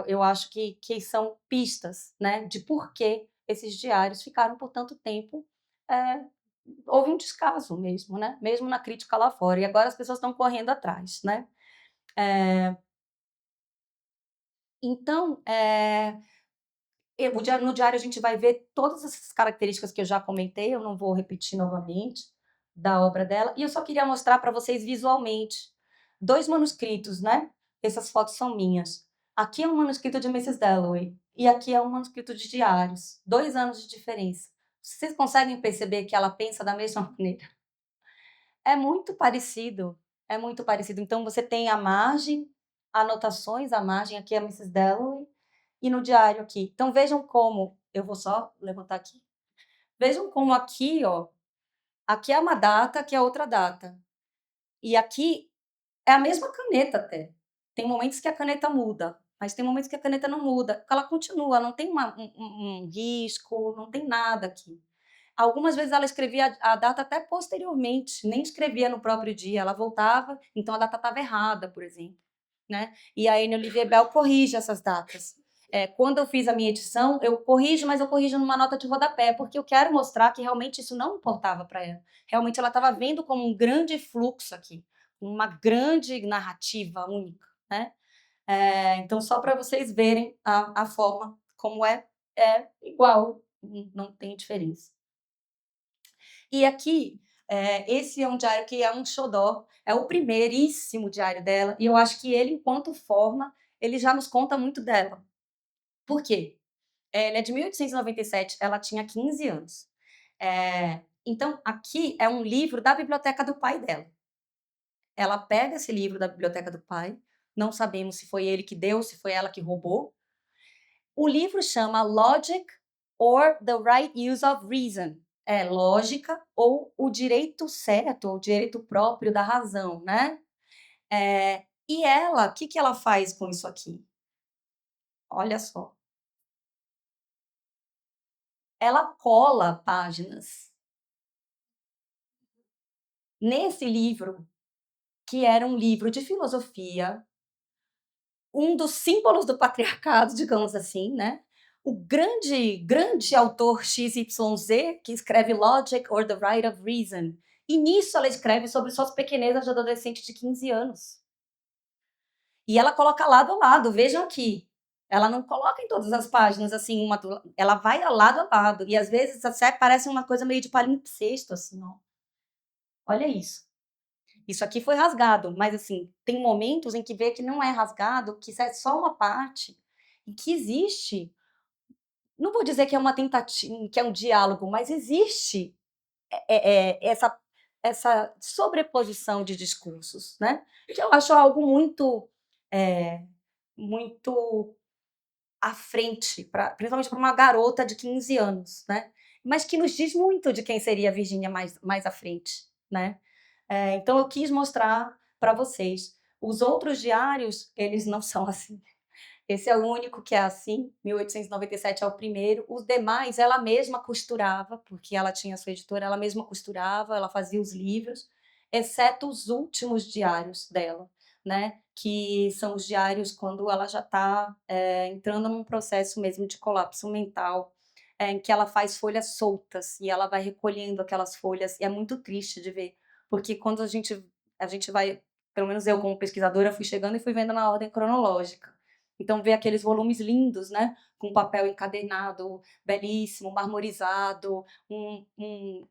eu acho que são pistas, né, de por que esses diários ficaram por tanto tempo. eh, Houve um descaso mesmo, né, mesmo na crítica lá fora, e agora as pessoas estão correndo atrás, né. Então, no diário a gente vai ver todas essas características que eu já comentei, eu não vou repetir novamente, da obra dela, e eu só queria mostrar para vocês visualmente 2 manuscritos, né, essas fotos são minhas. Aqui é um manuscrito de Mrs. Dalloway, e aqui é um manuscrito de diários, 2 anos de diferença. Vocês conseguem perceber que ela pensa da mesma maneira? É muito parecido, é muito parecido. Então você tem a margem, anotações, a margem aqui é a Mrs. Dalloway, e no diário aqui. Então vejam como eu vou só levantar aqui. Vejam como aqui, ó, aqui é uma data, aqui é outra data. E aqui é a mesma caneta até. Tem momentos que a caneta muda, mas tem momentos que a caneta não muda, porque ela continua, não tem um risco, não tem nada aqui. Algumas vezes ela escrevia a data até posteriormente, nem escrevia no próprio dia, ela voltava, então a data estava errada, por exemplo, né. E a Anne Olivier Bell corrige essas datas. Quando eu fiz a minha edição, eu corrijo, mas eu corrijo numa nota de rodapé, porque eu quero mostrar que realmente isso não importava para ela. Realmente ela estava vendo como um grande fluxo aqui, uma grande narrativa única, né. Então só para vocês verem a forma como é igual, não tem diferença. E aqui, esse é um diário que é um xodó, é o primeiríssimo diário dela, e eu acho que ele, enquanto forma, ele já nos conta muito dela. Por quê? Ele é de 1897, ela tinha 15 anos. Então, aqui é um livro da biblioteca do pai dela. Ela pega esse livro da biblioteca do pai, não sabemos se foi ele que deu, se foi ela que roubou. O livro chama Logic or the Right Use of Reason. É lógica ou o direito certo, ou o direito próprio da razão, né? E ela, o que, que ela faz com isso aqui? Olha só. Ela cola páginas nesse livro, que era um livro de filosofia, um dos símbolos do patriarcado, digamos assim, né? O grande autor XYZ, que escreve Logic or the Right of Reason. E nisso ela escreve sobre suas pequenezas de adolescente de 15 anos. E ela coloca lado a lado, vejam aqui. Ela não coloca em todas as páginas assim, ela vai lado a lado. E às vezes até parece uma coisa meio de palimpsesto, assim, ó. Olha isso. Isso aqui foi rasgado, mas assim, tem momentos em que vê que não é rasgado, que isso é só uma parte, e que existe, não vou dizer que é uma tentativa, que é um diálogo, mas existe essa sobreposição de discursos, né? Que eu acho algo muito, é, muito à frente, principalmente para uma garota de 15 anos, né? Mas que nos diz muito de quem seria a Virgínia mais à frente, né? Então eu quis mostrar para vocês. Os outros diários, eles não são assim. Esse é o único que é assim, 1897 é o primeiro. Os demais, ela mesma costurava, porque ela tinha sua editora, ela mesma costurava, ela fazia os livros, exceto os últimos diários dela, né? Que são os diários quando ela já está entrando num processo mesmo de colapso mental, em que ela faz folhas soltas e ela vai recolhendo aquelas folhas, e é muito triste de ver, porque quando a gente vai, pelo menos eu como pesquisadora, fui chegando e fui vendo na ordem cronológica. Então, ver aqueles volumes lindos, né? Com papel encadernado, belíssimo, marmorizado, um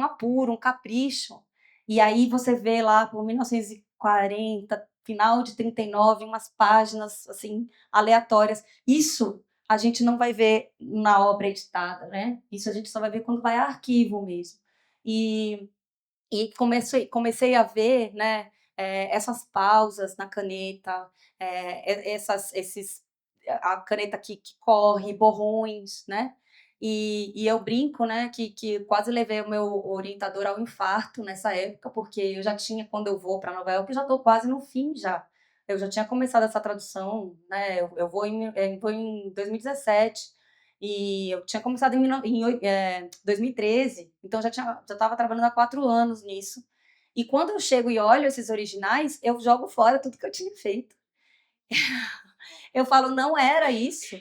apuro, um capricho. E aí você vê lá, por 1940, final de 39, umas páginas, assim, aleatórias. Isso a gente não vai ver na obra editada, né? Isso a gente só vai ver quando vai a arquivo mesmo. E comecei a ver, né, essas pausas na caneta, a caneta que corre, borrões, né? E eu brinco, né, que quase levei o meu orientador ao infarto nessa época, porque eu já tinha, quando eu vou para Nova York, eu já estou quase no fim já. Eu já tinha começado essa tradução, né? Eu vou em 2017. E eu tinha começado em 2013, então já estava trabalhando há 4 anos nisso. E quando eu chego e olho esses originais, eu jogo fora tudo que eu tinha feito. Eu falo, não era isso.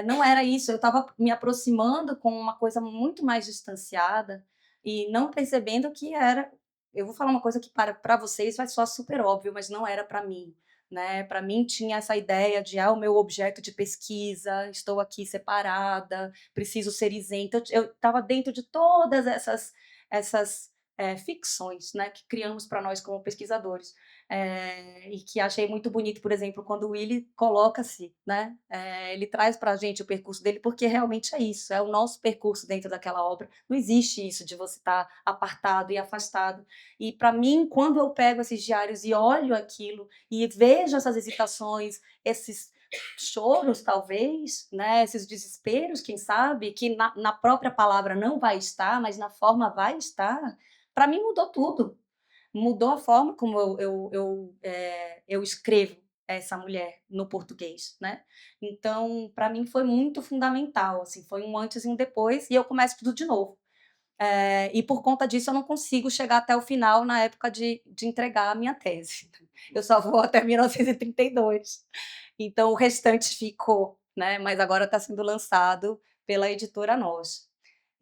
Não era isso. Eu estava me aproximando com uma coisa muito mais distanciada e não percebendo que era. Eu vou falar uma coisa que para vocês vai soar super óbvio, mas não era para mim. Né? Para mim tinha essa ideia de o meu objeto de pesquisa, estou aqui separada, preciso ser isenta. Eu estava dentro de todas essas ficções, né, que criamos para nós como pesquisadores. E que achei muito bonito, por exemplo, quando o Willy coloca-se, né? Ele traz para a gente o percurso dele, porque realmente é isso, é o nosso percurso dentro daquela obra. Não existe isso de você estar apartado e afastado. E para mim, quando eu pego esses diários e olho aquilo e vejo essas hesitações, esses choros, talvez, né? Esses desesperos, quem sabe, que na própria palavra não vai estar, mas na forma vai estar, para mim mudou tudo. Mudou a forma como eu escrevo essa mulher no português, né? Então, para mim foi muito fundamental, assim, foi um antes e um depois, e eu começo tudo de novo. E por conta disso eu não consigo chegar até o final na época de entregar a minha tese. Eu só vou até 1932. Então o restante ficou, né? Mas agora está sendo lançado pela editora Nós.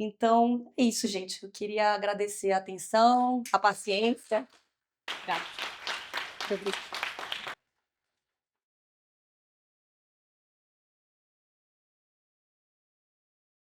Então é isso, gente. Eu queria agradecer a atenção, a paciência. Obrigada.